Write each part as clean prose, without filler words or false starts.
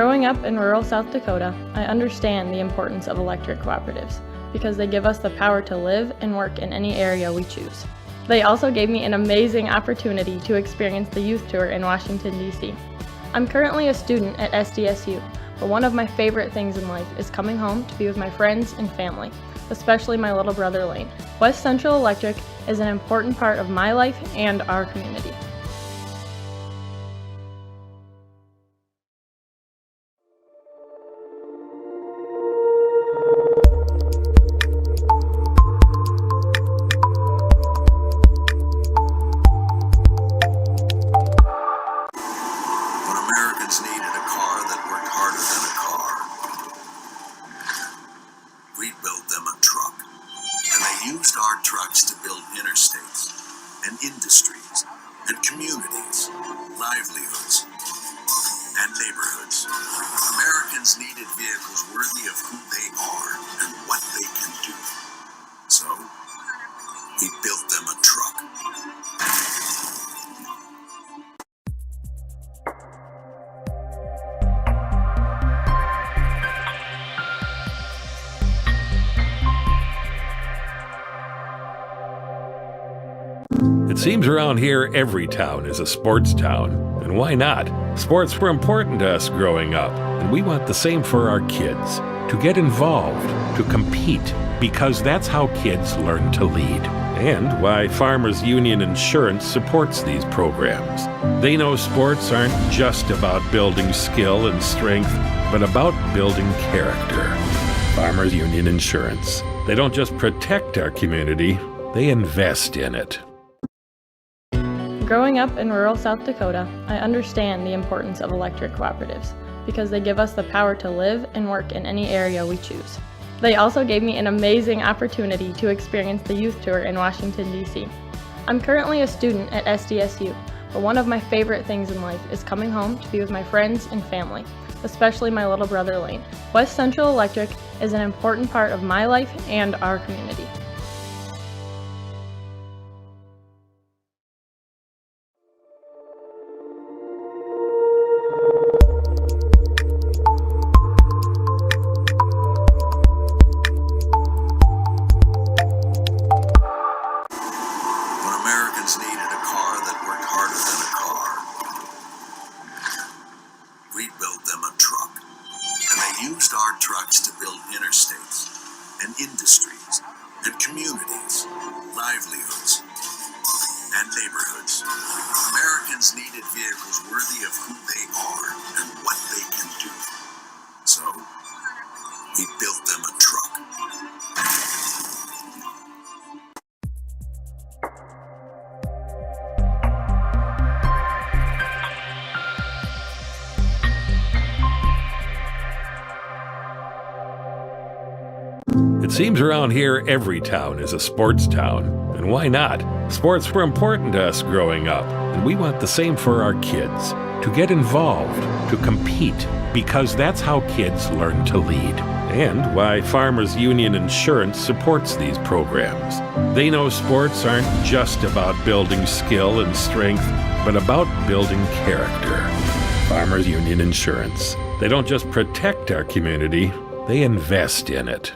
Growing up in rural South Dakota, I understand the importance of electric cooperatives because they give us the power to live and work in any area we choose. They also gave me an amazing opportunity to experience the youth tour in Washington, D.C. I'm currently a student at SDSU, but one of my favorite things in life is coming home to be with my friends and family, especially my little brother Lane. West Central Electric is an important part of my life and our community. Needed a car that worked harder than a car. We built them a truck, and they used our trucks to build interstates and industries and communities, livelihoods and neighborhoods. Americans needed vehicles worthy of who they are and what they can do. So, we built them a truck. It seems around here every town is a sports town. And why not? Sports were important to us growing up, and we want the same for our kids. To get involved, to compete, because that's how kids learn to lead. And why Farmers Union Insurance supports these programs. They know sports aren't just about building skill and strength, but about building character. Farmers Union Insurance. They don't just protect our community, they invest in it. Growing up in rural South Dakota, I understand the importance of electric cooperatives because they give us the power to live and work in any area we choose. They also gave me an amazing opportunity to experience the youth tour in Washington, D.C. I'm currently a student at SDSU, but one of my favorite things in life is coming home to be with my friends and family, especially my little brother Lane. West Central Electric is an important part of my life and our community. Needed a car that worked harder than a car. We built them a truck, and they used our trucks to build interstates and industries and communities, livelihoods and neighborhoods. Americans needed vehicles worthy of who they are and what they can do. So, we built them a truck. It seems around here every town is a sports town. And why not? Sports were important to us growing up, and we want the same for our kids. To get involved, to compete, because that's how kids learn to lead. And why Farmers Union Insurance supports these programs. They know sports aren't just about building skill and strength, but about building character. Farmers Union Insurance. They don't just protect our community, they invest in it.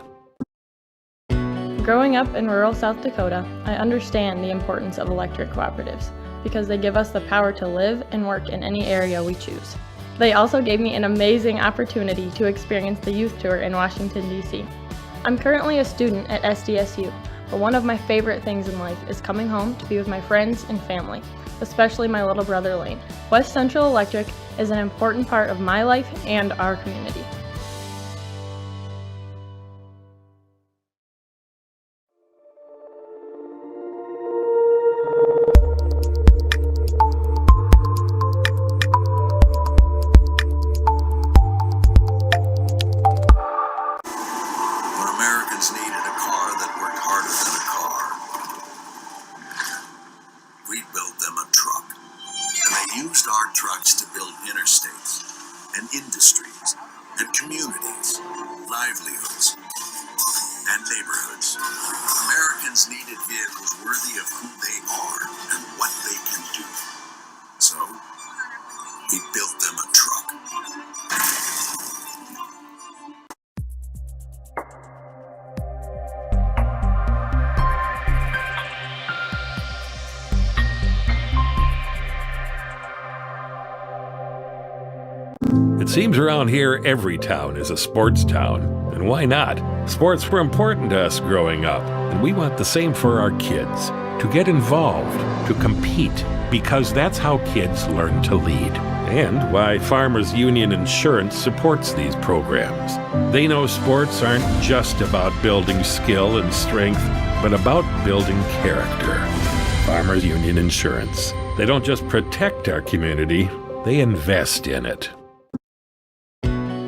Growing up in rural South Dakota, I understand the importance of electric cooperatives because they give us the power to live and work in any area we choose. They also gave me an amazing opportunity to experience the youth tour in Washington, D.C. I'm currently a student at SDSU, but one of my favorite things in life is coming home to be with my friends and family, especially my little brother Lane. West Central Electric is an important part of my life and our community. Needed a car that worked harder than a car. We built them a truck, and they used our trucks to build interstates and industries and communities, livelihoods and neighborhoods. Americans needed vehicles worthy of who they are and what they can do. So, we built them a truck. It seems around here every town is a sports town. And why not? Sports were important to us growing up, and we want the same for our kids. To get involved, to compete, because that's how kids learn to lead. And why Farmers Union Insurance supports these programs. They know sports aren't just about building skill and strength, but about building character. Farmers Union Insurance. They don't just protect our community, they invest in it.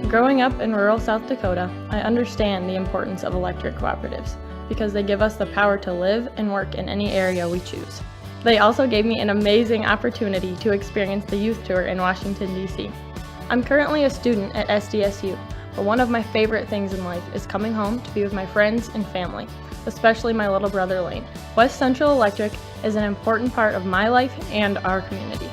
Growing up in rural South Dakota, I understand the importance of electric cooperatives because they give us the power to live and work in any area we choose. They also gave me an amazing opportunity to experience the youth tour in Washington, D.C. I'm currently a student at SDSU, but one of my favorite things in life is coming home to be with my friends and family, especially my little brother Lane. West Central Electric is an important part of my life and our community.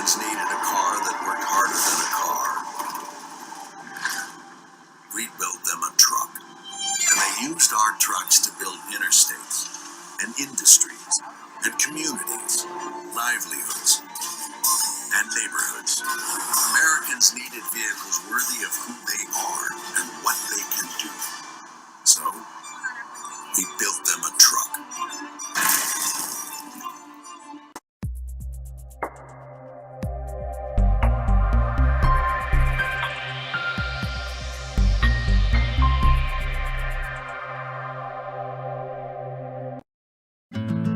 Needed a car that worked harder than a car. We built them a truck, and they used our trucks to build interstates and industries and communities, livelihoods and neighborhoods. Americans needed vehicles worthy of who they are and what they can do. So, we built them a truck.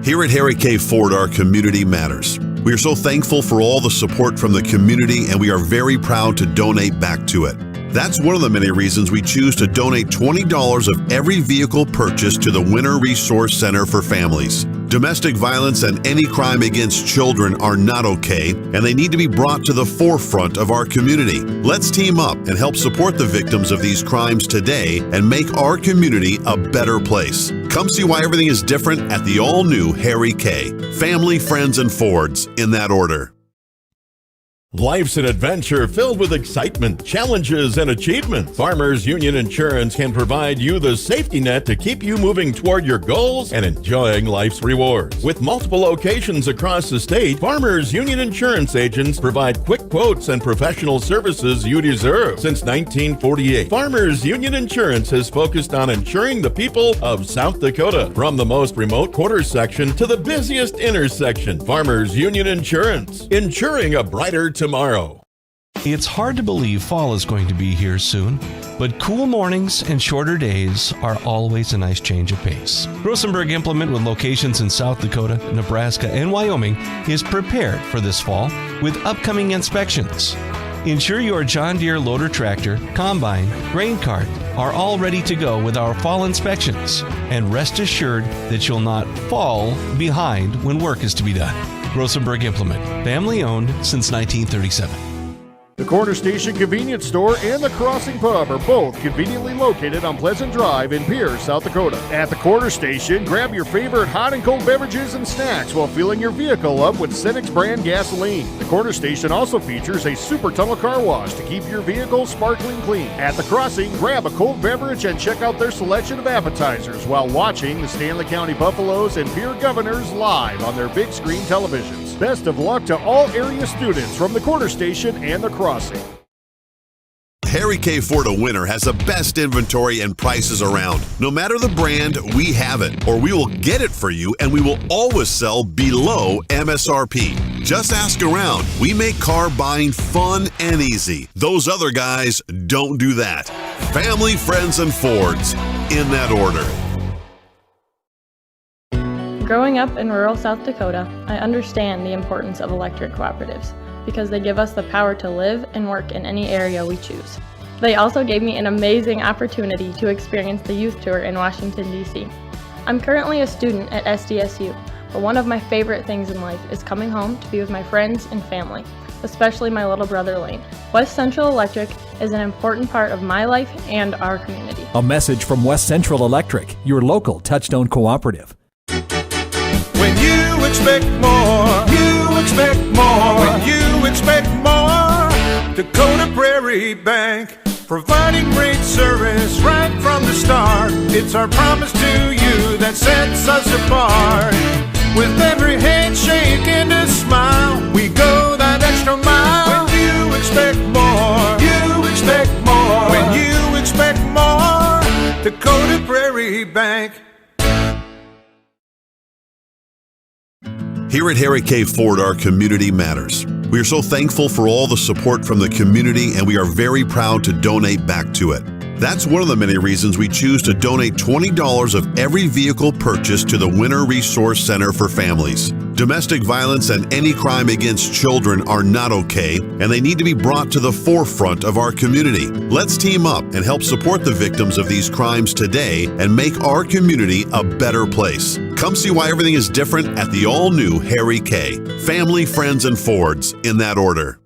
Here at Harry K. Ford, our community matters. We are so thankful for all the support from the community, and we are very proud to donate back to it. That's one of the many reasons we choose to donate $20 of every vehicle purchased to the Winter Resource Center for Families. Domestic violence and any crime against children are not okay, and they need to be brought to the forefront of our community. Let's team up and help support the victims of these crimes today and make our community a better place. Come see why everything is different at the all-new Harry K. Family, friends, and Fords, in that order. Life's an adventure filled with excitement, challenges, and achievements. Farmers Union Insurance can provide you the safety net to keep you moving toward your goals and enjoying life's rewards. With multiple locations across the state, Farmers Union Insurance agents provide quick quotes and professional services you deserve. Since 1948, Farmers Union Insurance has focused on insuring the people of South Dakota. From the most remote quarter section to the busiest intersection, Farmers Union Insurance, insuring a brighter tomorrow. It's hard to believe fall is going to be here soon, but cool mornings and shorter days are always a nice change of pace. Rosenberg Implement, with locations in South Dakota, Nebraska, and Wyoming, is prepared for this fall with upcoming inspections. Ensure your John Deere loader tractor, combine, grain cart are all ready to go with our fall inspections, and rest assured that you'll not fall behind when work is to be done. Rosenberg Implement, family owned since 1937. The Corner Station Convenience Store and the Crossing Pub are both conveniently located on Pleasant Drive in Pierce, South Dakota. At the Corner Station, grab your favorite hot and cold beverages and snacks while filling your vehicle up with Cenex brand gasoline. The Corner Station also features a super tunnel car wash to keep your vehicle sparkling clean. At the Crossing, grab a cold beverage and check out their selection of appetizers while watching the Stanley County Buffaloes and Pierre Governors live on their big screen televisions. Best of luck to all area students from the Corner Station and the Crossing. Harry K. Ford of Winter has the best inventory and prices around. No matter the brand, we have it, or we will get it for you, and we will always sell below MSRP. Just ask around. We make car buying fun and easy. Those other guys don't do that. Family, friends, and Fords, in that order. Growing up in rural South Dakota, I understand the importance of electric cooperatives because they give us the power to live and work in any area we choose. They also gave me an amazing opportunity to experience the youth tour in Washington, D.C. I'm currently a student at SDSU, but one of my favorite things in life is coming home to be with my friends and family, especially my little brother Lane. West Central Electric is an important part of my life and our community. A message from West Central Electric, your local Touchstone cooperative. When you expect more, you expect more. When you Dakota Prairie Bank, providing great service right from the start. It's our promise to you that sets us apart. With every handshake and a smile, we go that extra mile. When you expect more, you expect more. When you expect more, Dakota Prairie Bank. Here at Harry K. Ford, our community matters. We are so thankful for all the support from the community, and we are very proud to donate back to it. That's one of the many reasons we choose to donate $20 of every vehicle purchased to the Winter Resource Center for Families. Domestic violence and any crime against children are not okay, and they need to be brought to the forefront of our community. Let's team up and help support the victims of these crimes today and make our community a better place. Come see why everything is different at the all-new Harry K. Family, friends, and Fords, in that order.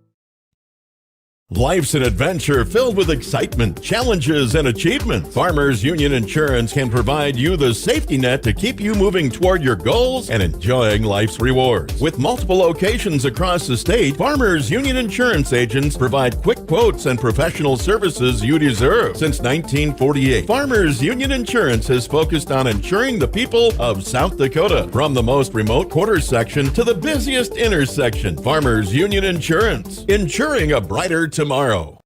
Life's an adventure filled with excitement, challenges, and achievement. Farmers Union Insurance can provide you the safety net to keep you moving toward your goals and enjoying life's rewards. With multiple locations across the state, Farmers Union Insurance agents provide quick quotes and professional services you deserve. Since 1948, Farmers Union Insurance has focused on insuring the people of South Dakota. From the most remote quarter section to the busiest intersection, Farmers Union Insurance, insuring a brighter tomorrow.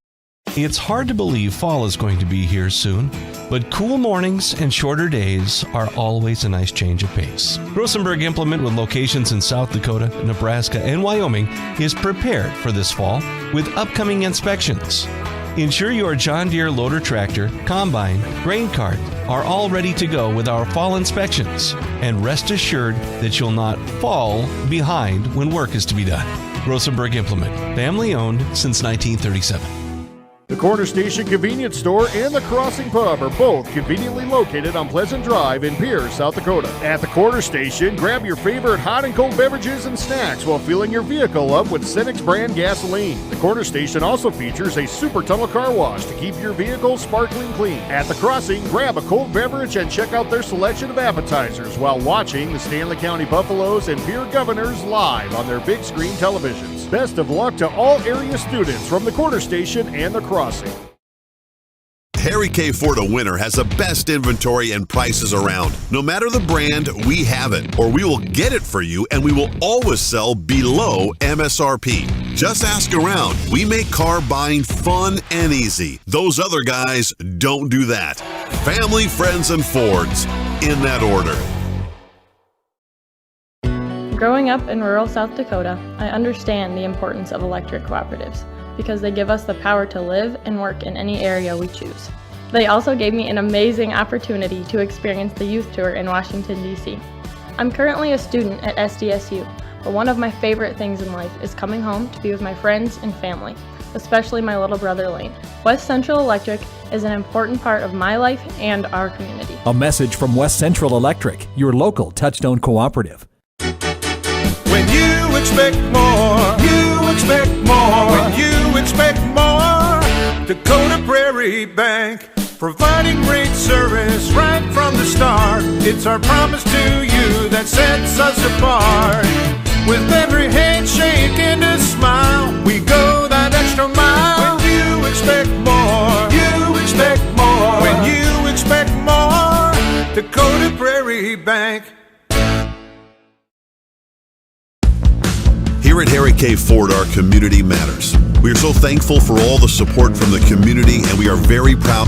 It's hard to believe fall is going to be here soon, but cool mornings and shorter days are always a nice change of pace. Rosenberg Implement, with locations in South Dakota, Nebraska, and Wyoming, is prepared for this fall with upcoming inspections. Ensure your John Deere loader tractor, combine, grain cart are all ready to go with our fall inspections, and rest assured that you'll not fall behind when work is to be done. Rosenberg Implement, family owned since 1937. The Corner Station Convenience Store and the Crossing Pub are both conveniently located on Pleasant Drive in Pierce, South Dakota. At the Corner Station, grab your favorite hot and cold beverages and snacks while filling your vehicle up with Cenex brand gasoline. The Corner Station also features a super tunnel car wash to keep your vehicle sparkling clean. At the Crossing, grab a cold beverage and check out their selection of appetizers while watching the Stanley County Buffaloes and Pierre Governors live on their big screen televisions. Best of luck to all area students from the Corner Station and the Crossing. Harry K. Ford of Winter has the best inventory and prices around. No matter the brand, we have it, or we will get it for you, and we will always sell below MSRP. Just ask around. We make car buying fun and easy. Those other guys don't do that. Family, friends, and Fords, in that order. Growing up in rural South Dakota, I understand the importance of electric cooperatives because they give us the power to live and work in any area we choose. They also gave me an amazing opportunity to experience the youth tour in Washington, D.C. I'm currently a student at SDSU, but one of my favorite things in life is coming home to be with my friends and family, especially my little brother Lane. West Central Electric is an important part of my life and our community. A message from West Central Electric, your local Touchstone cooperative. When you expect more, you expect more. When you expect more, Dakota Prairie Bank, providing great service right from the start. It's our promise to you that sets us apart. With every handshake and a smile, we go that extra mile. When you expect more, you expect more. When you expect more, Dakota Prairie Bank. Here at Harry K. Ford, our community matters. We are so thankful for all the support from the community, and we are very proud.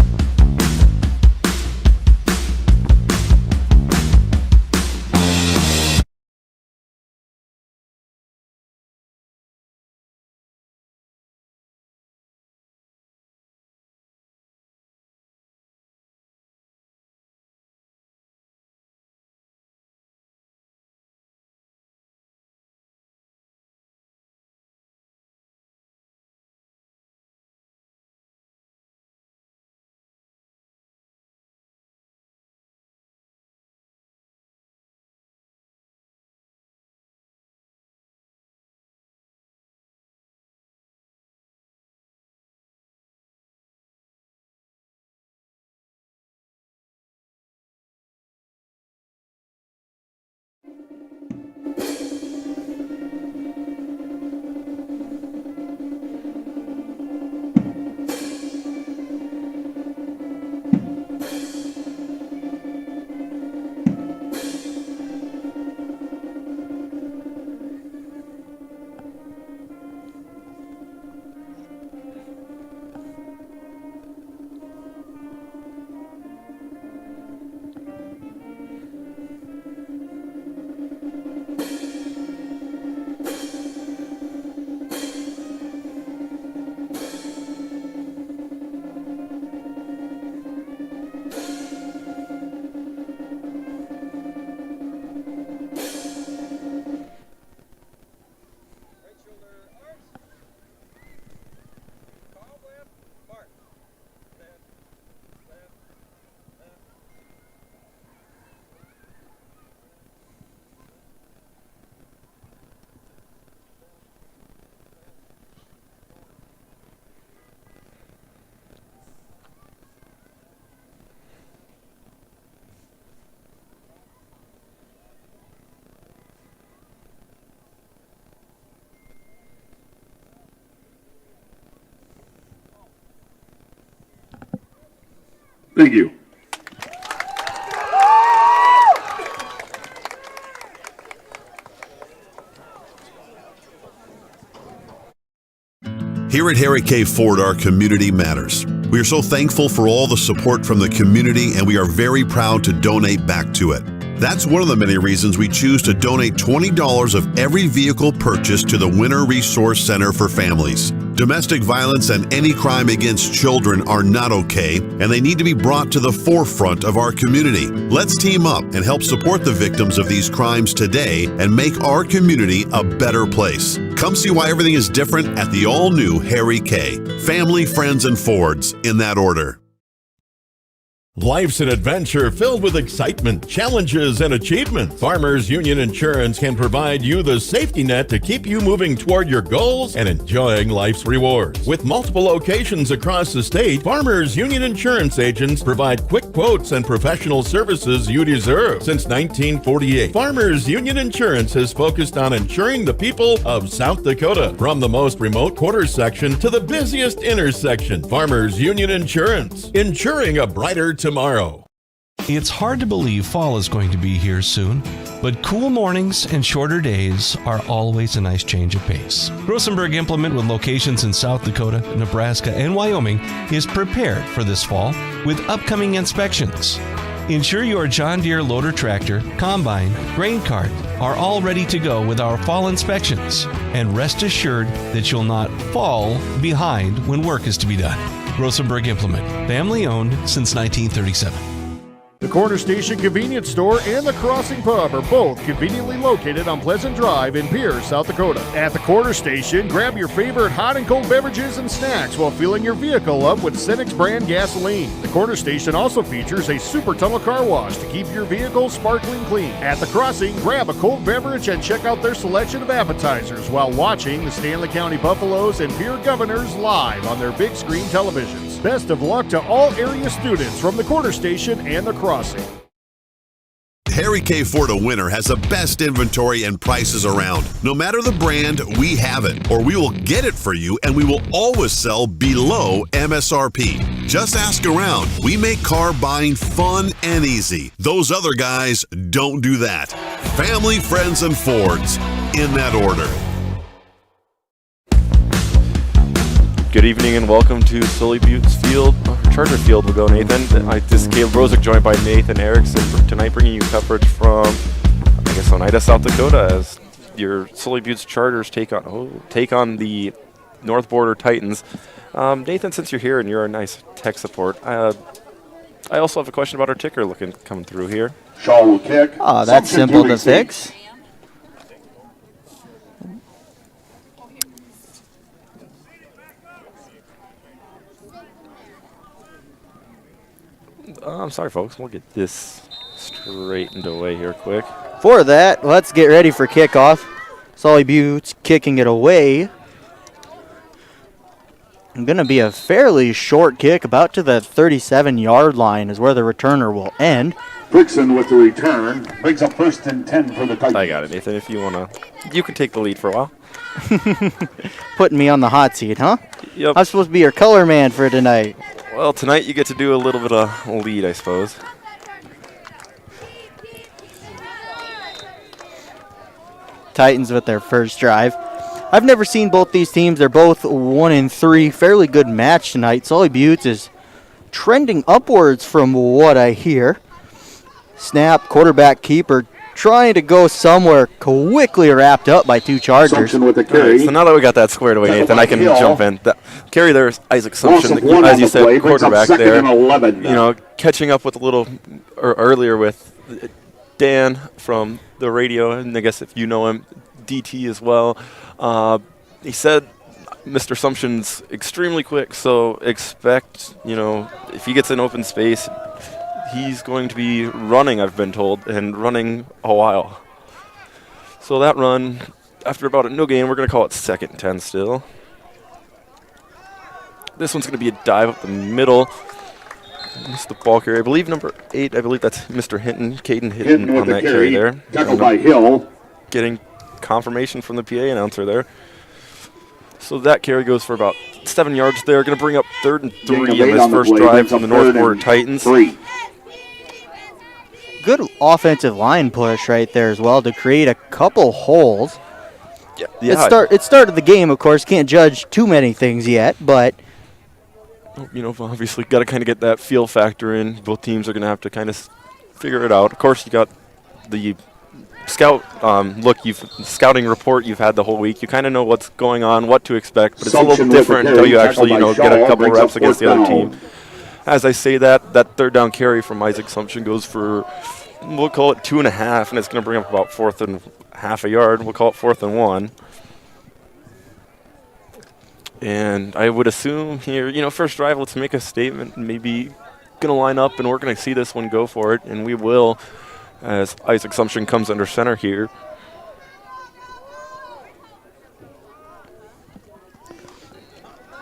Thank you. Here at Harry K. Ford, our community matters. We are so thankful for all the support from the community, and we are very proud to donate back to it. That's one of the many reasons we choose to donate $20 of every vehicle purchased to the Winter Resource Center for Families. Domestic violence and any crime against children are not okay, and they need to be brought to the forefront of our community. Let's team up and help support the victims of these crimes today and make our community a better place. Come see why everything is different at the all-new Harry K. Family, friends, and Fords, in that order. Life's an adventure filled with excitement, challenges, and achievement. Farmers Union Insurance can provide you the safety net to keep you moving toward your goals and enjoying life's rewards. With multiple locations across the state, Farmers Union Insurance agents provide quick quotes and professional services you deserve. Since 1948, Farmers Union Insurance has focused on insuring the people of South Dakota. From the most remote quarter section to the busiest intersection, Farmers Union Insurance, insuring a brighter tomorrow. It's hard to believe fall is going to be here soon, but cool mornings and shorter days are always a nice change of pace. Rosenberg Implement, with locations in South Dakota, Nebraska, and Wyoming, is prepared for this fall with upcoming inspections. Ensure your John Deere loader tractor, combine, grain cart are all ready to go with our fall inspections, and rest assured that you'll not fall behind when work is to be done. Rosenberg Implement, family owned since 1937. The Corner Station Convenience Store and the Crossing Pub are both conveniently located on Pleasant Drive in Pierce, South Dakota. At the Corner Station, grab your favorite hot and cold beverages and snacks while filling your vehicle up with Cenex brand gasoline. The Corner Station also features a super tunnel car wash to keep your vehicle sparkling clean. At the Crossing, grab a cold beverage and check out their selection of appetizers while watching the Stanley County Buffaloes and Pierre Governors live on their big screen televisions. Best of luck to all area students from the Corner Station and the Crossing. Harry K. Ford of Winter has the best inventory and prices around. No matter the brand, we have it, or we will get it for you, and we will always sell below MSRP. Just ask around. We make car buying fun and easy. Those other guys don't do that. Family, friends, and Fords, in that order. Good evening and welcome to Sully Buttes Field, Charter Field. We'll go, Nathan. This is Caleb Rosick, joined by Nathan Erickson, tonight bringing you coverage from, Oneida, South Dakota, as your Sully Buttes Chargers take on the North Border Titans. Nathan, since you're here and you're a nice tech support, I also have a question about our ticker coming through here. Shaw will kick. Oh, that's simple to fix. I'm sorry, folks. We'll get this straightened away here quick. For that, let's get ready for kickoff. Sully Buttes kicking it away. Going to be a fairly short kick, about to the 37-yard line is where the returner will end. Frickson with the return brings up 1st and 10 for the Titans. I got it, Nathan. If you want to, you can take the lead for a while. Putting me on the hot seat, huh? Yep. I'm supposed to be your color man for tonight. Well, tonight you get to do a little bit of lead, I suppose. Titans with their first drive. I've never seen both these teams. They're both 1-3. Fairly good match tonight. Sully Buttes is trending upwards from what I hear. Snap, quarterback keeper trying to go somewhere, quickly wrapped up by two Chargers. With the carry. Right, so now that we got that squared away, Nathan, I can jump in. Carry there is Isaac Sumption, as you said, quarterback there. 11 catching up with earlier with Dan from the radio, and I guess if you know him, DT as well. He said Mr. Sumption's extremely quick, so expect, if he gets an open space, he's going to be running, I've been told, and running a while. So that run, after about no gain, we're going to call it 2nd and 10 still. This one's going to be a dive up the middle. It's the ball carrier. I believe number 8, that's Mr. Hinton, Caden Hinton on that carry there. Tackled by Hill. Getting confirmation from the PA announcer there. So that carry goes for about 7 yards there. Going to bring up 3rd and 3 Gain of on 8 this on the first play, drive brings from the up 3rd North Border and Titans. 3. Good offensive line push right there as well to create a couple holes. Yeah. It started the game, of course. Can't judge too many things yet, but You know, obviously got to kind of get that feel factor in. Both teams are going to have to kind of figure it out. Of course, you got the scout scouting report you've had the whole week. You kind of know what's going on, what to expect, but it's a little different until you actually, get a couple reps against the other team. As I say that 3rd down carry from Isaac Sumption goes for, we'll call it 2.5, and it's going to bring up about 4th and half a yard. We'll call it 4th and 1. And I would assume here, first drive, let's make a statement, maybe going to line up, and we're going to see this one go for it, and we will, as Isaac Sumption comes under center here.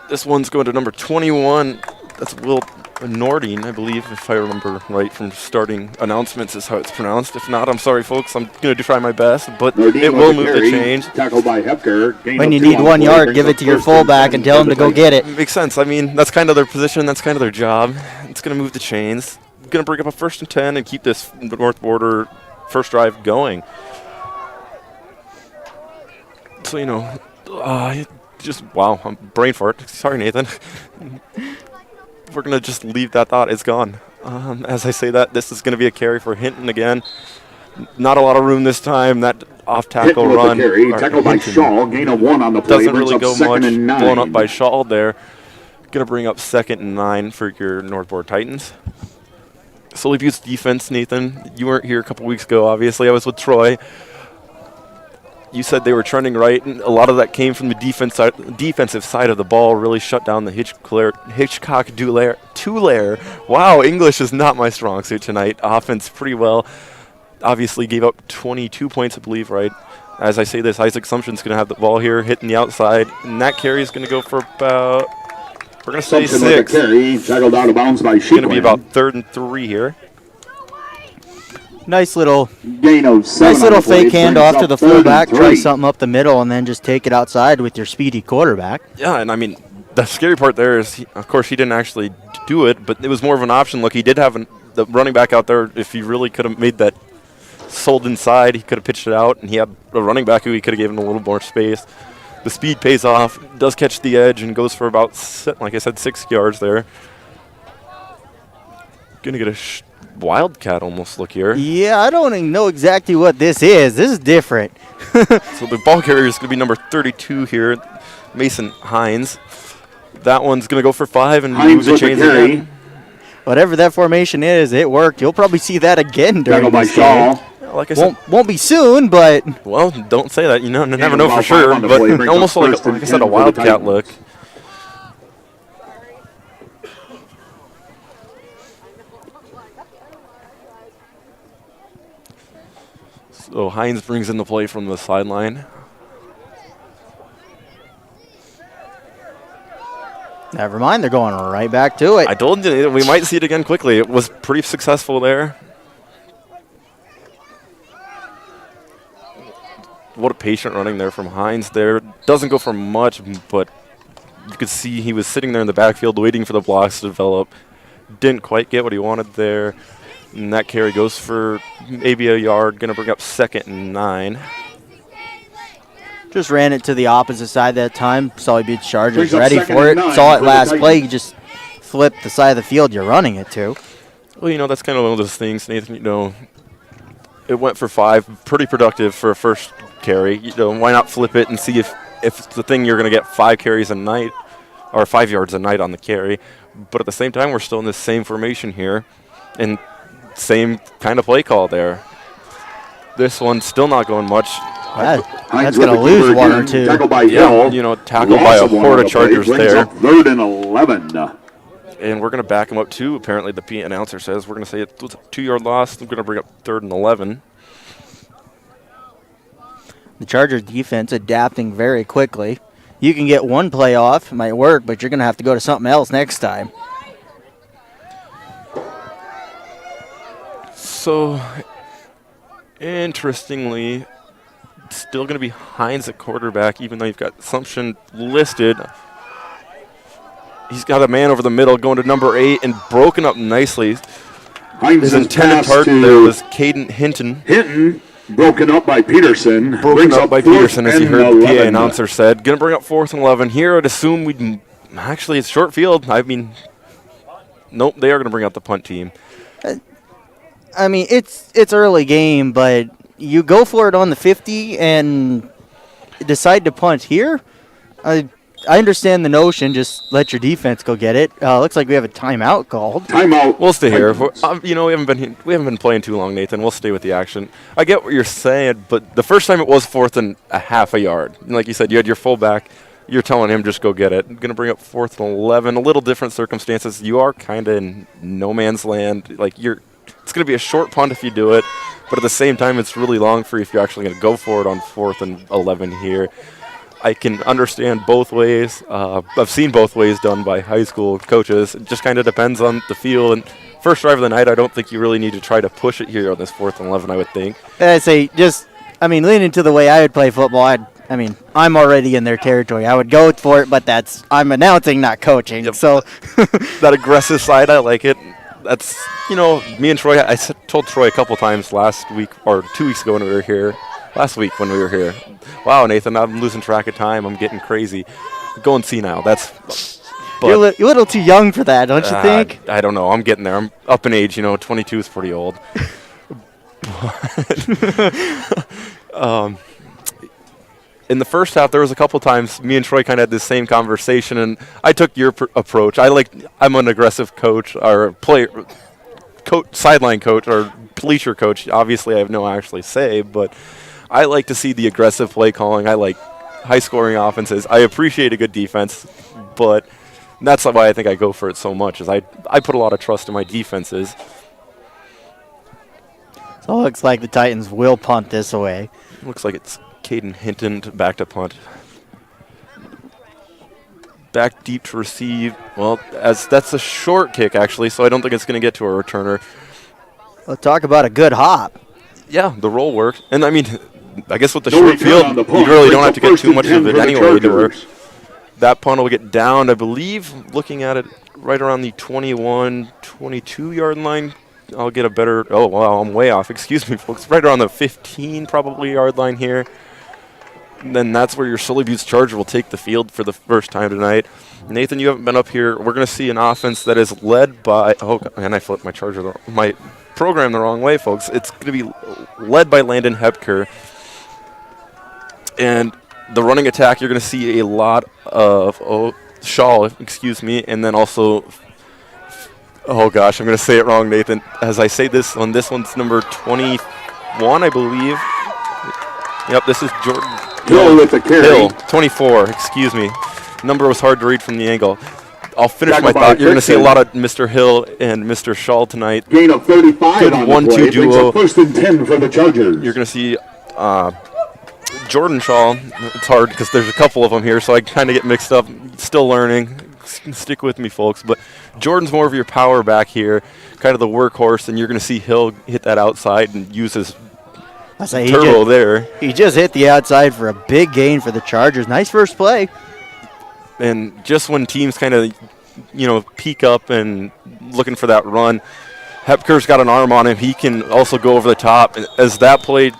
This one's going to number 21. That's Will Nording, I believe, if I remember right from starting announcements is how it's pronounced. If not, I'm sorry, folks. I'm going to try my best, but it will move the chains. Tackled by Hepker. When you need 1 yard, give it to your fullback and tell him to go get it. Makes sense. I mean, that's kind of their position. That's kind of their job. It's going to move the chains. Going to bring up a 1st and 10 and keep this North Border first drive going. So, wow, I'm brain fart. Sorry, Nathan. We're going to just leave that thought. It's gone. As I say that, this is going to be a carry for Hinton again. Not a lot of room this time. That off-tackle run. Tackled by Shaw. Gain of 1 on the play. Doesn't really go much. 2nd and 9. Blown up by Shaw there. Going to bring up 2nd and 9 for your North Border Titans. Sully Butte's defense, Nathan. You weren't here a couple weeks ago, obviously. I was with Troy. You said they were trending right, and a lot of that came from the defensive side of the ball. Really shut down the Hitchcock Tulare. Wow, English is not my strong suit tonight. Offense pretty well. Obviously gave up 22 points, I believe, right? As I say this, Isaac Sumption's going to have the ball here, hitting the outside, and that carry is going to go for about, we're going to say 6. Tackled out of bounds by It's going to be about 3rd and 3 here. Nice little Gain of 7 fake handoff to the fullback. Try something up the middle and then just take it outside with your speedy quarterback. Yeah, and I mean, the scary part there is, of course, he didn't actually do it, but it was more of an option. Look, he did have the running back out there. If he really could have made that sold inside, he could have pitched it out, and he had a running back who he could have given a little more space. The speed pays off, does catch the edge, and goes for about, like I said, 6 yards there. Going to get a Wildcat almost look here. Yeah, I don't even know exactly what this is. This is different. So the ball carrier is going to be number 32 here, Mason Hines. That one's going to go for 5 and move the chains again. Whatever that formation is, it worked. You'll probably see that again during this game. Like I said, won't be soon, but well, don't say that. Never know for sure. But almost like I said, a Wildcat look. So Hines brings in the play from the sideline. Never mind, they're going right back to it. I told you, we might see it again quickly. It was pretty successful there. What a patient running there from Hines there. Doesn't go for much, but you could see he was sitting there in the backfield waiting for the blocks to develop. Didn't quite get what he wanted there. And that carry goes for maybe a yard. Going to bring up 2nd and 9. Just ran it to the opposite side that time. Sully Butte's Chargers ready for it. Saw it last play. You just flipped the side of the field you're running it to. Well, that's kind of one of those things, Nathan. It went for 5. Pretty productive for a first carry. Why not flip it and see if it's the thing you're going to get 5 carries a night or 5 yards a night on the carry. But at the same time, we're still in this same formation here. And same kind of play call there. This one's still not going much. That's going to lose 1 or 2. Tackled by Hill. Tackled by a horde of Chargers there. 3rd and 11. And we're going to back him up too. Apparently the announcer says we're going to say it's a 2-yard loss. I'm going to bring up 3rd and 11. The Chargers defense adapting very quickly. You can get one play off, it might work, but you're going to have to go to something else next time. So, interestingly, still going to be Hines at quarterback, even though you've got Sumption listed. He's got a man over the middle going to number 8 and broken up nicely. Hines' His intended pass target to there was Caden Hinton. Hinton, broken up by Peterson. Broken Brings up by fourth Peterson, as you and heard the PA 11. announcer said. Going to bring up 4th and 11. Here, I'd assume we'd... Actually, it's short field. I mean... Nope, they are going to bring out the punt team. I mean, it's early game, but you go for it on the 50 and decide to punt here. I understand the notion. Just let your defense go get it. Looks like we have a timeout called. Timeout. We'll stay here. We haven't been playing too long, Nathan. We'll stay with the action. I get what you're saying, but the first time it was 4th and a half a yard. And like you said, you had your fullback. You're telling him just go get it. Going to bring up 4th and 11. A little different circumstances. You are kind of in no man's land. Like it's going to be a short punt if you do it, but at the same time, it's really long for you if you're actually going to go for it on 4th and 11 here. I can understand both ways. I've seen both ways done by high school coaches. It just kind of depends on the field. And first drive of the night, I don't think you really need to try to push it here on this 4th and 11, I would think. I'd say leaning to the way I would play football, I'm already in their territory. I would go for it, but I'm announcing, not coaching. Yep. So that aggressive side, I like it. That's, me and Troy, I told Troy a couple times last week or 2 weeks ago when we were here. Last week when we were here. Wow, Nathan, I'm losing track of time. I'm getting crazy. Going senile. You're a little too young for that, don't you think? I don't know. I'm getting there. I'm up in age. 22 is pretty old. In the first half, there was a couple times me and Troy kind of had this same conversation, and I took your approach. I'm an aggressive coach or sideline coach or bleacher coach. Obviously, I have no actually say, but I like to see the aggressive play calling. I like high-scoring offenses. I appreciate a good defense, but that's why I think I go for it so much. Is I put a lot of trust in my defenses. So it looks like the Titans will punt this away. Looks like it's Caden Hinton back to punt. Back deep to receive. Well, that's a short kick, actually, so I don't think it's going to get to a returner. Well, talk about a good hop. Yeah, the roll works. And, I guess with the short field, you really don't have to get too much of it anyway. That punt will get down, I believe, looking at it right around the 21, 22-yard line. I'll get a better – oh, wow, I'm way off. Excuse me, folks. Right around the 15 probably yard line here. And then that's where your Sully Buttes Charger will take the field for the first time tonight. Nathan, you haven't been up here. We're going to see an offense that is led by – oh, and I flipped my program the wrong way, folks. It's going to be led by Landon Hepker. And the running attack, you're going to see a lot of Shaw, and then also – oh, gosh, I'm going to say it wrong, Nathan. As I say this one's number 21, I believe. Yep, this is Jordan Hill with the carry. Hill, 24, excuse me. Number was hard to read from the angle. I'll finish my thought. You're going to see a lot of Mr. Hill and Mr. Shaw tonight. Gain of 35 good on 1-2 the play. duo. First and 10 for the Chargers. You're going to see Jordan Shaw. It's hard because there's a couple of them here, so I kind of get mixed up. Still learning. Stick with me, folks. But Jordan's more of your power back here, kind of the workhorse, and you're going to see Hill hit that outside and use his turbo there. He just hit the outside for a big gain for the Chargers. Nice first play. And just when teams kind of, peek up and looking for that run, Hepker's got an arm on him. He can also go over the top. As that play,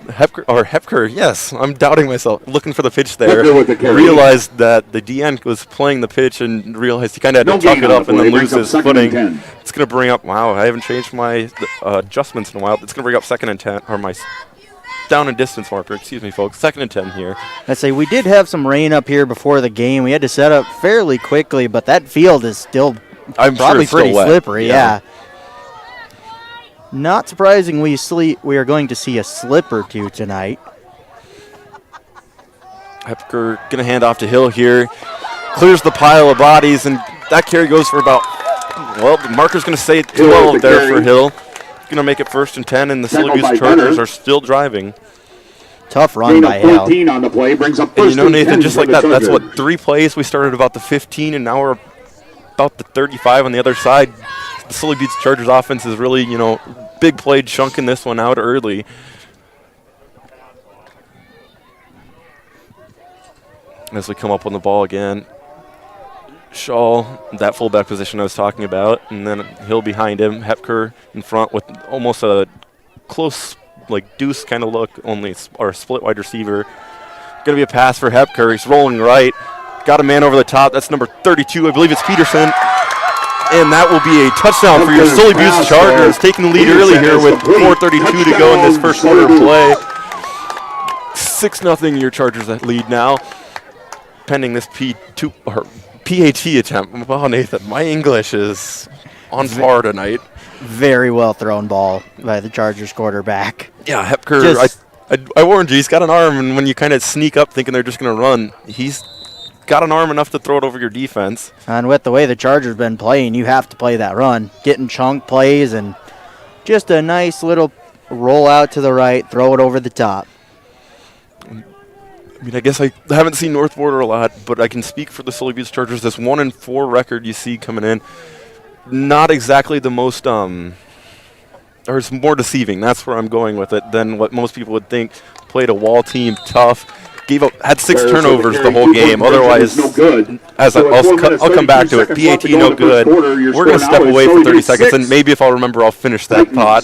Hepker, yes, I'm doubting myself. Looking for the pitch there. Realized that the DN was playing the pitch and realized he kind of had to tuck it up and then lose his footing. It's going to bring up, wow, I haven't changed my adjustments in a while. It's going to bring up 2nd and 10, or my down and distance marker, excuse me, folks. 2nd and 10 here. I'd say we did have some rain up here before the game. We had to set up fairly quickly, but that field is still probably pretty slippery, yeah. Not surprising we are going to see a slip or two tonight. Hepker going to hand off to Hill here. Clears the pile of bodies, and that carry goes for about, well, the marker's going to say 12 there for Hill. Going to make it 1st and 10, and the Sully Buttes Chargers are still driving. Tough run by Hill. 14 on the play brings up first and Nathan, and 10 just like that, that's what, 3 plays. We started about the 15, and now we're about the 35 on the other side. The Sully Buttes Chargers offense is really, big play chunking this one out early. As we come up on the ball again. Shaw, that fullback position I was talking about, and then Hill behind him, Hepker in front with almost a close, like deuce kind of look, or split wide receiver. Going to be a pass for Hepker. He's rolling right. Got a man over the top. That's number 32. I believe it's Peterson. And that will be a touchdown for your Sully Buttes Chargers, taking the lead early here with 4:32 to go in this first quarter of play. 6-0 your Chargers that lead now, pending this PAT attempt. Wow, Nathan, my English is on par tonight. Very well thrown ball by the Chargers quarterback. Yeah, Hepker, I warned you, he's got an arm, and when you kind of sneak up thinking they're just going to run, he's got an arm enough to throw it over your defense. And with the way the Chargers been playing, you have to play that run. Getting chunk plays and just a nice little roll out to the right, throw it over the top. I mean, I guess I haven't seen North Border a lot, but I can speak for the Sully Buttes Chargers. This 1-4 record you see coming in, not exactly the most, or it's more deceiving. That's where I'm going with it than what most people would think. Played a wall team tough, had 6 turnovers the whole game. Otherwise, I'll come back to it. PAT no good. We're going to step away for 30 seconds, and maybe if I'll remember, I'll finish that thought.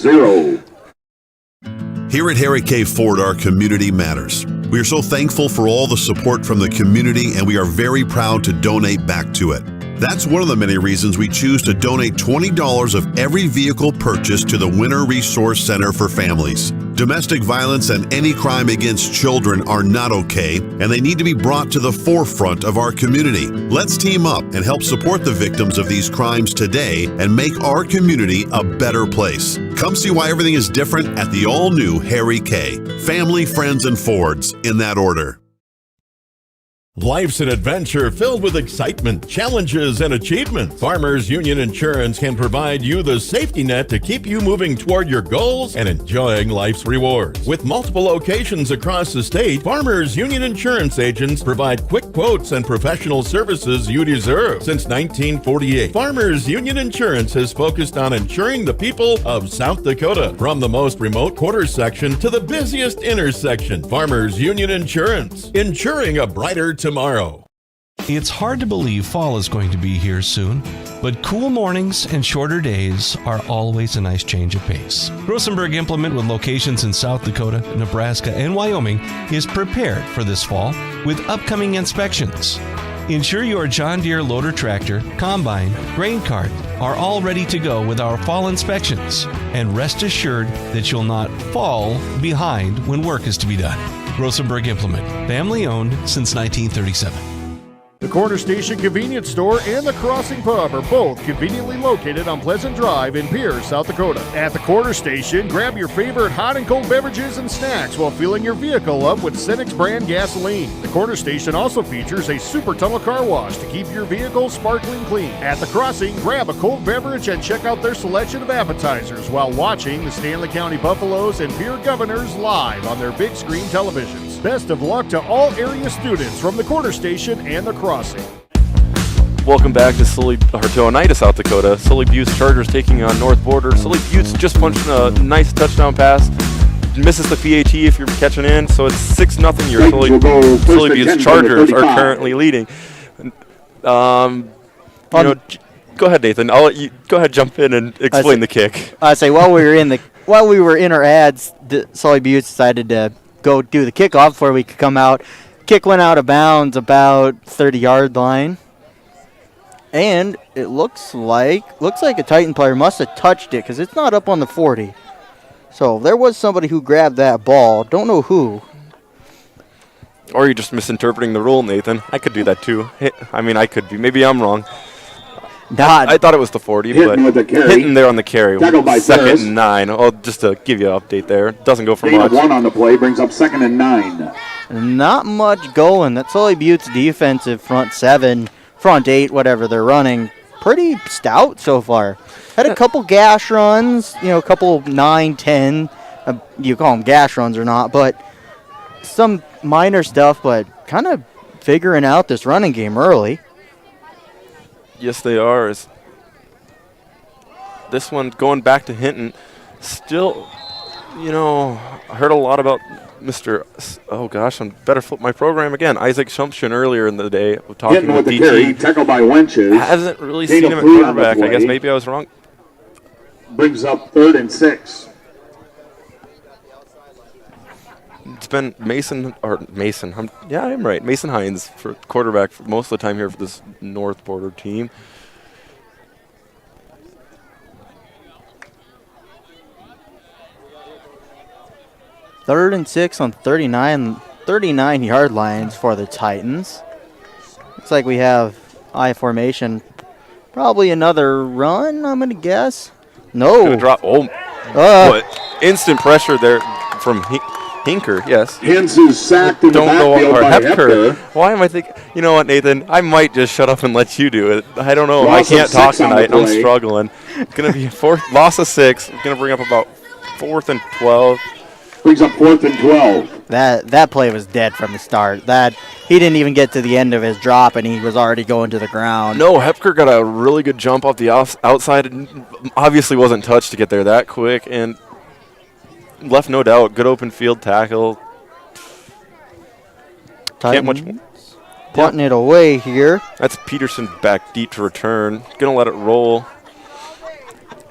Here at Harry K. Ford, our community matters. We are so thankful for all the support from the community, and we are very proud to donate back to it. That's one of the many reasons we choose to donate $20 of every vehicle purchased to the Winter Resource Center for Families. Domestic violence and any crime against children are not okay, and they need to be brought to the forefront of our community. Let's team up and help support the victims of these crimes today and make our community a better place. Come see why everything is different at the all-new Harry K. Family, friends, and Fords, in that order. Life's an adventure filled with excitement, challenges, and achievement. Farmers Union Insurance can provide you the safety net to keep you moving toward your goals and enjoying life's rewards. With multiple locations across the state, Farmers Union Insurance agents provide quick quotes and professional services you deserve. Since 1948, Farmers Union Insurance has focused on insuring the people of South Dakota. From the most remote quarter section to the busiest intersection, Farmers Union Insurance, insuring a brighter tomorrow. It's hard to believe fall is going to be here soon, but cool mornings and shorter days are always a nice change of pace. Rosenberg Implement, with locations in South Dakota, Nebraska, and Wyoming, is prepared for this fall with upcoming inspections. Ensure your John Deere loader tractor, combine, grain cart are all ready to go with our fall inspections, and rest assured that you'll not fall behind when work is to be done. Rosenberg Implement, family owned since 1937. The Corner Station Convenience Store and the Crossing Pub are both conveniently located on Pleasant Drive in Pierce, South Dakota. At the Corner Station, grab your favorite hot and cold beverages and snacks while filling your vehicle up with Cenex brand gasoline. The Corner Station also features a super tunnel car wash to keep your vehicle sparkling clean. At the Crossing, grab a cold beverage and check out their selection of appetizers while watching the Stanley County Buffaloes and Pierre Governors live on their big screen televisions. Best of luck to all area students from the Corner Station and the Crossing. Welcome back to Oneida, South Dakota. Sully Buttes Chargers taking on North Border. Sully Buttes just punched a nice touchdown pass. Misses the PAT if you're catching in, so it's 6-0. Your Sully Buttes Chargers are currently leading. Go ahead, Nathan. I'll let you go ahead, jump in and explain the kick. I say while we were in our ads, Sully Buttes decided to go do the kickoff before we could come out. Kick went out of bounds about 30-yard line. And it looks like a Titan player must have touched it because it's not up on the 40. So there was somebody who grabbed that ball. Don't know who. Or you're just misinterpreting the rule, Nathan. I could do that too. I could be. Maybe I'm wrong. I thought it was the 40, but hitting there on the carry. 2nd and 9. Oh, just to give you an update there. Doesn't go for much. 1 on the play brings up 2nd and 9. Not much going. That's Sully Buttes' defensive front 7, front 8, whatever they're running. Pretty stout so far. Had a couple gash runs, a couple 9, 10. You call them gash runs or not, but some minor stuff, but kind of figuring out this running game early. Yes, they are. This one going back to Hinton. Still, I heard a lot about Oh gosh, I better flip my program again. Isaac Shumption earlier in the day talking Hitting with with the DT. carry, tackled by Wenches. Hasn't really Gain seen of him at 3 on the quarterback. I guess play. maybe I was wrong. Brings up 3rd and 6. It's been Mason. I'm right. Mason Hines for quarterback for most of the time here for this North Border team. Third and 6 on 39-yard lines for the Titans. Looks like we have I formation. Probably another run, I'm going to guess. No. Gonna drop. But instant pressure there from Hinker. Yes. Hens is sacked in the backfield by Hepker. Why am I thinking? You know what, Nathan? I might just shut up and let you do it. I don't know. Loss I can't of talk 6 on the tonight. I'm play. struggling. Going to be a loss of 6. Going to bring up about 4th and 12. Brings up 4th and 12. That play was dead from the start. That he didn't even get to the end of his drop, and he was already going to the ground. No, Hepker got a really good jump off the outside. And obviously wasn't touched to get there that quick, and left no doubt. Good open field tackle. Can't much. Punting it away here. That's Peterson back deep to return. Gonna let it roll.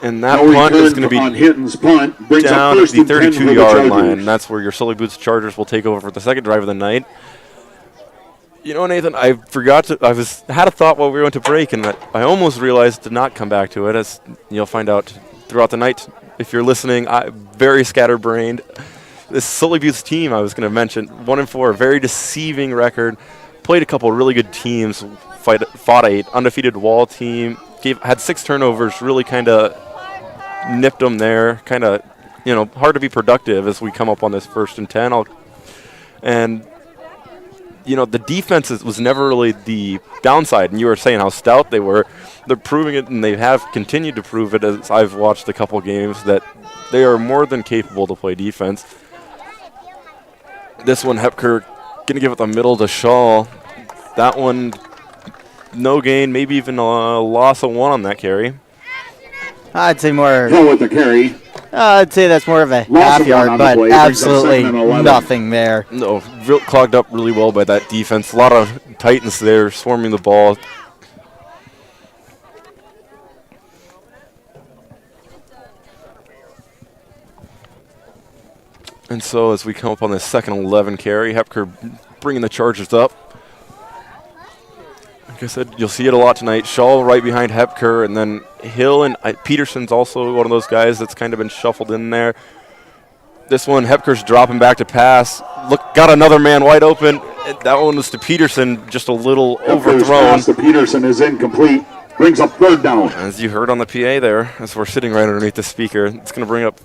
And that No punt is return going to on be Hinton's punt. Brings up down at 1st the and 10 for the 32-yard Chargers. line. That's where your Sully Boots Chargers will take over for the second drive of the night. You know, Nathan, I forgot to. Had a thought while we went to break, and I almost realized to not come back to it. As you'll find out throughout the night, if you're listening, very scatterbrained. This Sully Boots team I was going to mention, 1-4, very deceiving record. Played a couple really good teams. Fought a undefeated Wall team. Had 6 turnovers. Really kind of nipped them there. Kind of, hard to be productive as we come up on this 1st and 10. The defense was never really the downside. And you were saying how stout they were. They're proving it, and they have continued to prove it as I've watched a couple games, that they are more than capable to play defense. This one, Hepker going to give it the middle to Shaw. That one, no gain, maybe even a loss of 1 on that carry. I'd say more. Hill with the carry. I'd say that's more of a Loss half of 1 yard, on the but play. Brings up absolutely 2nd and 11. nothing there. No, clogged up really well by that defense. A lot of Titans there swarming the ball. And so as we come up on this 2nd and 11 carry, Hepker bringing the Chargers up. Like I said, you'll see it a lot tonight. Shaw right behind Hepker, and then Hill and Peterson's also one of those guys that's kind of been shuffled in there. This one, Hepker's dropping back to pass. Got another man wide open. That one was to Peterson, just a little Hepker's overthrown. pass to Peterson is incomplete. Brings up 3rd down. As you heard on the PA there, as we're sitting right underneath the speaker, it's going to bring up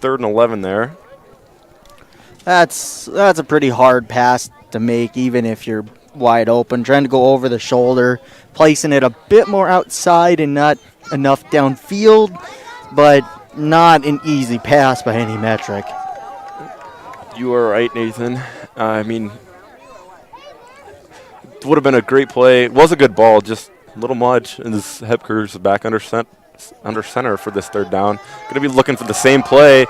3rd and 11 there. That's a pretty hard pass to make, even if you're wide open. Trying to go over the shoulder, placing it a bit more outside and not enough downfield, but not an easy pass by any metric. You are right, Nathan. I mean, it would have been a great play. It was a good ball, just a little much. And this Hepker's back under center for this 3rd down. Going to be looking for the same play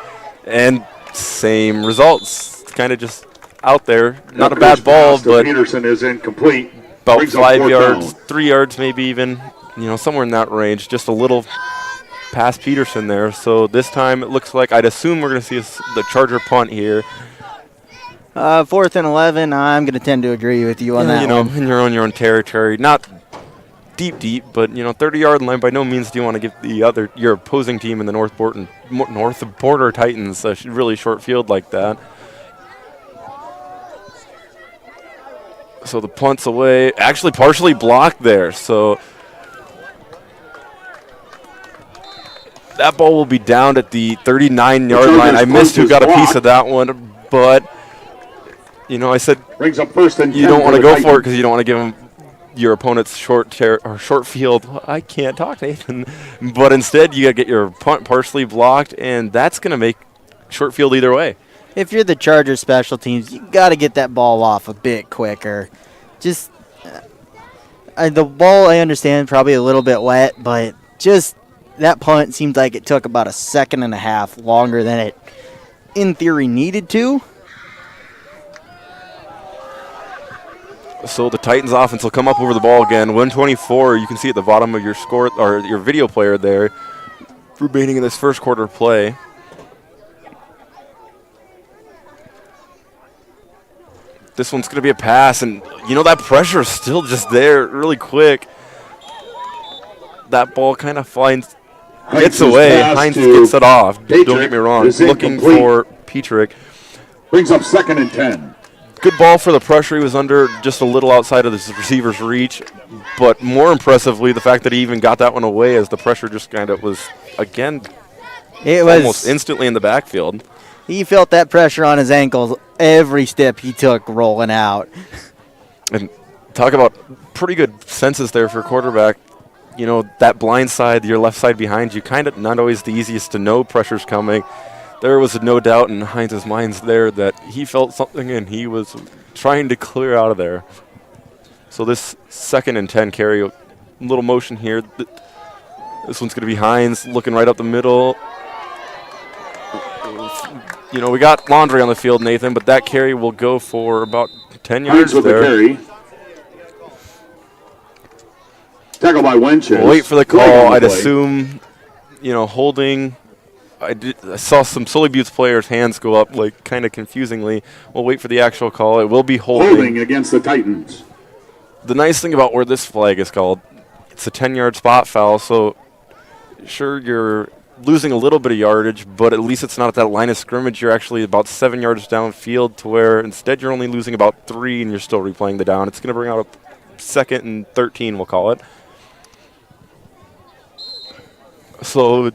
and same results. Kind of just out there. Not a bad ball, but Peterson is incomplete. about Brings up 5 4th yards, down. 3 yards maybe even, somewhere in that range. Just a little past Peterson there. So this time it looks like I'd assume we're going to see the Charger punt here. 4th and 11, I'm going to tend to agree with you on that one. In your own territory. Not deep, but 30-yard line. By no means do you want to give your opposing team in the North Border Titans a really short field like that. So the punt's away, actually partially blocked there. So that ball will be down at the 39-yard line. I missed who got a piece of that one, but I said Brings up 1st and 10. you don't want to for the go for it because you don't want to give them your opponent's short field. I can't talk, Nathan. But instead, you got to get your punt partially blocked, and that's going to make short field either way. If you're the Chargers special teams, you got to get that ball off a bit quicker. Just the ball, I understand, probably a little bit wet, but just that punt seemed like it took about a 1.5 seconds longer than it, in theory, needed to. So the Titans offense will come up over the ball again. 124, you can see at the bottom of your score or your video player there, remaining in this first quarter play. This one's going to be a pass, and that pressure is still just there really quick. That ball kind of gets away. Hines gets it off. Don't get me wrong. Looking for Petrick. Brings up 2nd and 10. Good ball for the pressure he was under, just a little outside of the receiver's reach. But more impressively, the fact that he even got that one away as the pressure just kind of was, again, almost instantly in the backfield. He felt that pressure on his ankles every step he took rolling out. And talk about pretty good senses there for quarterback. That blind side, your left side behind you, kind of not always the easiest to know pressure's coming. There was no doubt in Hines' mind there that he felt something and he was trying to clear out of there. So this 2nd and 10 carry, a little motion here. This one's going to be Hines looking right up the middle. We got laundry on the field, Nathan, but that carry will go for about 10 yards with there. The carry. Tackle by Wenches. We'll wait for the call. I'd assume, holding. I saw some Sully Buttes players' hands go up, kind of confusingly. We'll wait for the actual call. It will be holding. Holding against the Titans. The nice thing about where this flag is called, it's a 10-yard spot foul, so sure, you're losing a little bit of yardage, but at least it's not at that line of scrimmage. You're actually about 7 yards downfield to where instead you're only losing about 3 and you're still replaying the down. It's going to bring out a 2nd and 13, we'll call it. So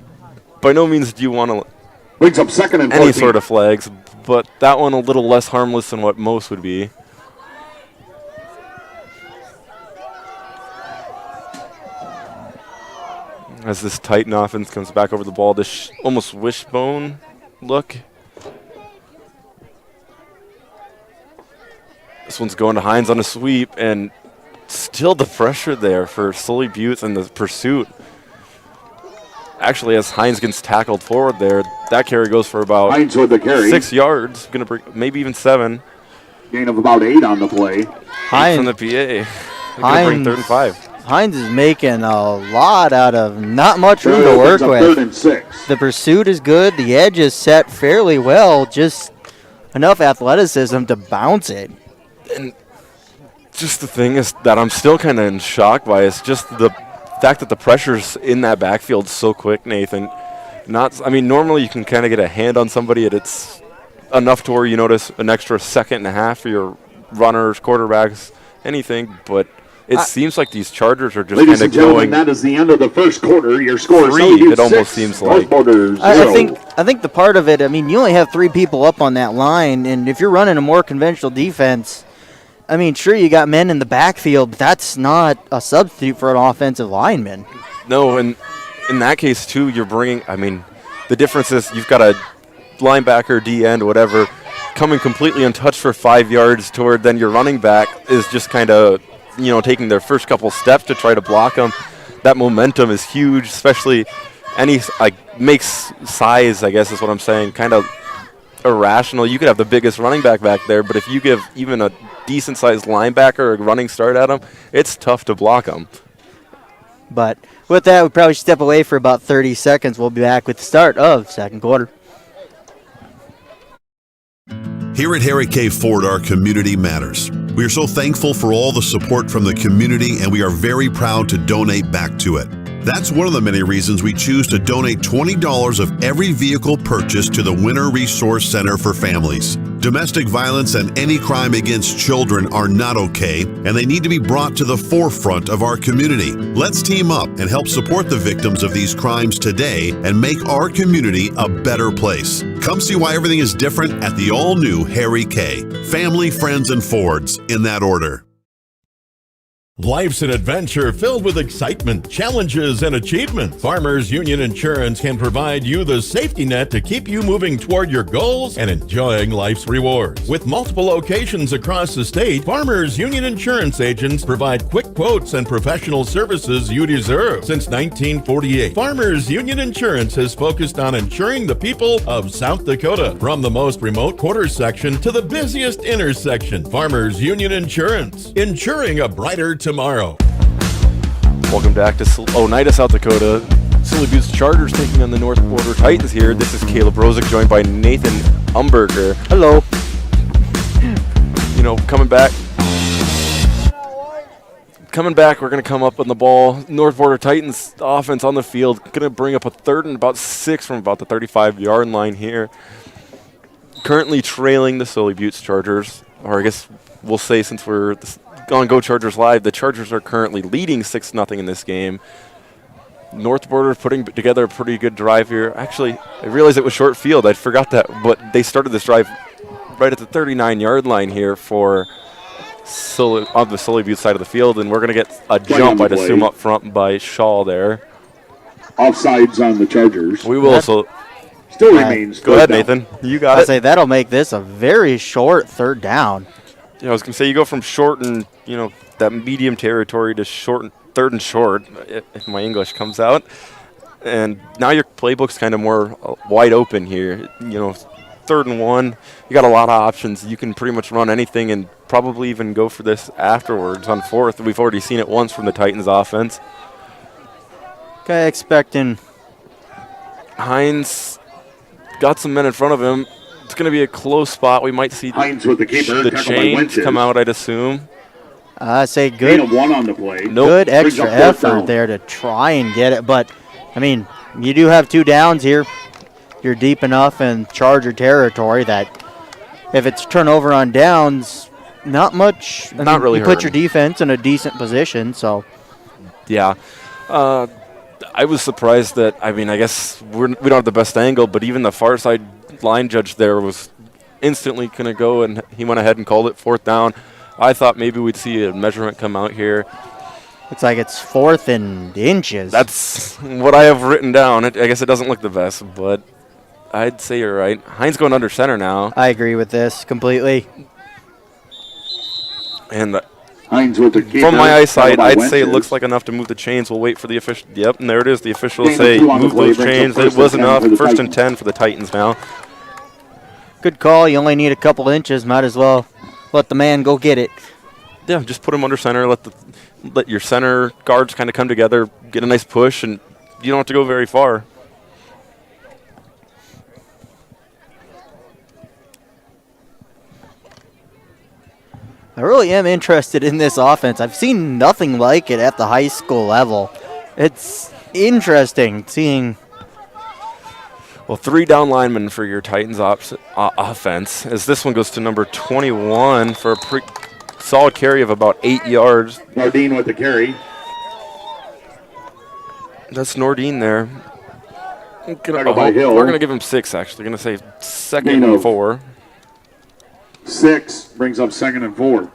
by no means do you want to brings up 2nd and 14. Any sort of flags, but that one a little less harmless than what most would be. As this Titan offense comes back over the ball, this almost wishbone look. This one's going to Hines on a sweep, and still the pressure there for Sully Buttes and the pursuit. Actually, as Hines gets tackled forward there, that carry goes for about Hines with the carry. 6 yards, going to bring maybe even 7. Gain of about 8 on the play. Hines from the PA. Hines bring 3rd and 5. Hines is making a lot out of not much room to work with. 3rd and 6. The pursuit is good. The edge is set fairly well. Just enough athleticism to bounce it. And just the thing is that I'm still kind of in shock by is just the fact that the pressure's in that backfield so quick, Nathan. Normally you can kind of get a hand on somebody and it's enough to where you notice an extra 2.5 seconds for your runners, quarterbacks, anything, but it seems like these Chargers are just kind of going. That is the end of the first quarter. Your score 3, is it almost seems like. I think the part of it, you only have 3 people up on that line, and if you're running a more conventional defense, sure, you got men in the backfield, but that's not a substitute for an offensive lineman. No, and in that case, too, you're bringing, the difference is you've got a linebacker, D-end, whatever, coming completely untouched for 5 yards toward then your running back is just kind of, taking their first couple steps to try to block them. That momentum is huge, especially makes size, I guess is what I'm saying, kind of irrational. You could have the biggest running back there, but if you give even a decent-sized linebacker a running start at him, it's tough to block him. But with that, we probably step away for about 30 seconds. We'll be back with the start of second quarter. Here at Harry K. Ford, our community matters. We are so thankful for all the support from the community, and we are very proud to donate back to it. That's one of the many reasons we choose to donate $20 of every vehicle purchased to the Winter Resource Center for Families. Domestic violence and any crime against children are not okay, and they need to be brought to the forefront of our community. Let's team up and help support the victims of these crimes today and make our community a better place. Come see why everything is different at the all-new Harry K. Family, friends, and Fords, in that order. Life's an adventure filled with excitement, challenges, and achievement. Farmers Union Insurance can provide you the safety net to keep you moving toward your goals and enjoying life's rewards. With multiple locations across the state, Farmers Union Insurance agents provide quick quotes and professional services you deserve. Since 1948, Farmers Union Insurance has focused on insuring the people of South Dakota. From the most remote quarter section to the busiest intersection, Farmers Union Insurance, insuring a brighter tomorrow. Welcome back to Oneida, South Dakota. Sully Buttes Chargers taking on the North Border Titans here. This is Caleb Rosick, joined by Nathan Umberger. Hello. You know, coming back, we're going to come up on the ball. North Border Titans offense on the field, going to bring up a 3rd and about 6 from about the 35-yard line here. Currently trailing the Sully Buttes Chargers, or I guess we'll say since we're on Go Chargers Live, the Chargers are currently leading 6-0 in this game. North Border putting together a pretty good drive here. Actually, I realized it was short field. I forgot that, but they started this drive right at the 39-yard line here for on the Sully Buttes side of the field, and we're going to get a jump, I'd assume, up front by Shaw there. Offsides on the Chargers. We will also... Still remains. Go ahead, Nathan. You got it. I say that'll make this a very short 3rd down. Yeah, I was going to say, you go from short and, that medium territory to short, 3rd and short, if my English comes out. And now your playbook's kind of more wide open here. 3rd and 1, you got a lot of options. You can pretty much run anything and probably even go for this afterwards on 4th. We've already seen it once from the Titans offense. Okay, expecting. Hines got some men in front of him. It's going to be a close spot. We might see Hines with the keeper, the chains come out, I'd assume. I say good. Gain of 1 on the play. Nope. Good extra effort there to try and get it. But, I mean, you do have 2 downs here. You're deep enough in Charger territory that if it's turnover on downs, not much. Not really you put your defense in a decent position, so. Yeah. I was surprised that, I guess we don't have the best angle, but even the far side line judge there was instantly going to go, and he went ahead and called it 4th down. I thought maybe we'd see a measurement come out here. Looks like it's 4th and inches. That's what I have written down. I guess it doesn't look the best, but I'd say you're right. Hines going under center now. I agree with this completely. And Hines with the keeper, from my eyesight, I'd say it looks like enough to move the chains. We'll wait for the official. Yep, and there it is. The officials say move those chains. It was enough. 1st and 10 for the Titans now. Good call. You only need a couple inches. Might as well let the man go get it. Yeah, just put him under center. Let your center guards kind of come together, get a nice push, and you don't have to go very far. I really am interested in this offense. I've seen nothing like it at the high school level. It's interesting seeing. Well, 3 down linemen for your Titans offense, as this one goes to number 21 for a solid carry of about 8 yards. Nordine with the carry. That's Nordine there. We're going to give him 6, actually. Going to say 2nd and 4. 6 brings up 2nd and 4.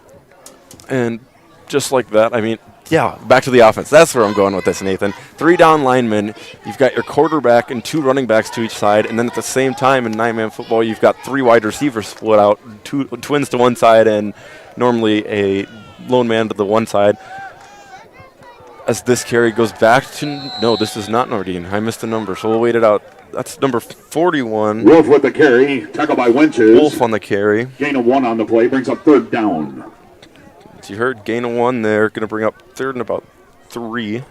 And just like that, back to the offense. That's where I'm going with this, Nathan. 3 down linemen. You've got your quarterback and 2 running backs to each side. And then at the same time in 9-man football, you've got 3 wide receivers split out, 2 twins to one side and normally a lone man to the one side. As this carry goes back to, no, this is not Nordine. I missed the number, so we'll wait it out. That's number 41. Wolf with the carry. Tackle by Winches. Wolf on the carry. Gain of 1 on the play. Brings up 3rd down. As you heard, gain of 1 there. Going to bring up 3rd and about 3.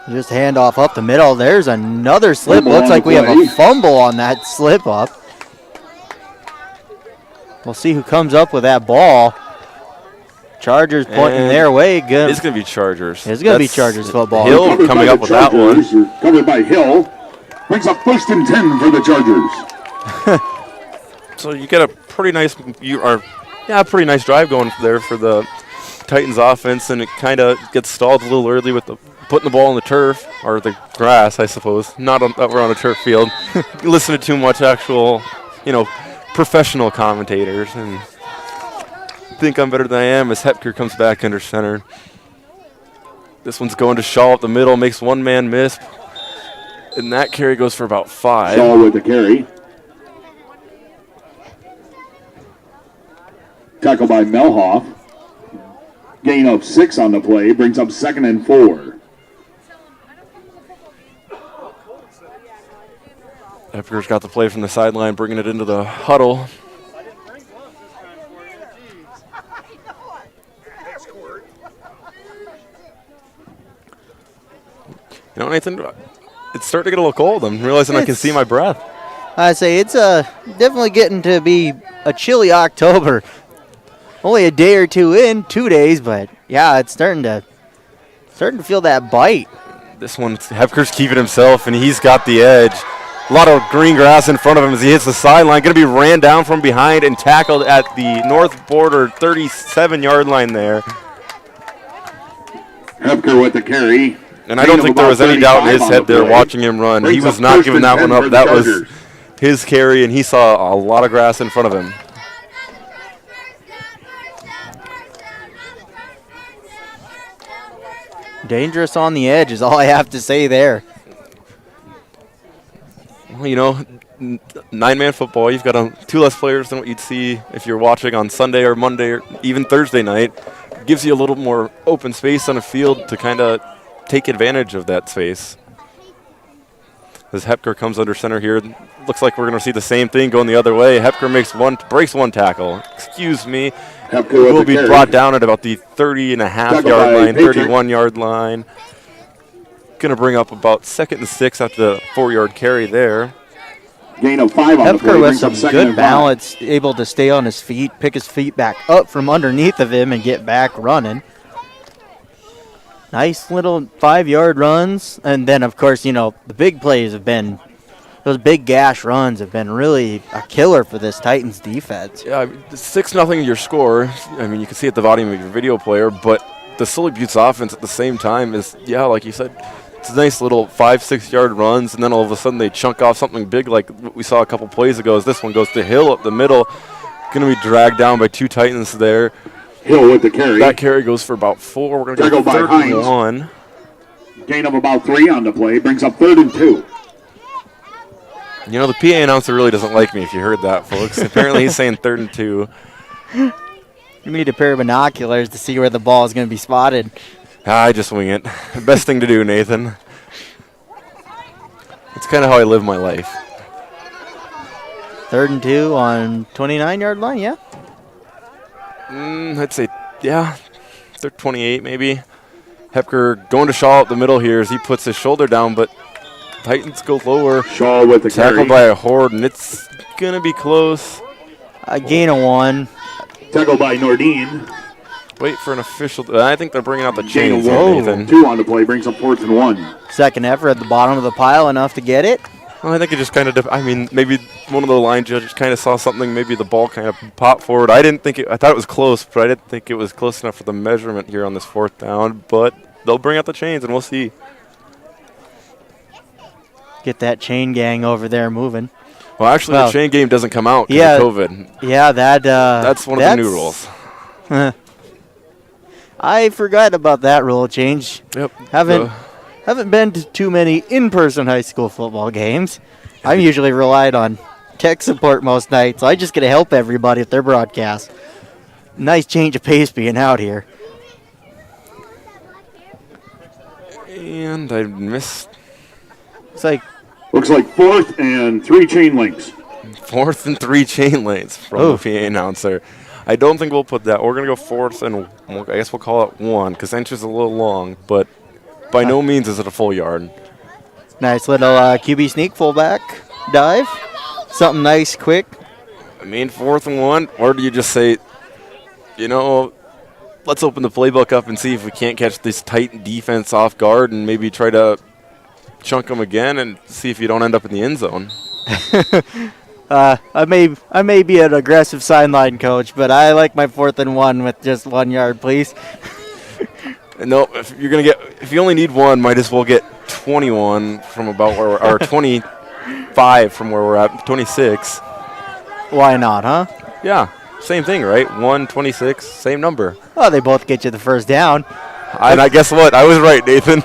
Just handoff up the middle. There's another slip. Looks like we have a fumble on that slip up. We'll see who comes up with that ball. Chargers pointing their way. Good. It's going to be Chargers. It's going to be Chargers football. Hill coming up with that one. Covered by Hill. Brings up 1st and 10 for the Chargers. So you get a pretty nice pretty nice drive going there for the Titans offense, and it kind of gets stalled a little early with the putting the ball on the turf, or the grass, I suppose. Not on, that we're on a turf field. Listen to too much actual, professional commentators, and think I'm better than I am as Hepker comes back under center. This one's going to Shaw up the middle, makes one man miss, and that carry goes for about 5. Shaw with the carry. Tackle by Melhoff. Gain of 6 on the play, brings up 2nd and 4. Hepker's got the play from the sideline, bringing it into the huddle. Nathan, it's starting to get a little cold. I'm realizing I can see my breath. I say it's definitely getting to be a chilly October. Only a day or two in, 2 days, but yeah, it's starting to feel that bite. This one, Hepker's keeping himself, and he's got the edge. A lot of green grass in front of him as he hits the sideline. Going to be ran down from behind and tackled at the north border 37-yard line there. Hepker with the carry. And I don't think there was any doubt in his head there watching him run. He was not giving that one up. That was his carry, and he saw a lot of grass in front of him. Dangerous on the edge is all I have to say there. Well, 9-man football, you've got 2 less players than what you'd see if you're watching on Sunday or Monday or even Thursday night. Gives you a little more open space on the field to kind of take advantage of that space. As Hepker comes under center here, looks like we're going to see the same thing going the other way. Hepker breaks one tackle. Excuse me. Hepker will be brought down at about the 30.5-yard line, 31-yard line. Going to bring up about 2nd and 6 after the 4-yard carry there. Gain of 5 on the play. Hepker with some good balance, able to stay on his feet, pick his feet back up from underneath of him and get back running. Nice little 5-yard runs. And then, of course, the big plays have been, those big gash runs have been really a killer for this Titans defense. Yeah, 6-0 your score. I mean, you can see at the volume of your video player, but the Sully Buttes offense at the same time is, like you said, it's nice little 5-6 yard runs, and then all of a sudden they chunk off something big like what we saw a couple plays ago as this one goes to Hill up the middle. Going to be dragged down by 2 Titans there. Hill with the carry. That carry goes for about 4. We're going to go 3rd and 1. Gain of about 3 on the play, brings up 3rd and 2. The PA announcer really doesn't like me if you heard that, folks. Apparently he's saying 3rd and 2. You need a pair of binoculars to see where the ball is going to be spotted. I just wing it. Best thing to do, Nathan. It's kind of how I live my life. 3rd and 2 on 29-yard line, yeah? I'd say, they're 28 maybe. Hepker going to Shaw up the middle here as he puts his shoulder down, but Titans go lower. Shaw with the carry. Tackled by a horde, and it's going to be close. A gain of 1. Tackled by Nordine. Wait for an official. I think they're bringing out the chains. Nathan. 2 on the play, brings up 4th and 1. Second effort at the bottom of the pile, enough to get it. Well, I think it just kind of. Maybe one of the line judges kind of saw something. Maybe the ball kind of popped forward. I thought it was close, but I didn't think it was close enough for the measurement here on this 4th down. But they'll bring out the chains, and we'll see. Get that chain gang over there moving. Well, actually, the chain game doesn't come out because of COVID. Yeah, that's one of the new rules. I forgot about that rule change. Yep. Haven't been to too many in-person high school football games. I'm usually relied on tech support most nights, so I just get to help everybody with their broadcast. Nice change of pace being out here. And I missed. Looks like 4th and 3 chain links. 4th and 3 chain links from the PA announcer. I don't think we'll put that. We're going to go 4th, and I guess we'll call it 1 because inch is a little long, but by no means is it a full yard. Nice little QB sneak fullback dive. Something nice, quick. 4th and 1, or do you just say, let's open the playbook up and see if we can't catch this tight defense off guard and maybe try to chunk them again and see if you don't end up in the end zone. I may be an aggressive sideline coach, but I like my 4th and 1 with just 1 yard, please. No, if you only need one, might as well get 21 from about where or 25 from where we're at, 26. Why not, huh? Yeah, same thing, right? 126, same number. Well, they both get you the first down. And I guess what? I was right, Nathan.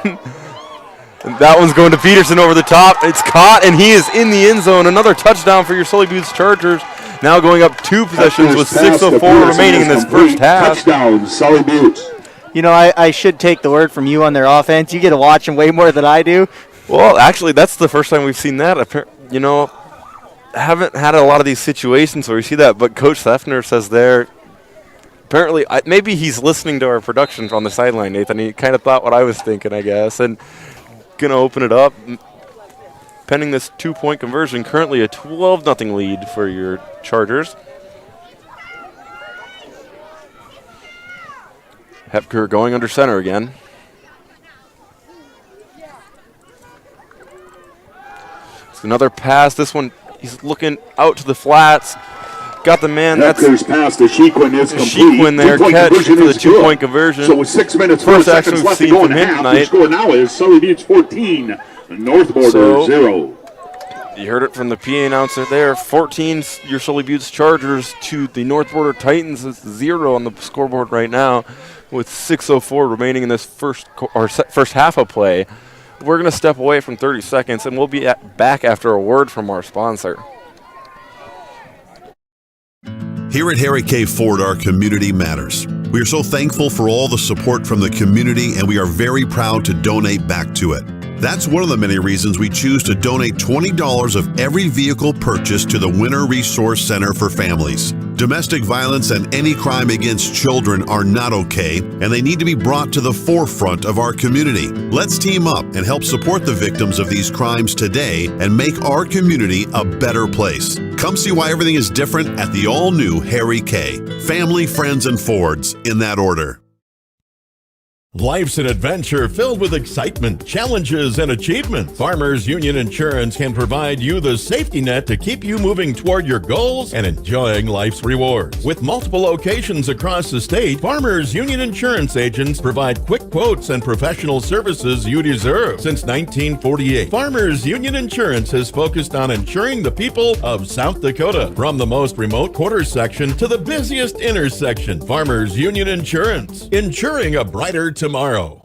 And that one's going to Peterson over the top. It's caught, and he is in the end zone. Another touchdown for your Sully Buttes Chargers. Now going up 2 possessions with 6:04 remaining in this first half. Touchdown, Sully Buttes. You know, I should take the word from you on their offense. You get to watch them way more than I do. Well, actually, that's the first time we've seen that. You know, haven't had a lot of these situations where we see that, but Coach Sefner says there, apparently, maybe he's listening to our production on the sideline, Nathan. He kind of thought what I was thinking, I guess, and going to open it up. Pending this 2-point conversion, currently a 12-0 lead for your Chargers. Hepker going under center again. It's another pass. This one, he's looking out to the flats. Got the man. Hepker's pass to Shequin is complete. Shequin there, catch for the 2-point conversion. So with 6 minutes, first 4 action seconds we've left to seen go in from him half. The tonight. score now is Sully Buttes 14, North Border 0. You heard it from the PA announcer there. 14, your Sully Buttes Chargers to the North Border Titans. It's 0 on the scoreboard right now with 6:04 remaining in this first half of play. We're going to step away from 30 seconds, and we'll be back after a word from our sponsor. Here at Harry K. Ford, our community matters. We are so thankful for all the support from the community, and we are very proud to donate back to it. That's one of the many reasons we choose to donate $20 of every vehicle purchased to the Winter Resource Center for Families. Domestic violence and any crime against children are not okay, and they need to be brought to the forefront of our community. Let's team up and help support the victims of these crimes today and make our community a better place. Come see why everything is different at the all-new Harry K. Family, friends, and Fords, in that order. Life's an adventure filled with excitement, challenges, and achievements. Farmers Union Insurance can provide you the safety net to keep you moving toward your goals and enjoying life's rewards. With multiple locations across the state, Farmers Union Insurance agents provide quick quotes and professional services you deserve. Since 1948, Farmers Union Insurance has focused on insuring the people of South Dakota. From the most remote quarter section to the busiest intersection, Farmers Union Insurance, insuring a brighter tomorrow.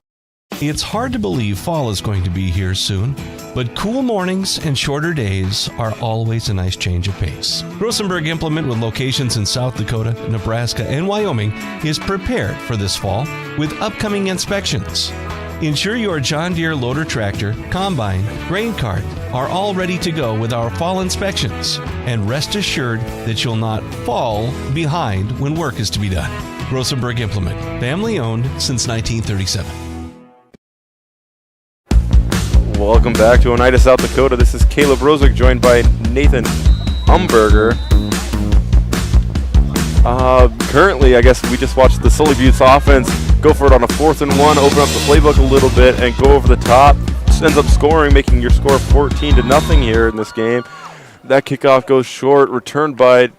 It's hard to believe fall is going to be here soon, but cool mornings and shorter days are always a nice change of pace. Rosenberg Implement, with locations in South Dakota, Nebraska, and Wyoming, is prepared for this fall with upcoming inspections. Ensure your John Deere loader tractor, combine, grain cart are all ready to go with our fall inspections, and rest assured that you'll not fall behind when work is to be done. Rosenberg Implement, family owned since 1937. Welcome back to Oneida, South Dakota. This is Caleb Rosick, joined by Nathan Umberger. Currently, I guess we just watched the Sully Buttes offense go for it on a 4th and 1, open up the playbook a little bit, and go over the top. Just ends up scoring, making your score 14-0 here in this game. That kickoff goes short, returned by...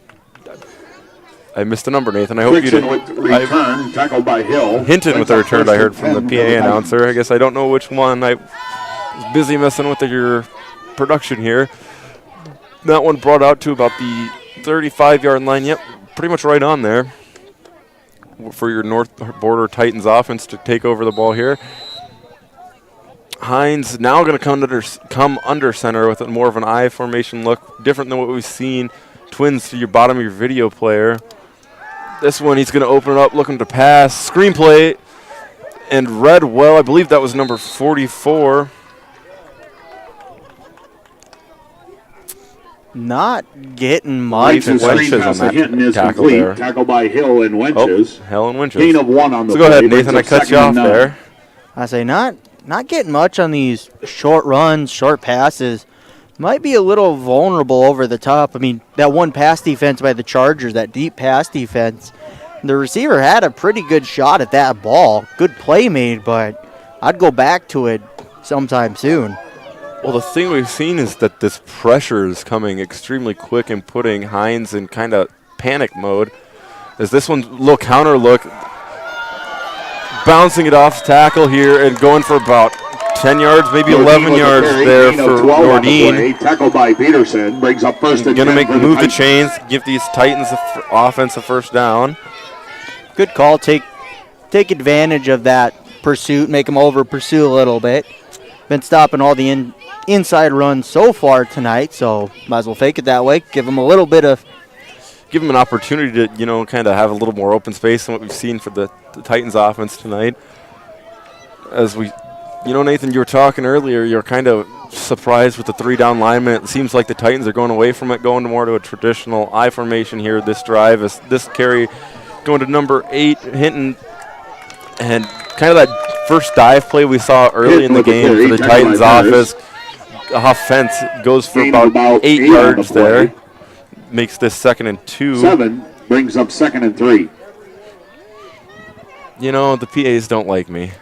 I missed the number, Nathan. I hope you didn't. Return, tackled by Hill. Hinton with the return, I heard from the PA announcer. I guess I don't know which one. I was busy messing with your production here. That one brought out to about the 35-yard line. Yep, pretty much right on there for your North Border Titans offense to take over the ball here. Hines now going to come under center with more of an I formation look, different than what we've seen. Twins to your bottom of your video player. This one, he's going to open it up, looking to pass. Screenplay, and read well. I believe that was number 44. Not getting much. Wenches on that tackle there. Tackle by Hill and Wenches. Oh, Hill and Wenches. Gain of 1 on the so go ahead, Nathan. I cut you off there. I say not getting much on these short runs, short passes. Might be a little vulnerable over the top. I mean, that one pass defense by the Chargers, that deep pass defense, the receiver had a pretty good shot at that ball. Good play made, but I'd go back to it sometime soon. Well, the thing we've seen is that this pressure is coming extremely quick and putting Hines in kind of panic mode. As this one, little counter look, bouncing it off tackle here and going for about 10 yards, maybe 11 yards there for Nordine. Tackled by Peterson, brings up first and 10. Going to move the chains, give these Titans offense a first down. Good call. Take advantage of that pursuit, make them over pursue a little bit. Been stopping all the inside runs so far tonight, so might as well fake it that way. Give them a little bit of... Give them an opportunity to, kind of have a little more open space than what we've seen for the Titans offense tonight. As we, Nathan, you were talking earlier, you're kind of surprised with the 3-down lineman. It seems like the Titans are going away from it, going more to a traditional I formation here this drive. As this carry going to number 8, Hinton, and kind of that first dive play we saw early in the game for the Titans offense goes for about 8 yards there. Makes this 2nd and 2. 7 brings up 2nd and 3. The PAs don't like me.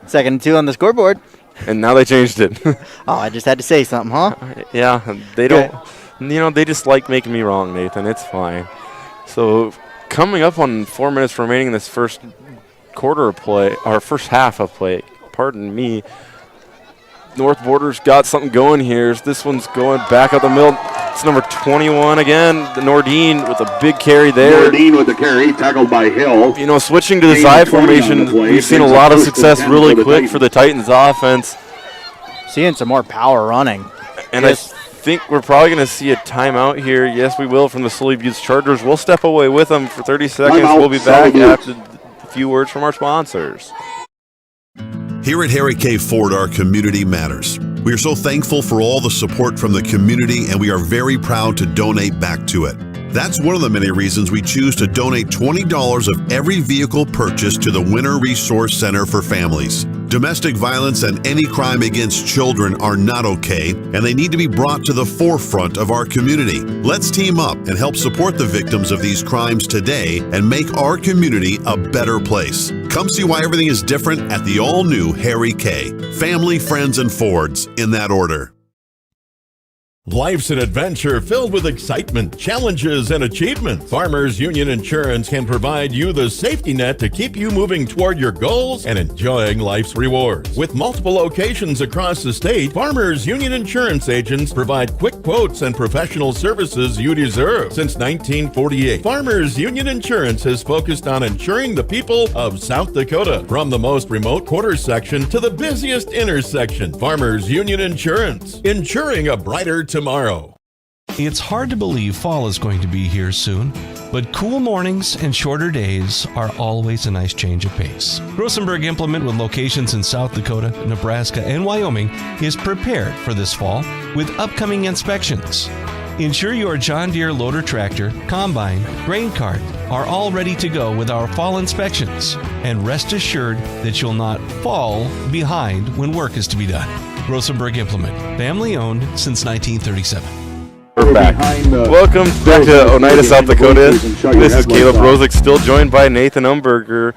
2nd and 2 on the scoreboard. And now they changed it. Oh, I just had to say something, huh? Yeah, they don't. They just like making me wrong, Nathan. It's fine. So coming up on 4 minutes remaining in this first quarter of play, or first half of play, pardon me. North Border's got something going here. This one's going back up the middle. It's number 21 again, Nordine with a big carry there. Nordine with the carry, tackled by Hill. Switching to the side formation, we've seen a lot of success really quick for the Titans offense. Seeing some more power running. And I think we're probably going to see a timeout here. Yes, we will, from the Sully Buttes Chargers. We'll step away with them for 30 seconds. We'll be back after a few words from our sponsors. Here at Harry K. Ford, our community matters. We are so thankful for all the support from the community, and we are very proud to donate back to it. That's one of the many reasons we choose to donate $20 of every vehicle purchased to the Winter Resource Center for Families. Domestic violence and any crime against children are not okay, and they need to be brought to the forefront of our community. Let's team up and help support the victims of these crimes today and make our community a better place. Come see why everything is different at the all-new Harry K. Family, friends, and Fords, in that order. Life's an adventure filled with excitement, challenges, and achievement. Farmers Union Insurance can provide you the safety net to keep you moving toward your goals and enjoying life's rewards. With multiple locations across the state, Farmers Union Insurance agents provide quick quotes and professional services you deserve. Since 1948, Farmers Union Insurance has focused on insuring the people of South Dakota. From the most remote quarter section to the busiest intersection, Farmers Union Insurance, insuring a brighter tomorrow. It's hard to believe fall is going to be here soon, but cool mornings and shorter days are always a nice change of pace. Rosenberg Implement, with locations in South Dakota, Nebraska, and Wyoming, is prepared for this fall with upcoming inspections. Ensure your John Deere loader tractor, combine, grain cart are all ready to go with our fall inspections, and rest assured that you'll not fall behind when work is to be done. Rosenberg Implement, family owned since 1937. We're back. Welcome back to Oneida, South Dakota. This is Caleb Rosick, still joined by Nathan Umberger,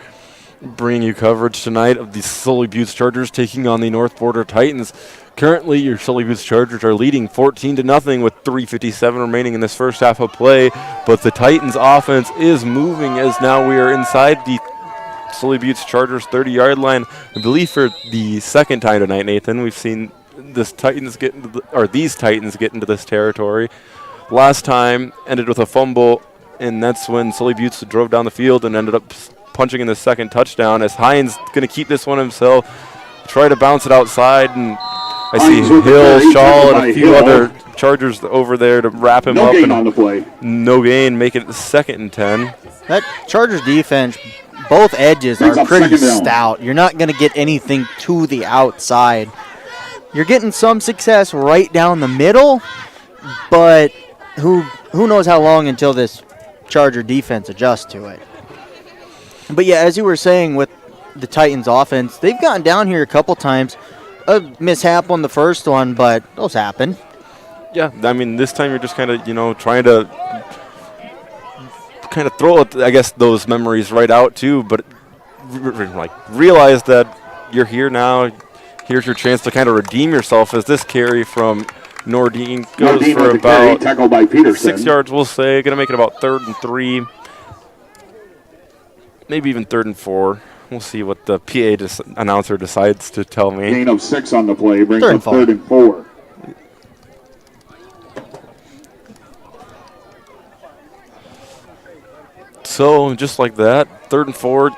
bringing you coverage tonight of the Sully Buttes Chargers taking on the North Border Titans. Currently, your Sully Buttes Chargers are leading 14-0 with 3:57 remaining in this first half of play, but the Titans offense is moving as now we are inside the Sully Buttes Chargers 30-yard line. I believe for the second time tonight, Nathan, we've seen these Titans get into this territory. Last time ended with a fumble, and that's when Sully Buttes drove down the field and ended up punching in the second touchdown. As Hines going to keep this one himself, try to bounce it outside, and I see Hill, Shaw, and a few other Chargers over there to wrap him up. No gain on the play. No gain, make it 2nd and 10. That Chargers defense, both edges are pretty stout. You're not going to get anything to the outside. You're getting some success right down the middle, but who knows how long until this Charger defense adjusts to it. But yeah, as you were saying with the Titans offense, they've gotten down here a couple times. A mishap on the first one, but those happen. Yeah, I mean, this time you're just kind of, trying to kind of throw, I guess, those memories right out too, but realize that you're here now. here's your chance to kind of redeem yourself as this carry from Nordine goes Nordine for with the carry, about tackled by Peterson. 6 yards, we'll say. Going to make it about 3rd and 3. Maybe even 3rd and 4. We'll see what the PA announcer decides to tell me. Gain of 6 on the play, brings Third up and 3rd and 4. So just like that, 3rd and 4,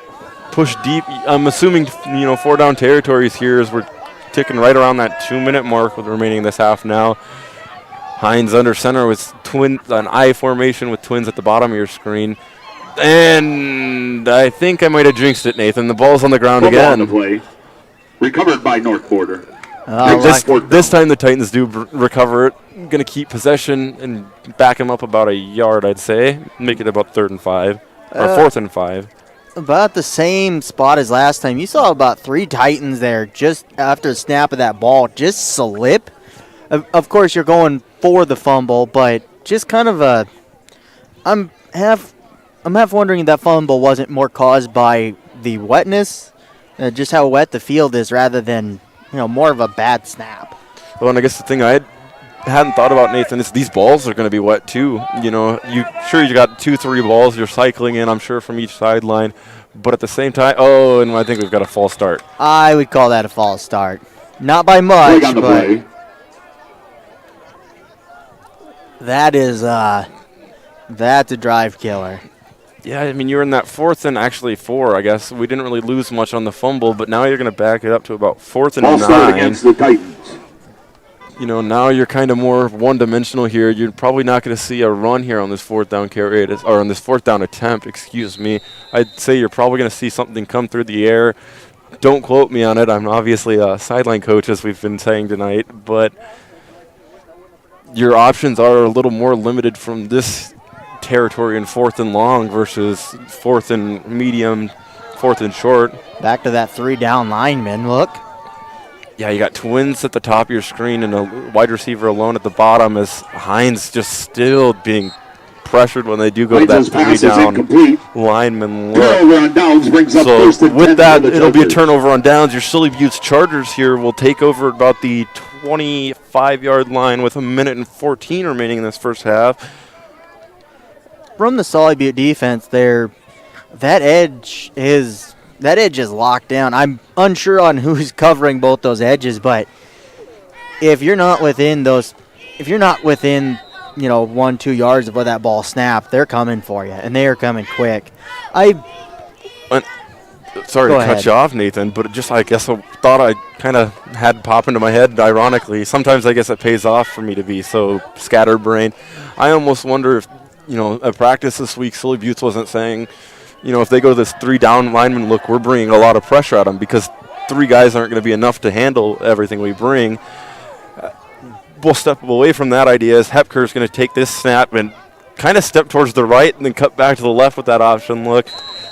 push deep. I'm assuming 4 down territories here as we're ticking right around that 2-minute mark with remaining this half now. Hines under center with an I formation with twins at the bottom of your screen. And I think I might have jinxed it, Nathan. The ball's on the ground Football again. on the play. Recovered by North Border. This time the Titans do recover it. Going to keep possession and back him up about a yard, I'd say. Make it about 3rd and 5. Or 4th and 5. About the same spot as last time. You saw about 3 Titans there just after the snap of that ball. Just slip. Of course, you're going for the fumble, but just kind of a... I'm half wondering if that fumble wasn't more caused by the wetness, just how wet the field is, rather than more of a bad snap. Well, and I guess the thing I hadn't thought about, Nathan, is these balls are going to be wet too. You got 2-3 balls you're cycling in, I'm sure, from each sideline, but at the same time, and I think we've got a false start. I would call that a false start, not by much, On the but play. that's a drive killer. Yeah, I mean, you're in that 4th and actually 4, I guess. We didn't really lose much on the fumble, but now you're going to back it up to about 4th and False start 9. against the Titans. Now you're kind of more one-dimensional here. You're probably not going to see a run here on this 4th down carry, or on this 4th down attempt, excuse me. I'd say you're probably going to see something come through the air. Don't quote me on it. I'm obviously a sideline coach, as we've been saying tonight, but your options are a little more limited from this territory in 4th and long versus 4th and medium, 4th and short. Back to that 3 down lineman, look. Yeah, you got twins at the top of your screen and a wide receiver alone at the bottom, as Hines just still being pressured when they do go to that 3 down lineman look. Turnover on downs brings up 1st and 10 with that, for the it'll be a Chargers. turnover on downs. Your Sully Buttes Chargers here will take over about the 25-yard line with 1:14 remaining in this first half. From the Sully Butte defense there, that edge is locked down. I'm unsure on who's covering both those edges, but if you're not within 1-2 yards of where that ball snapped, they're coming for you, and they are coming quick. Sorry to cut you off, Nathan, but I guess a thought I kind of had pop into my head, ironically. Sometimes I guess it pays off for me to be so scatterbrained. I almost wonder if, at practice this week, Sully Buttes wasn't saying, if they go to this 3 down lineman look, we're bringing a lot of pressure at them because 3 guys aren't going to be enough to handle everything we bring. We'll step away from that idea as Hepker's going to take this snap and kind of step towards the right and then cut back to the left with that option look.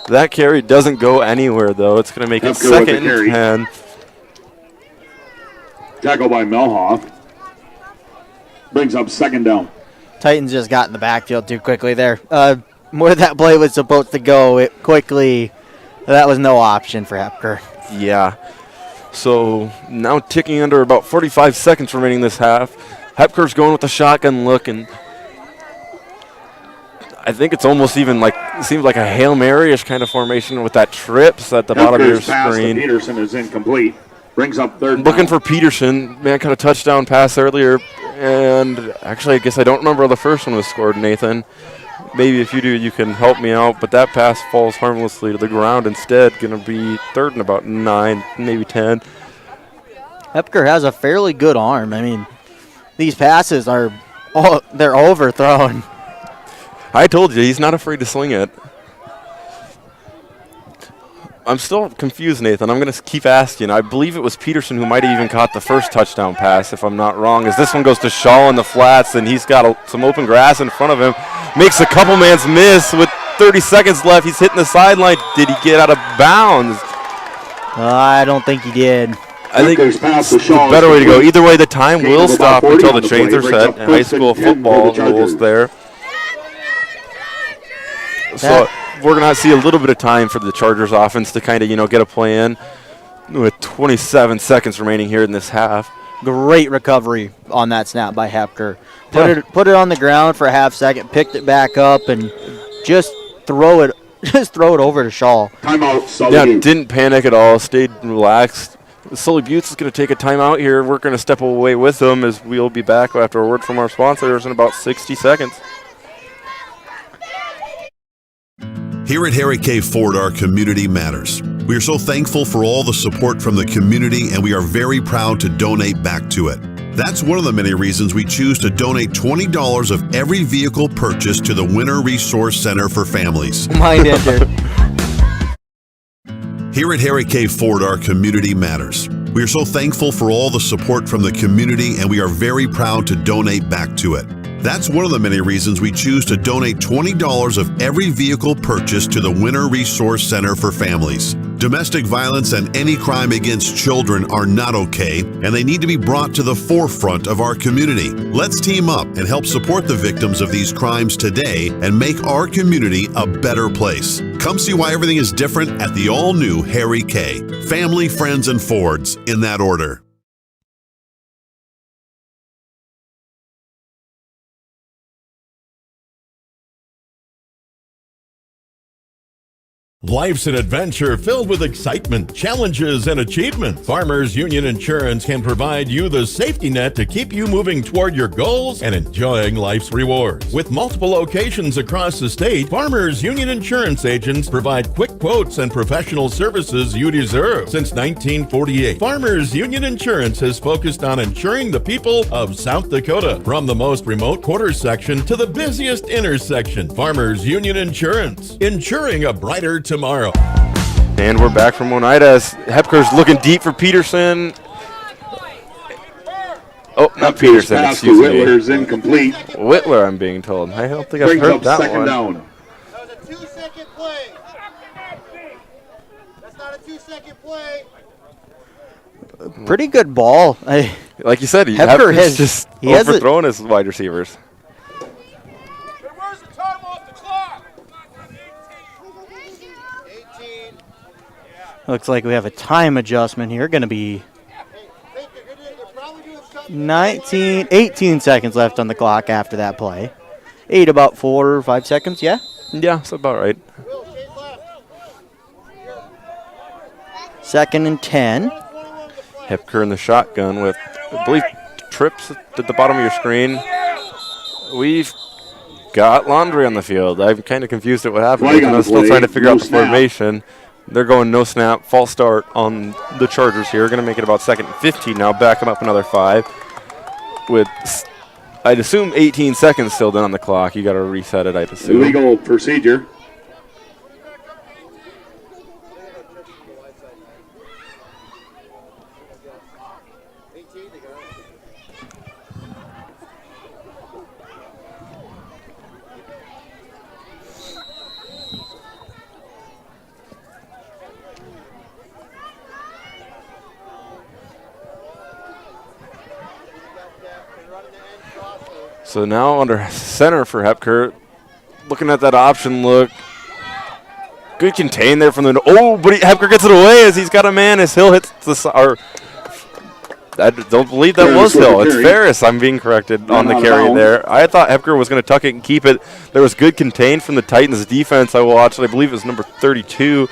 That carry doesn't go anywhere, though. It's going to make it 2nd and 10. Tackle by Melhoff. Brings up 2nd down. Titans just got in the backfield too quickly there. Where that play was supposed to go, it quickly, that was no option for Hepker. Yeah. So now ticking under about 45 seconds remaining this half. Hepker's going with the shotgun look, and I think it's almost even seems like a Hail Mary-ish kind of formation with that trips at the bottom of your screen. Peterson is incomplete. Brings up 3rd Looking down. for Peterson. Man, caught a touchdown pass earlier, and actually I guess I don't remember how the first one was scored, Nathan. Maybe if you do, you can help me out, but that pass falls harmlessly to the ground instead. Going to be 3rd and about 9, maybe 10. Hepker has a fairly good arm. I mean, these passes they're overthrown. I told you, he's not afraid to sling it. I'm still confused, Nathan. I'm going to keep asking. I believe it was Peterson who might have even caught the first touchdown pass, if I'm not wrong, as this one goes to Shaw in the flats, and he's got some open grass in front of him. Makes a couple man's miss with 30 seconds left. He's hitting the sideline. Did he get out of bounds? I don't think he did. I think it's the better way to go. Either way, the time will stop until the chains are set. High school football rules there. So we're going to see a little bit of time for the Chargers offense to kind of, get a play in. with 27 seconds remaining here in this half. Great recovery on that snap by Hepker. Put it on the ground for a half second, picked it back up, and just throw it over to Shaw. Timeout, Sully. Yeah, didn't panic at all, stayed relaxed. Sully Buttes is going to take a timeout here. We're going to step away with them as we'll be back after a word from our sponsors in about 60 seconds. Here at Harry K. Ford, our community matters. We are so thankful for all the support from the community, and we are very proud to donate back to it. That's one of the many reasons we choose to donate $20 of every vehicle purchased to the Winter Resource Center for Families. Mind enter. Here at Harry K. Ford, our community matters. We are so thankful for all the support from the community, and we are very proud to donate back to it. That's one of the many reasons we choose to donate $20 of every vehicle purchased to the Winter Resource Center for Families. Domestic violence and any crime against children are not okay, and they need to be brought to the forefront of our community. Let's team up and help support the victims of these crimes today and make our community a better place. Come see why everything is different at the all-new Harry K. Family, friends, and Fords, in that order. Life's an adventure filled with excitement, challenges, and achievement. Farmers Union Insurance can provide you the safety net to keep you moving toward your goals and enjoying life's rewards. With multiple locations across the state, Farmers Union Insurance agents provide quick quotes and professional services you deserve. Since 1948, Farmers Union Insurance has focused on insuring the people of South Dakota. From the most remote quarter section to the busiest intersection, Farmers Union Insurance, insuring a brighter tomorrow. And we're back from Oneida as Hepker's looking deep for Peterson. Oh, not Peterson, Pass to excuse me. Whittler's incomplete. Whittler, I'm being told. I don't think I've Brings heard up that second one. down. That was a 2-second play. That's not a 2-second play. Pretty good ball. Like you said, Hepker has just he has overthrown his wide receivers. Where's the time off the clock? 18. Looks like we have a time adjustment here. Going to be 18 seconds left on the clock after that play. About 4 or 5 seconds, yeah? Yeah, that's about right. 2nd and 10. Hepker in the shotgun with, I believe, trips at the bottom of your screen. We've got Laundry on the field. I'm kind of confused at what happened. I'm still trying to figure out the formation. They're going no snap, false start on the Chargers here. Going to make it about 2nd and 15 now. Back them up another 5. With, I'd assume, 18 seconds still done on the clock. You got to reset it, I'd assume. Legal procedure. So now under center for Hepker, looking at that option look. Good contain there from the, oh, but Hepker gets it away as he's got a man as Hill hits the, or I don't believe that was Hill. It's Ferris. I'm being corrected on the carry there. I thought Hepker was going to tuck it and keep it. There was good contain from the Titans defense I watched. I believe it was number 32.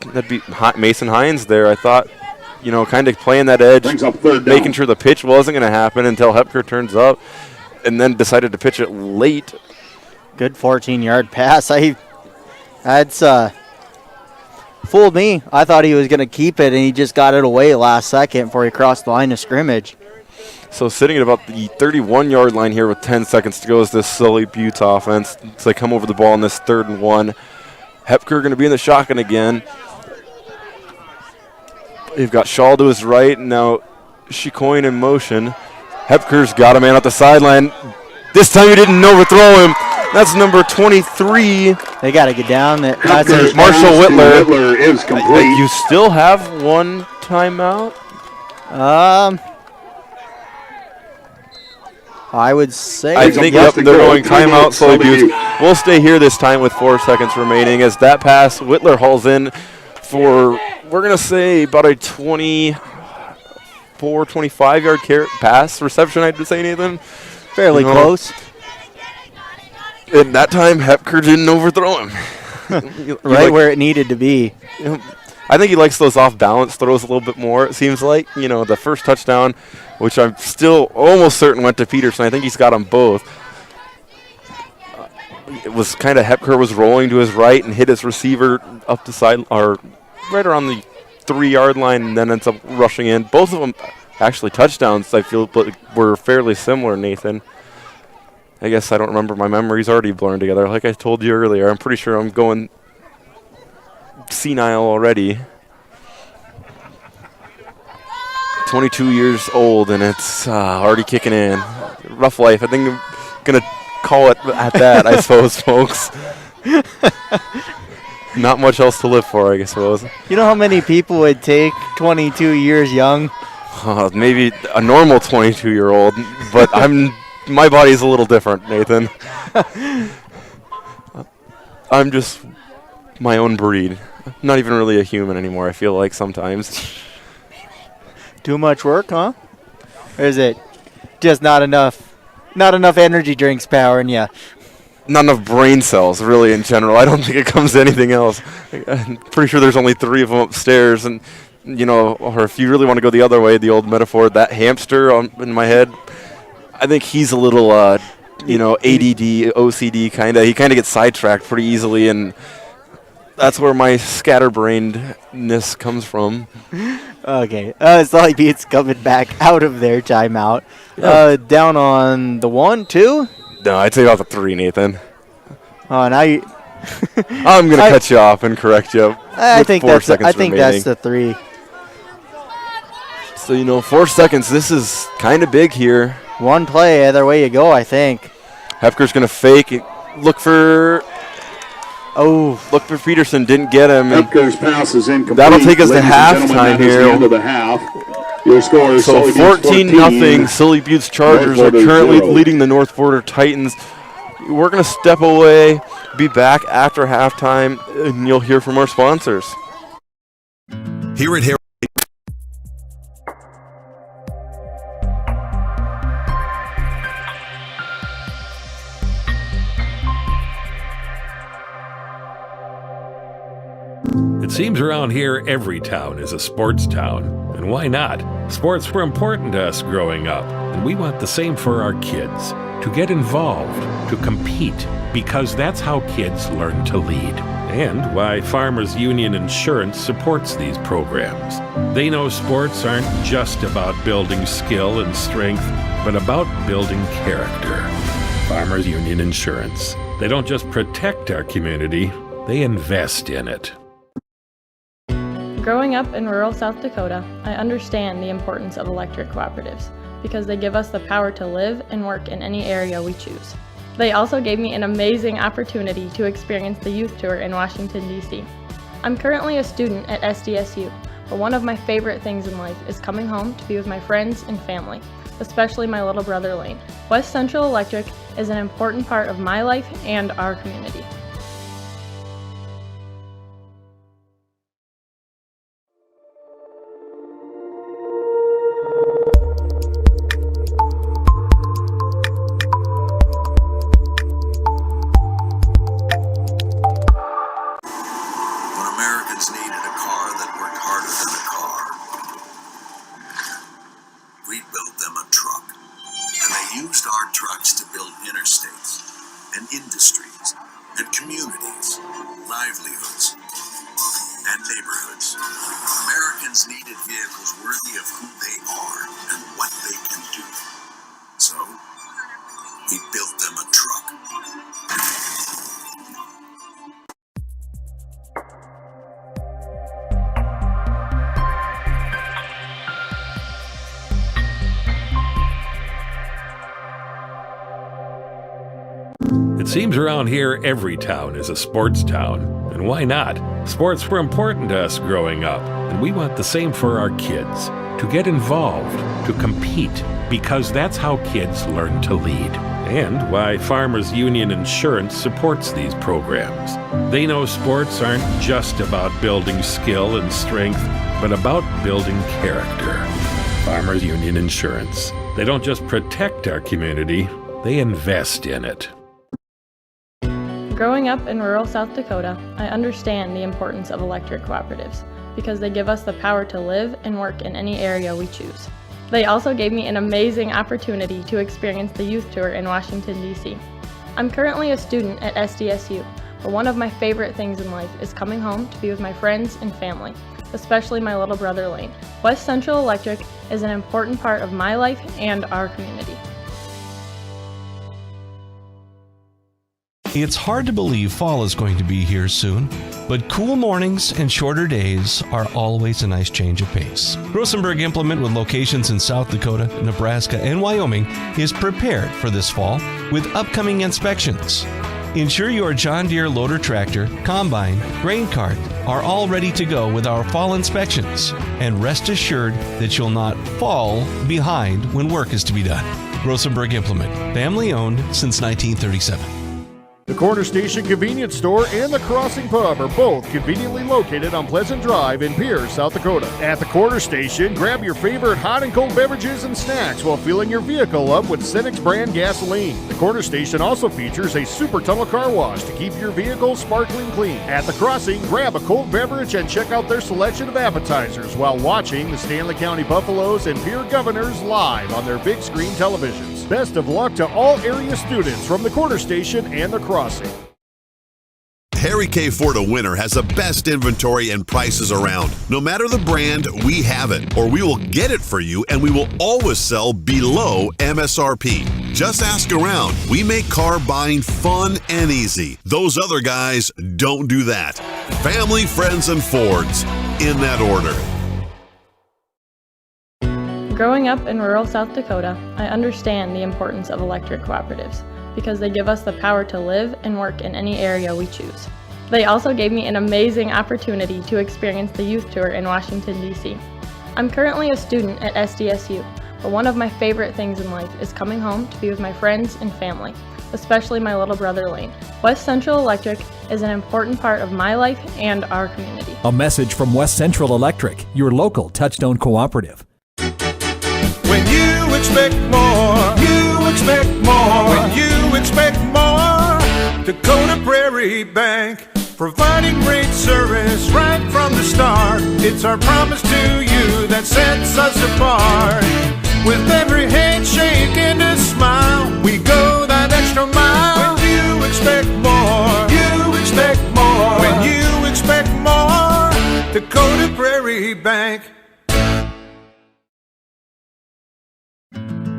That'd be Mason Hines there. I thought, you know, kind of playing that edge, making sure the pitch wasn't going to happen until Hepker turns up and then decided to pitch it late. Good 14-yard pass. That's fooled me. I thought he was going to keep it, and he just got it away last second before he crossed the line of scrimmage. So sitting at about the 31-yard line here with 10 seconds to go is this Sully Buttes offense. So they come over the ball on this 3rd and 1. Hepker going to be in the shotgun again. You've got Shaw to his right, and now Chicoine in motion. Hepker's got a man at the sideline. This time he didn't overthrow him. That's number 23. They got to get down there. Marshall Whittler. Whittler is complete. You still have one timeout? I would say. I think they're going timeout. Sully Buttes. We'll stay here this time with 4 seconds remaining as that pass, Whittler hauls in for we're going to say about a 24, 25-yard pass reception, I'd say, Nathan. Fairly close. And that time, Hepker didn't overthrow him. Right where it needed to be. I think he likes those off-balance throws a little bit more, it seems like. The first touchdown, which I'm still almost certain went to Peterson. I think he's got them both. It was kind of Hepker was rolling to his right and hit his receiver up the side, or right around the 3-yard line, and then ends up rushing in. Both of them actually touchdowns, I feel, but were fairly similar, Nathan. I guess I don't remember. My memory's already blurring together. Like I told you earlier, I'm pretty sure I'm going senile already. 22 years old, and it's already kicking in. Rough life. I think I'm going to call it at that, I suppose, folks. Not much else to live for, I suppose. You know how many people would take 22 years young? Maybe a normal 22-year-old, but my body's a little different, Nathan. I'm just my own breed. Not even really a human anymore, I feel like sometimes. Too much work, huh? Or is it just not enough energy drinks powering you? Not enough brain cells, really, in general. I don't think it comes to anything else. I'm pretty sure there's only 3 of them upstairs, and, or if you really want to go the other way, the old metaphor, that hamster in my head, I think he's a little, ADD, OCD kind of. He kind of gets sidetracked pretty easily, and that's where my scatterbrainedness comes from. Okay. Sully Buttes coming back out of their timeout. Yeah. Down on the 1, 2? No, I'd say about the 3, Nathan. Oh, now you... I'm going to cut you off and correct you. I think that's the 3. So, 4 seconds. This is kind of big here. One play, either way you go, I think. Hepker's going to fake it. Look for Peterson. Didn't get him. Hepker's pass is incomplete. That'll take us to halftime here. The end of the half. Your score is so 14-0. Sully Buttes Chargers are currently leading the North Border Titans. We're going to step away, be back after halftime, and you'll hear from our sponsors. Here at Harry. It seems around here every town is a sports town. And why not? Sports were important to us growing up, and we want the same for our kids. To get involved, to compete, because that's how kids learn to lead. And why Farmers Union Insurance supports these programs. They know sports aren't just about building skill and strength, but about building character. Farmers Union Insurance. They don't just protect our community, they invest in it. Growing up in rural South Dakota, I understand the importance of electric cooperatives because they give us the power to live and work in any area we choose. They also gave me an amazing opportunity to experience the youth tour in Washington, D.C. I'm currently a student at SDSU, but one of my favorite things in life is coming home to be with my friends and family, especially my little brother Lane. West Central Electric is an important part of my life and our community. It seems around here every town is a sports town. And why not? Sports were important to us growing up, and we want the same for our kids. To get involved, to compete, because that's how kids learn to lead. and why Farmers Union Insurance supports these programs. They know sports aren't just about building skill and strength, but about building character. Farmers Union Insurance. They don't just protect our community, they invest in it. Growing up in rural South Dakota, I understand the importance of electric cooperatives because they give us the power to live and work in any area we choose. They also gave me an amazing opportunity to experience the youth tour in Washington, D.C. I'm currently a student at SDSU, but one of my favorite things in life is coming home to be with my friends and family, especially my little brother Lane. West Central Electric is an important part of my life and our community. It's hard to believe fall is going to be here soon, but cool mornings and shorter days are always a nice change of pace. Rosenberg Implement, with locations in South Dakota, Nebraska, and Wyoming, is prepared for this fall with upcoming inspections. Ensure your John Deere loader tractor, combine, grain cart are all ready to go with our fall inspections, and rest assured that you'll not fall behind when work is to be done. Rosenberg Implement, family owned since 1937. The Corner Station Convenience Store and the Crossing Pub are both conveniently located on Pleasant Drive in Pierce, South Dakota. At the Corner Station, grab your favorite hot and cold beverages and snacks while filling your vehicle up with Cenex brand gasoline. The Corner Station also features a super tunnel car wash to keep your vehicle sparkling clean. At the Crossing, grab a cold beverage and check out their selection of appetizers while watching the Stanley County Buffaloes and Pierre Governors live on their big screen televisions. Best of luck to all area students from the Corner Station and the Crossing. Harry K. Ford of Winter has the best inventory and prices around. No matter the brand, we have it, or we will get it for you, and we will always sell below MSRP. Just ask around. We make car buying fun and easy. Those other guys don't do that. Family, friends, and Fords, in that order. Growing up in rural South Dakota, I understand the importance of electric cooperatives because they give us the power to live and work in any area we choose. They also gave me an amazing opportunity to experience the youth tour in Washington, D.C. I'm currently a student at SDSU, but one of my favorite things in life is coming home to be with my friends and family, especially my little brother Lane. West Central Electric is an important part of my life and our community. A message from West Central Electric, your local touchstone cooperative. When you expect more, you expect more. When you expect more, Dakota Prairie Bank, providing great service right from the start. It's our promise to you that sets us apart. With every handshake and a smile, we go that extra mile. When you expect more, you expect more. When you expect more, Dakota Prairie Bank.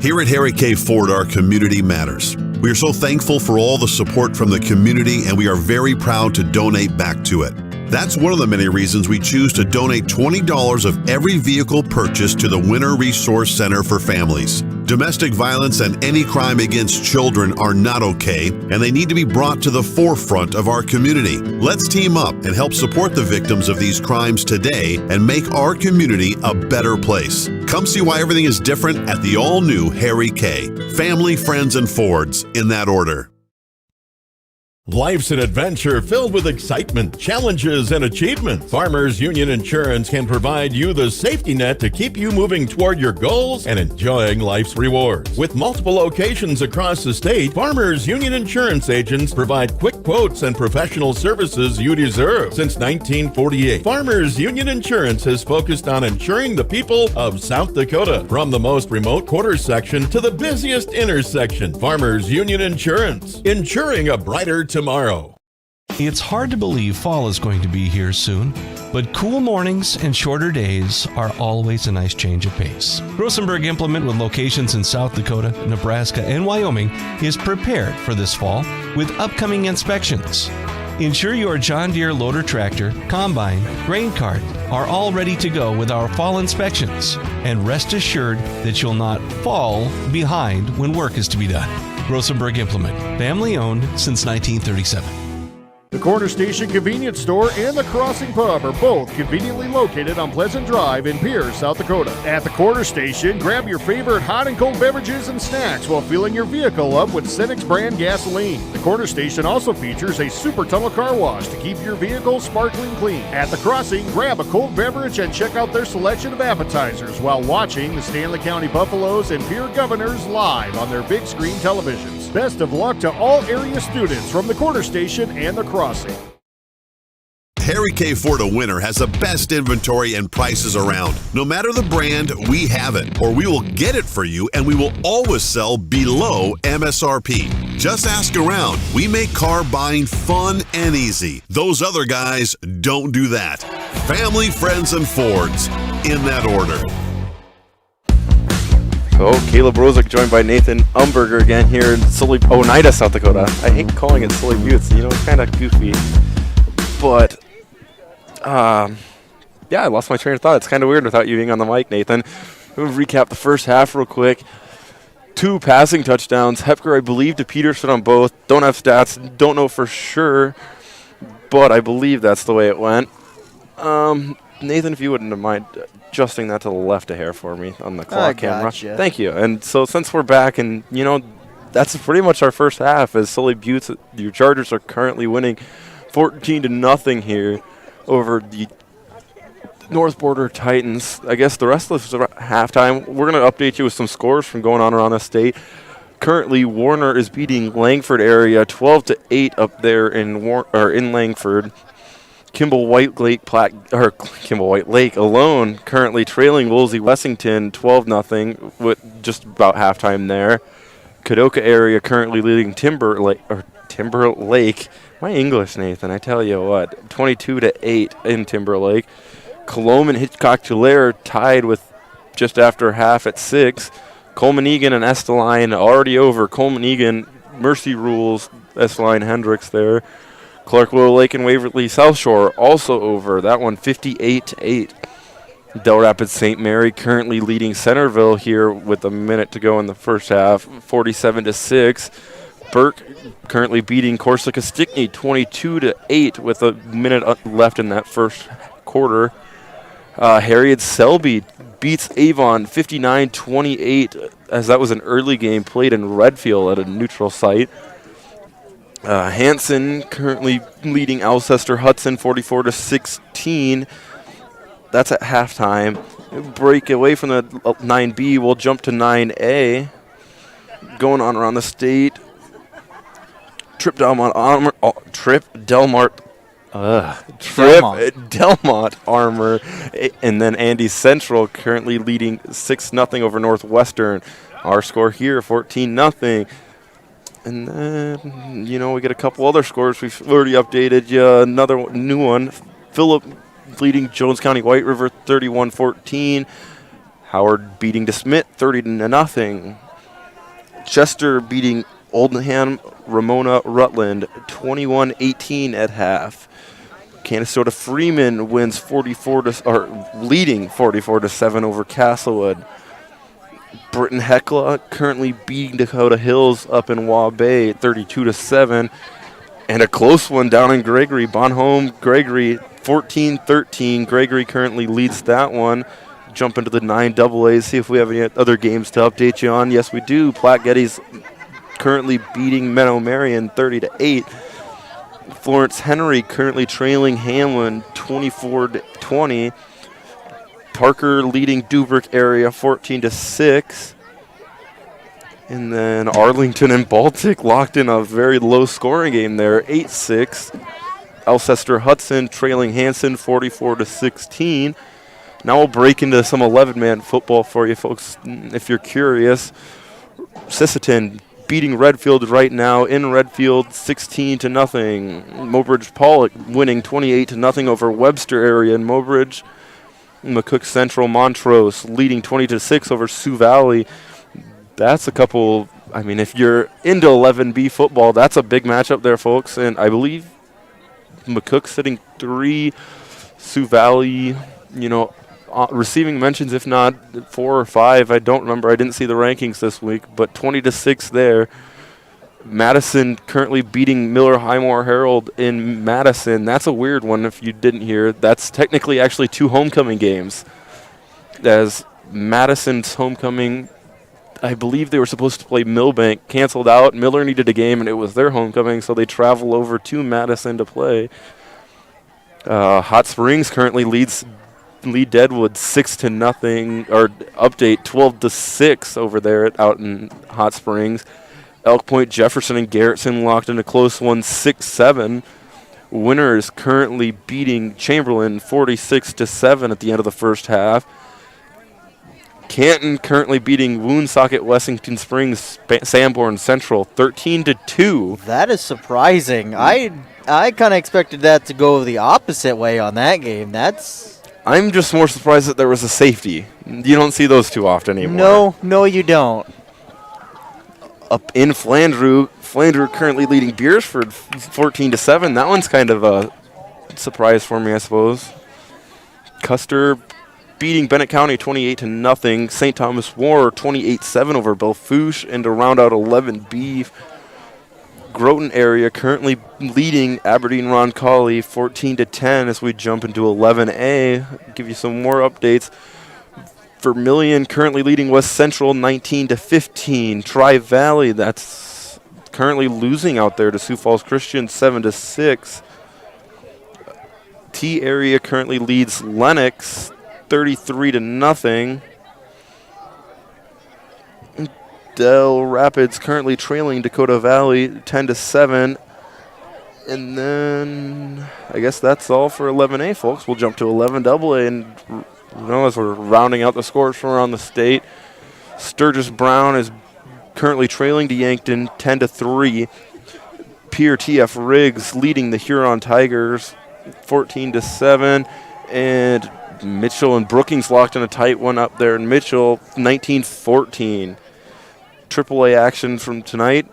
Here at Harry K. Ford, our community matters. We are so thankful for all the support from the community, and we are very proud to donate back to it. That's one of the many reasons we choose to donate $20 of every vehicle purchased to the Winter Resource Center for Families. Domestic violence and any crime against children are not okay, and they need to be brought to the forefront of our community. Let's team up and help support the victims of these crimes today and make our community a better place. Come see why everything is different at the all-new Harry K. Family, friends, and Fords, in that order. Life's an adventure filled with excitement, challenges, and achievements. Farmers Union Insurance can provide you the safety net to keep you moving toward your goals and enjoying life's rewards. With multiple locations across the state, Farmers Union Insurance agents provide quick quotes and professional services you deserve. Since 1948, Farmers Union Insurance has focused on insuring the people of South Dakota. From the most remote quarter section to the busiest intersection, Farmers Union Insurance, insuring a brighter tomorrow. It's hard to believe fall is going to be here soon, but cool mornings and shorter days are always a nice change of pace. Rosenberg Implement, with locations in South Dakota, Nebraska, and Wyoming, is prepared for this fall with upcoming inspections. Ensure your John Deere loader tractor, combine, grain cart are all ready to go with our fall inspections, and rest assured that you'll not fall behind when work is to be done. Rosenberg Implement, family owned since 1937. The Corner Station Convenience Store and the Crossing Pub are both conveniently located on Pleasant Drive in Pierce, South Dakota. At the Corner Station, grab your favorite hot and cold beverages and snacks while filling your vehicle up with Cenex brand gasoline. The Corner Station also features a super tunnel car wash to keep your vehicle sparkling clean. At the Crossing, grab a cold beverage and check out their selection of appetizers while watching the Stanley County Buffaloes and Pierre Governors live on their big screen televisions. Best of luck to all area students from the Corner Station and the Crossing. Harry K. Ford of Winter has the best inventory and prices around. No matter the brand, we have it, or we will get it for you, and we will always sell below MSRP. Just ask around. We make car buying fun and easy. Those other guys don't do that. Family, friends, and Fords, in that order. Oh, Caleb Rosick joined by Nathan Umberger again here in Sully, Oneida, South Dakota. I hate calling it Sully Buttes, it's kind of goofy. But, yeah, I lost my train of thought. It's kind of weird without you being on the mic, Nathan. We'll recap the first half real quick. 2 passing touchdowns. Hepker, I believe, to Peterson on both. Don't have stats. Don't know for sure, but I believe that's the way it went. Nathan, if you wouldn't mind adjusting that to the left a hair for me on the clock camera. Thank you. And so since we're back, and, that's pretty much our first half, as Sully Buttes, your Chargers are currently winning 14-0 here over the North Border Titans. I guess the rest of this is halftime. We're going to update you with some scores from going on around the state. Currently, Warner is beating Langford area 12-8 up there in Langford. Kimball White Lake alone currently trailing Woolsey Wessington 12-0 with just about halftime there. Kadoka area currently leading Timber Lake. My English, Nathan, I tell you what, 22-8 in Timber Lake. Colome and Hitchcock-Tulare tied with just after half at 6. Coleman Egan and Esteline already over. Coleman Egan, Mercy rules Esteline Hendricks there. Clark Willow Lake and Waverly South Shore also over. That one 58-8. Del Rapids St. Mary currently leading Centerville here with a minute to go in the first half, 47-6. Burke currently beating Corsica Stickney 22-8 with a minute left in that first quarter. Harriet Selby beats Avon 59-28, as that was an early game played in Redfield at a neutral site. Hanson currently leading Alcester Hudson 44-16. That's at halftime. Break away from the 9B. We'll jump to 9A. Going on around the state. Trip Delmont Armor, and then Andy Central currently leading 6-0 over Northwestern. Our score here 14-0. And then, we get a couple other scores. We've already updated you. Another new one. Phillip leading Jones County White River 31-14. Howard beating DeSmit 30-0. Chester beating Oldham Ramona Rutland 21-18 at half. Canastota Freeman wins leading 44-7 over Castlewood. Britton Hecla currently beating Dakota Hills up in Waubay 32-7. And a close one down in Gregory. Bonhomme Gregory 14-13. Gregory currently leads that one. Jump into the 9AA, see if we have any other games to update you on. Yes, we do. Platte Geddes currently beating Meadow Marion 30-8. Florence Henry currently trailing Hamlin 24-20. Parker leading Dubrick area 14-6. And then Arlington and Baltic locked in a very low scoring game there, 8-6. Alcester Hudson trailing Hanson 44-16. Now we'll break into some 11-man football for you folks if you're curious. Sisseton beating Redfield right now in Redfield 16-0. Mobridge Pollock winning 28-0 over Webster area in Mobridge. McCook Central Montrose leading 20-6 over Sioux Valley. That's a couple, if you're into 11B football, that's a big matchup there, folks. And I believe McCook sitting 3, Sioux Valley, receiving mentions, if not 4 or 5. I don't remember. I didn't see the rankings this week, but 20-6 there. Madison currently beating Miller Highmore Herald in Madison. That's a weird one if you didn't hear. That's technically actually 2 homecoming games. As Madison's homecoming, I believe they were supposed to play Millbank, canceled out. Miller needed a game, and it was their homecoming, so they travel over to Madison to play. Hot Springs currently lead Deadwood 6-0, or update 12-6 over there out in Hot Springs. Elk Point, Jefferson, and Garrettson locked in a close one, 6-7. Winner is currently beating Chamberlain 46-7 at the end of the first half. Canton currently beating Woonsocket, Wessington Springs, Sanborn Central 13-2. That is surprising. I kind of expected that to go the opposite way on that game. I'm just more surprised that there was a safety. You don't see those too often anymore. No, you don't. Up in Flandreau currently leading Beersford 14-7. That one's kind of a surprise for me, I suppose. Custer beating Bennett County 28-0. St. Thomas War 28-7 over Belfouche. And to round out 11B, Groton area currently leading Aberdeen Roncalli 14-10 as we jump into 11A. Give you some more updates. Vermilion currently leading West Central 19-15. Tri-Valley, that's currently losing out there to Sioux Falls Christian 7-6. T area currently leads Lennox 33-0. Del Rapids currently trailing Dakota Valley 10-7. And then I guess that's all for 11A, folks. We'll jump to 11AA, and as we're rounding out the scores from around the state, Sturgis Brown is currently trailing to Yankton 10-3. Pierre TF Riggs leading the Huron Tigers 14-7, and Mitchell and Brookings locked in a tight one up there in Mitchell 19-14. AAA action from tonight.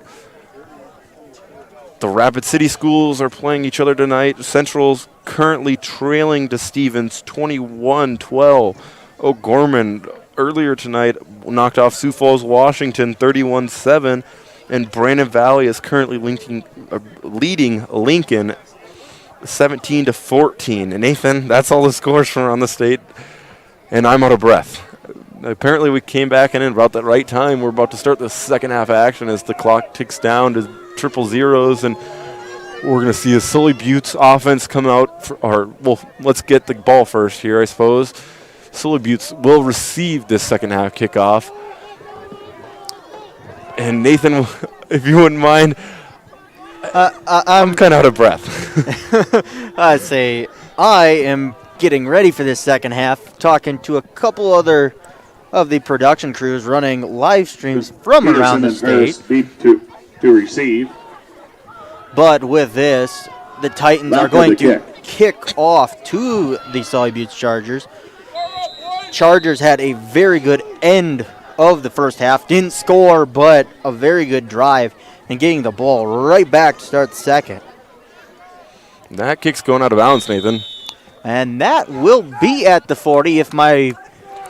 The Rapid City schools are playing each other tonight. Central's currently trailing to Stevens 21-12. O'Gorman earlier tonight knocked off Sioux Falls, Washington 31-7. And Brandon Valley is currently leading Lincoln 17-14. And Nathan, that's all the scores from around the state. And I'm out of breath. Apparently we came back in about the right time. We're about to start the second half action as the clock ticks down to triple zeros, and we're going to see a Sully Buttes offense come out. Let's get the ball first here, I suppose. Sully Buttes will receive this second half kickoff. And Nathan, if you wouldn't mind, I'm kind of out of breath. I'd say I am getting ready for this second half, talking to a couple other of the production crews running live streams from around the state. To receive. But with this, the Titans are going to kick off to the Sully Buttes Chargers. Chargers had a very good end of the first half. Didn't score, but a very good drive and getting the ball right back to start the second. That kick's going out of bounds, Nathan. And that will be at the 40 if my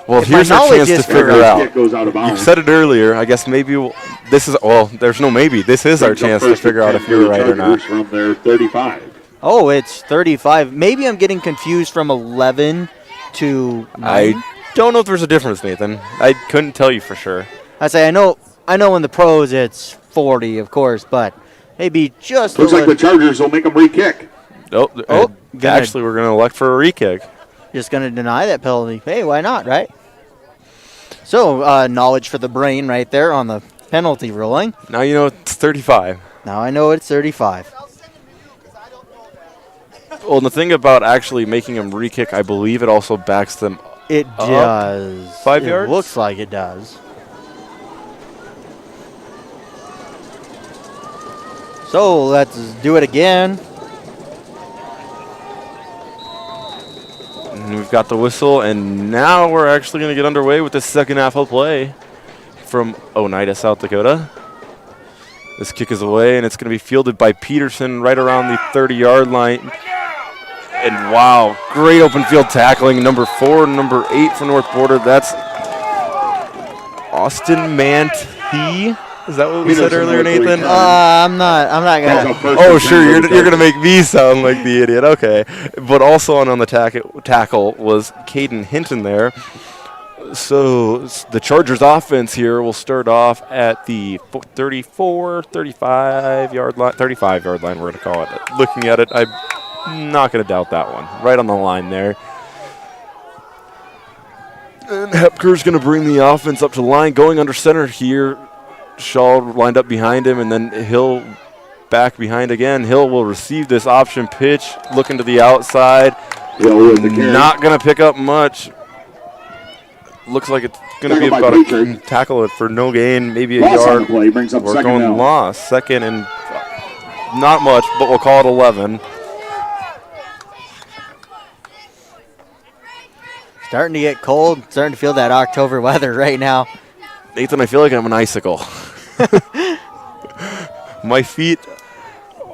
here's our chance to figure out. Goes out of bounds. You said it earlier. I guess maybe there's no maybe. This is our chance to figure out if you're right or not. From their 35. Oh, it's 35. Maybe I'm getting confused from 11 to 9. I don't know if there's a difference, Nathan. I couldn't tell you for sure. I say I know in the pros it's 40, of course, but maybe just looks like the Chargers will make them re-kick. Actually, we're going to elect for a re-kick. Just going to deny that penalty. Hey, why not, right? So, knowledge for the brain right there on the penalty ruling. Now you know it's 35. Now I know it's 35. Well, the thing about actually making them re-kick, I believe it also backs them It does. 5 yards? It looks like it does. So, let's do it again. And we've got the whistle, and now we're actually going to get underway with the second half of play from Oneida, South Dakota. This kick is away, and it's going to be fielded by Peterson right around the 30-yard line. And wow, great open field tackling. Number 4 and number 8 for North Border. That's Austin Manthe Is that what we said earlier, Nathan? I'm not gonna. Oh, sure. You're gonna make me sound like the idiot. Okay, but also on the tackle was Caden Hinton there. So the Chargers offense here will start off at the 35 yard line. We're going to call it. Looking at it, I'm not going to doubt that one. Right on the line there. And Hepker's going to bring the offense up to the line. Going under center here. Shaw lined up behind him, and then Hill back behind again. Hill will receive this option pitch. Looking to the outside. Not going to pick up much. Looks like it's going to be about a tackle for no gain, maybe a yard. We're going loss. Second and not much, but we'll call it 11. Starting to get cold. Starting to feel that October weather right now. Nathan, I feel like I'm an icicle. My feet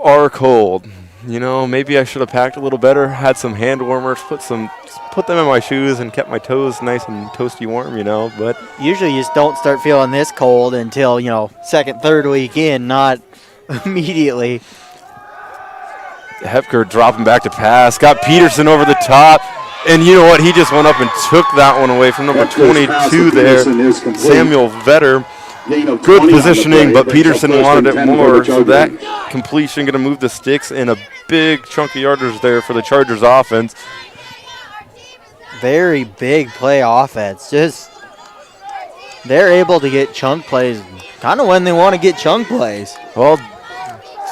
are cold. You know, maybe I should have packed a little better, had some hand warmers, put them in my shoes and kept my toes nice and toasty warm, you know, but usually you just don't start feeling this cold until, second, third week in, not immediately. Hepker dropping back to pass, got Peterson over the top, and you know what, he just went up and took that one away from number 22 there, Samuel Vetter. Good positioning, but Peterson wanted it more, so that completion going to move the sticks in a big chunk of yardage there for the Chargers offense. Very big play offense. Just they're able to get chunk plays kind of when they want to get chunk plays. Well,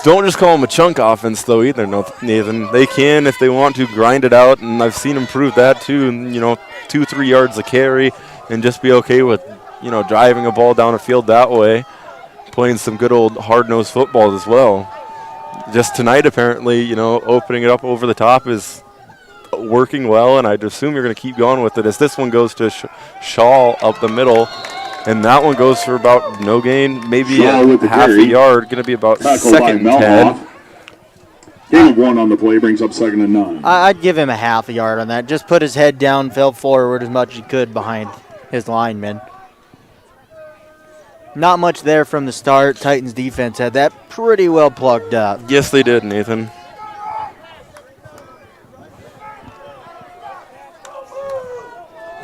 don't just call them a chunk offense, though, either, Nathan. They can, if they want to, grind it out, and I've seen them prove that, too. 2-3 yards a carry and just be okay with driving a ball down a field that way, playing some good old hard-nosed football as well. Just tonight, apparently, opening it up over the top is working well, and I'd assume you're going to keep going with it as this one goes to Shaw up the middle, and that one goes for about no gain, maybe half a yard, going to be about second and 10. Gain of 1 on the play brings up 2nd and 9. I'd give him a half a yard on that. Just put his head down, fell forward as much as he could behind his lineman. Not much there from the start. Titans defense had that pretty well plugged up. Yes, they did, Nathan.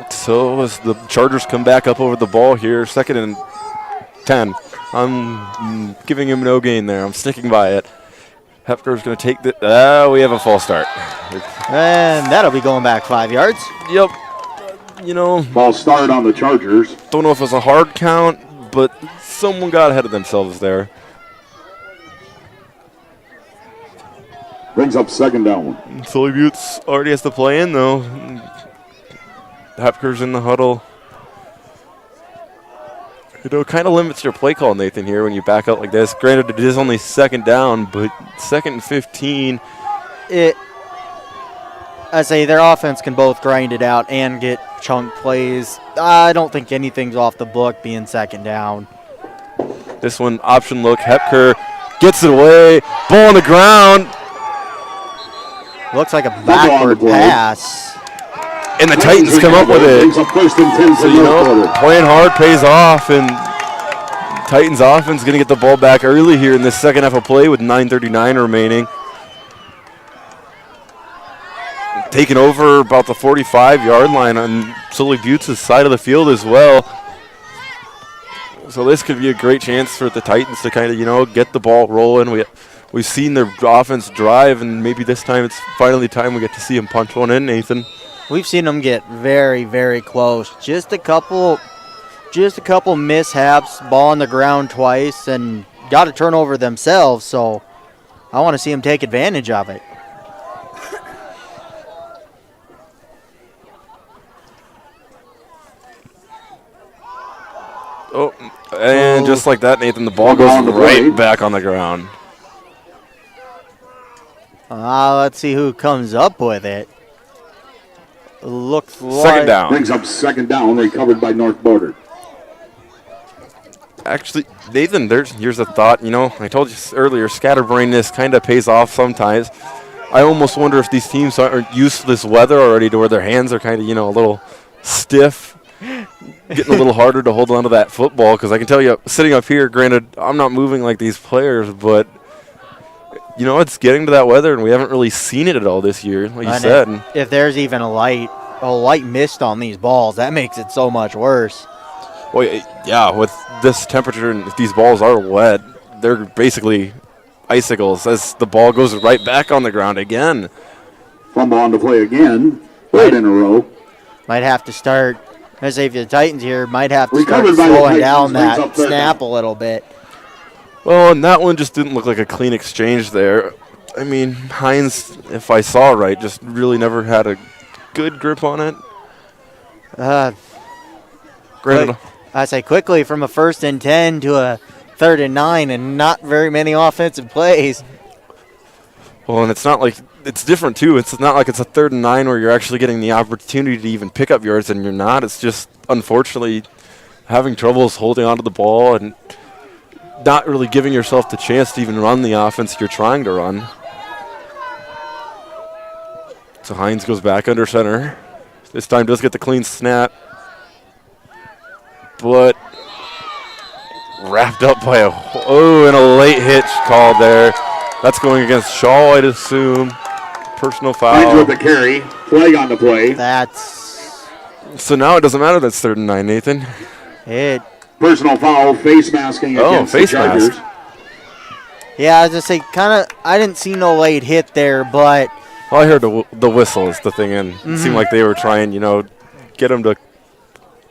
So as the Chargers come back up over the ball here, 2nd and 10. I'm giving him no gain there. I'm sticking by it. Hepker's going to take the. We have a false start. And that'll be going back 5 yards. Yep. False start on the Chargers. Don't know if it was a hard count, but someone got ahead of themselves there. Brings up 2nd down. Sully Buttes already has to play in, though. Hepker's in the huddle. It kind of limits your play call, Nathan, here when you back out like this. Granted, it is only 2nd down, but 2nd and 15. I say their offense can both grind it out and get chunk plays. I don't think anything's off the book being 2nd down. This one, option look. Hepker gets it away. Ball on the ground. Looks like a backward pass. And the Titans come up with it. So, playing hard pays off, and Titans offense going to get the ball back early here in this second half of play with 9:39 remaining. Taking over about the 45-yard line on Sully Buttes' side of the field as well. So this could be a great chance for the Titans to kind of, get the ball rolling. We've seen their offense drive, and maybe this time it's finally time we get to see them punch one in, Nathan. We've seen them get very, very close. Just a couple mishaps, ball on the ground twice, and got a turnover themselves. So I want to see them take advantage of it. Oh, and just like that, Nathan, the ball goes right back on the ground. Let's see who comes up with it. Looks like 2nd down. Brings up 2nd down, recovered by North Border. Actually, Nathan, here's a thought. I told you earlier, scatterbrainness kind of pays off sometimes. I almost wonder if these teams aren't used to this weather already to where their hands are kind of, a little stiff. getting a little harder to hold on to that football because I can tell you, sitting up here, granted, I'm not moving like these players, but it's getting to that weather, and we haven't really seen it at all this year, like you said. If there's even a light mist on these balls, that makes it so much worse. Well, yeah, with this temperature and if these balls are wet, they're basically icicles as the ball goes right back on the ground again. Fumble on to play again, third in a row. Might have to start, if the Titans here, might have to start slowing down that snap a little bit. Well, and that one just didn't look like a clean exchange there. I mean, Hines, if I saw right, just really never had a good grip on it. Granted, I say quickly from a 1st and 10 to a 3rd and 9 and not very many offensive plays. Well, and it's not like it's different, too. It's not like it's a 3rd and 9 where you're actually getting the opportunity to even pick up yards and you're not. It's just, unfortunately, having troubles holding onto the ball and not really giving yourself the chance to even run the offense you're trying to run. So Hines goes back under center. This time does get the clean snap. But wrapped up by and a late hitch called there. That's going against Shaw, I'd assume. Personal foul. Hines with the carry. Flag on the play. So now it doesn't matter that's 3rd and 9, Nathan. Personal foul, face masking against the Chargers. Mask. Yeah, I was just say, I didn't see no late hit there, but. Well, I heard the whistle is the thing, and it seemed like they were trying, get him to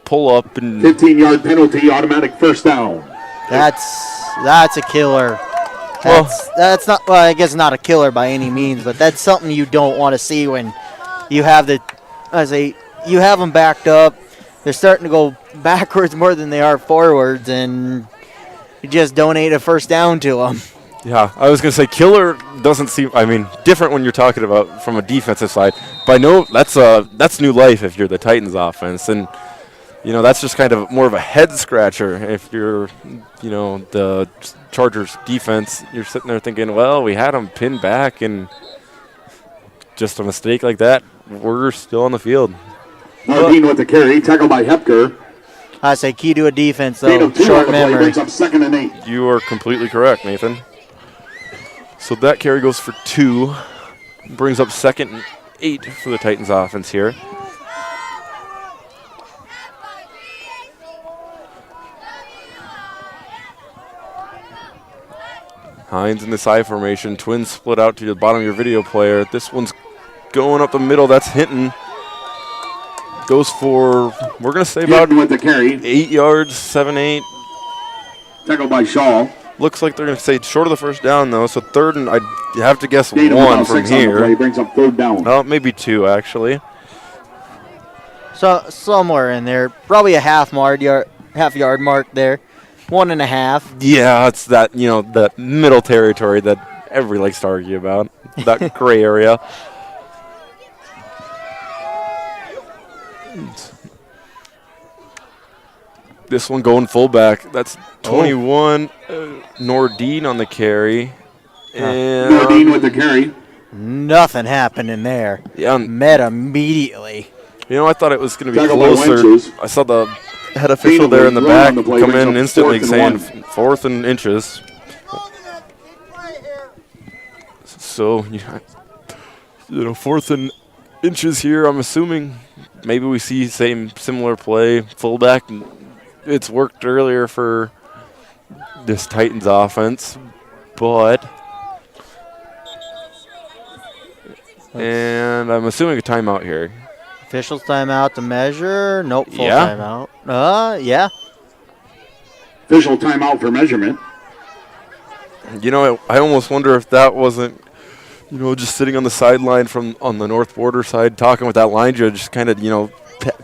pull up and. 15-yard penalty, automatic first down. That's a killer. That's not. Well, I guess not a killer by any means, but that's something you don't want to see when you have you have them backed up. They're starting to go backwards more than they are forwards, and you just donate a first down to them. Yeah, I was going to say killer doesn't seem, different when you're talking about from a defensive side. But I know that's new life if you're the Titans offense. And, that's just kind of more of a head scratcher if you're, the Chargers defense. You're sitting there thinking, well, we had them pinned back, and just a mistake like that, we're still on the field. Martin with the carry, tackled by Hepker. I say key to a defense, though, short memory. Brings up 2nd and 8. You are completely correct, Nathan. So that carry goes for 2. Brings up 2nd and 8 for the Titans offense here. Hines in the side formation. Twins split out to the bottom of your video player. This one's going up the middle. That's Hinton. Goes for, we're going to say about with the carry. 8 yards, 7, 8. Tackled by Shaw. Looks like they're going to say short of the first down, though. So 3rd and I'd have to guess 1 from here. He brings up 3rd down. Oh, maybe 2, actually. So somewhere in there, probably a half yard mark there. 1.5. Yeah, it's that, that middle territory that everybody likes to argue about. That gray area. This one going fullback. That's 21. Nordine on the carry. And Nordine with the carry. Nothing happened in there. Yeah. Met immediately. I thought it was going to be closer. I saw the head official there in the back come in instantly saying 4th and inches. So, 4th and inches here. I'm assuming maybe we see similar play. Fullback. It's worked earlier for this Titans offense, but and I'm assuming a timeout here. Officials timeout to measure. Nope, full timeout. Yeah. Official timeout for measurement. I almost wonder if that wasn't, just sitting on the sideline on the north border side, talking with that line judge, kind of,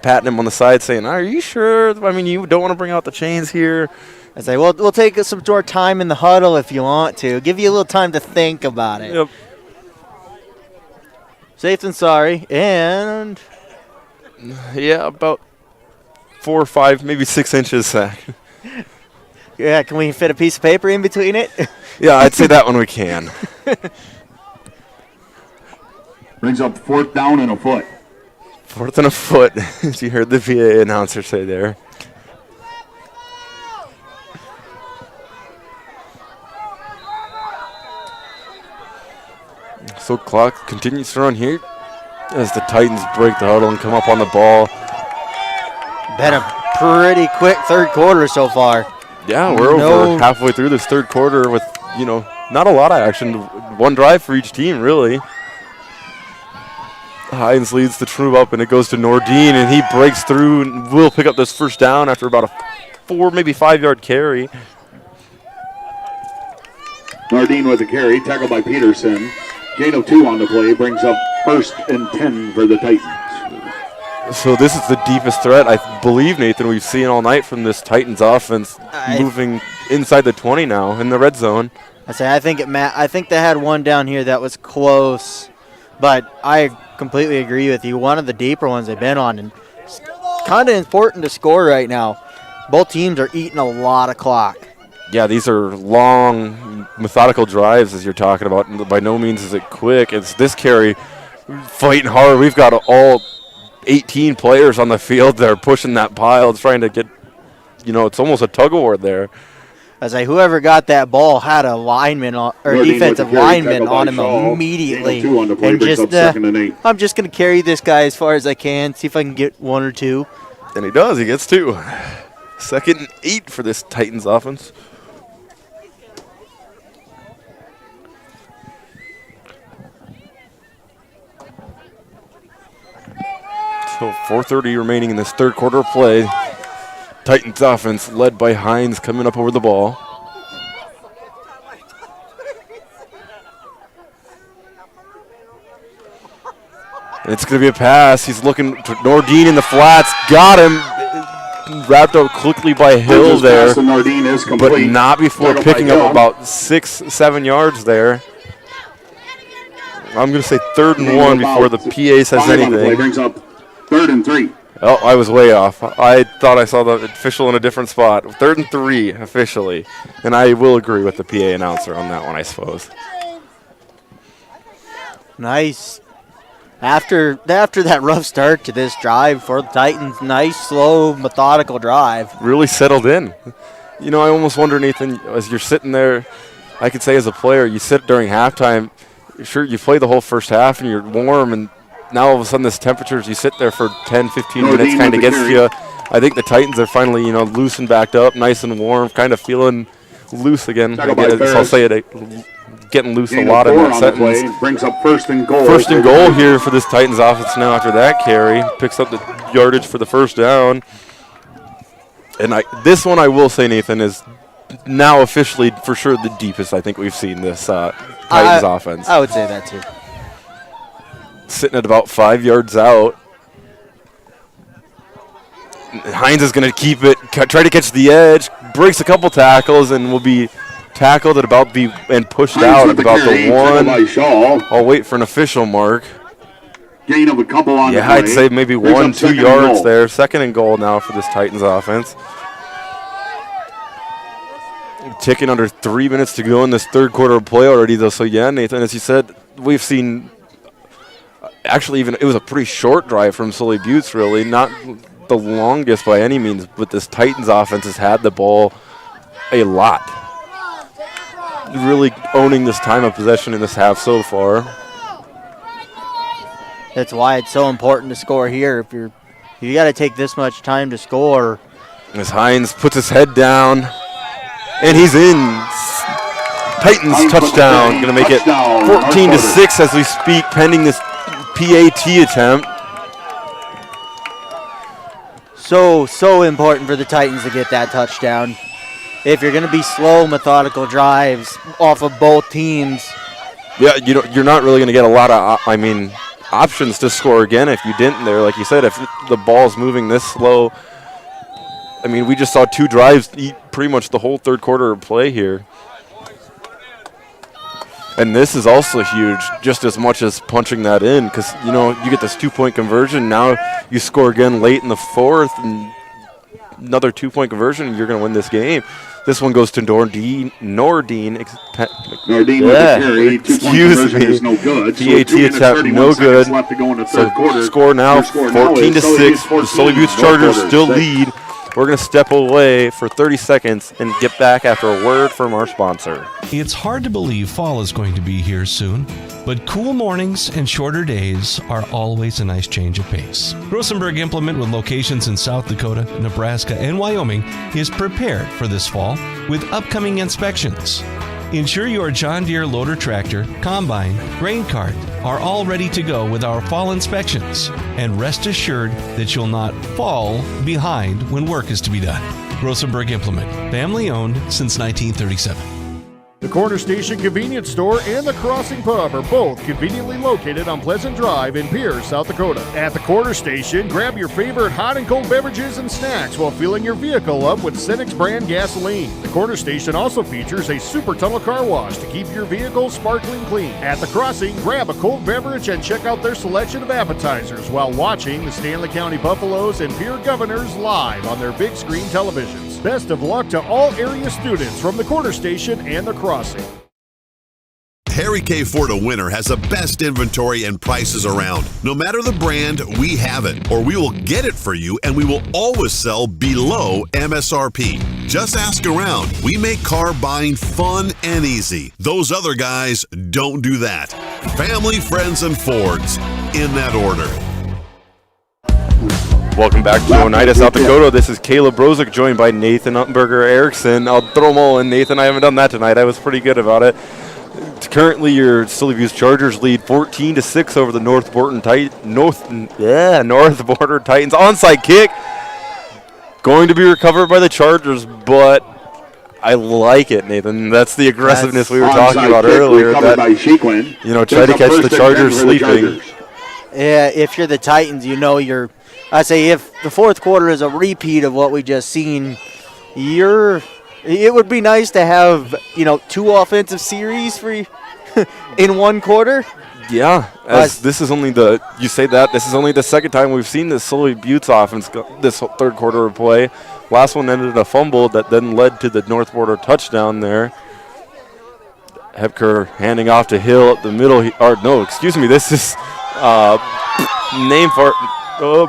patting him on the side, saying, "Are you sure? You don't want to bring out the chains here." I say, we'll take some more time in the huddle if you want to. Give you a little time to think about it. Yep. Safe than sorry, and yeah, about 4 or 5, maybe 6 inches. Yeah, can we fit a piece of paper in between it? Yeah, I'd say that one we can. Brings up 4th down and a foot. 4th and a foot, as you heard the PA announcer say there. So clock continues to run here as the Titans break the huddle and come up on the ball. Been a pretty quick third quarter so far. Yeah, we're over halfway through this third quarter with, not a lot of action. One drive for each team, really. Hines leads the troop up, and it goes to Nordine, and he breaks through and will pick up this first down after about a 4, maybe 5-yard carry. Nordine with a carry, tackled by Peterson. Gain of 2 on the play, brings up 1st and 10 for the Titans. So this is the deepest threat, I believe, Nathan, we've seen all night from this Titans offense, moving inside the 20 now in the red zone. I think they had one down here that was close, but I completely agree with you. One of the deeper ones they've been on, and it's kind of important to score right now. Both teams are eating a lot of clock. Yeah, these are long, methodical drives, as you're talking about. By no means is it quick. It's this carry fighting hard. We've got all 18 players on the field that are pushing that pile, trying to get, it's almost a tug of war there. Whoever got that ball had a lineman or defensive lineman on him immediately. And just, I'm just going to carry this guy as far as I can, see if I can get 1 or 2. And he does. He gets 2. 2nd and 8 for this Titans offense. So 4:30 remaining in this third quarter of play. Titans offense led by Hines coming up over the ball. It's going to be a pass. He's looking to Nordine in the flats. Got him. Wrapped up quickly by Hill there. But not before picking up about 6-7 yards there. I'm going to say 3rd and 1 before the PA says anything. Brings up 3rd and 3. Oh, I was way off. I thought I saw the official in a different spot. 3rd and 3 officially. And I will agree with the PA announcer on that one, I suppose. Nice. After that rough start to this drive for the Titans, nice, slow, methodical drive. Really settled in. I almost wonder, Nathan, as you're sitting there, I could say as a player, you sit during halftime, sure, you play the whole first half and you're warm, and now all of a sudden this temperatures, you sit there for 10, 15 minutes, kind of gets you. I think the Titans are finally, loosened back up, nice and warm, kind of feeling loose again. I'll say it, getting loose a lot in that sentence. Brings up 1st and goal. 1st and goal here for this Titans offense now after that carry. Picks up the yardage for the first down. And this one I will say, Nathan, is now officially for sure the deepest I think we've seen this Titans offense. I would say that too. Sitting at about 5 yards out. Hines is going to keep it, try to catch the edge, breaks a couple tackles, and will be tackled and pushed out at about the 1. I'll wait for an official mark. Gain of a couple on the play. I'd say maybe 1-2 yards there. 2nd and goal now for this Titans offense. Ticking under 3 minutes to go in this third quarter of play already, though. So, yeah, Nathan, as you said, we've seen actually even it was a pretty short drive from Sully Buttes, really. Not the longest by any means, but this Titans offense has had the ball a lot. Really owning this time of possession in this half so far. That's why it's so important to score here. You got to take this much time to score. As Hines puts his head down, and he's in. Titans touchdown. Going to make it 14-6 as we speak, pending this PAT attempt. So important for the Titans to get that touchdown. If you're going to be slow, methodical drives off of both teams. Yeah, you're not really going to get a lot of, options to score again if you didn't there. Like you said, if the ball's moving this slow, we just saw 2 drives eat pretty much the whole third quarter of play here. And this is also huge, just as much as punching that in, because, you get this 2-point conversion. Now you score again late in the 4th, and another 2-point conversion, and you're going to win this game. This one goes to Nordine. Nordine with the carry. 2-point conversion is no good. PAT attempt no good. Left to go in the third quarter. Score now 14-6. The Sully Buttes Chargers still lead. We're going to step away for 30 seconds and get back after a word from our sponsor. It's hard to believe fall is going to be here soon, but cool mornings and shorter days are always a nice change of pace. Rosenberg Implement, with locations in South Dakota, Nebraska, and Wyoming, is prepared for this fall with upcoming inspections. Ensure your John Deere loader tractor, combine, grain cart are all ready to go with our fall inspections, and rest assured that you'll not fall behind when work is to be done. Rosenberg Implement, family owned since 1937. The Corner Station Convenience Store and the Crossing Pub are both conveniently located on Pleasant Drive in Pierce, South Dakota. At the Corner Station, grab your favorite hot and cold beverages and snacks while filling your vehicle up with Cenex brand gasoline. The Corner Station also features a super tunnel car wash to keep your vehicle sparkling clean. At the Crossing, grab a cold beverage and check out their selection of appetizers while watching the Stanley County Buffaloes and Pierre Governors live on their big screen televisions. Best of luck to all area students from the Corner Station and the Crossing. Harry K. Ford of Winter has the best inventory and prices around. No matter the brand, we have it, or we will get it for you, and we will always sell below MSRP. Just ask around. We make car buying fun and easy. Those other guys don't do that. Family, friends, and Fords, in that order. Welcome back to Oneida, South Dakota. This is Caleb Brozick, joined by Nathan Uttenberger Erickson. I'll throw them all in, Nathan. I haven't done that tonight. I was pretty good about it. Currently, your Sully Buttes Chargers lead 14-6 over the North Border Titans. Onside kick going to be recovered by the Chargers, but I like it, Nathan. That's the aggressiveness we were talking about earlier. That, try to catch the Chargers sleeping. Yeah, if you're the Titans, I say if the fourth quarter is a repeat of what we just seen, it would be nice to have, 2 offensive series for in one quarter. Yeah, this is only this is only the second time we've seen this Sully Buttes offense this third quarter of play. Last one ended in a fumble that then led to the North Border touchdown there. Hepker handing off to Hill at the middle. This is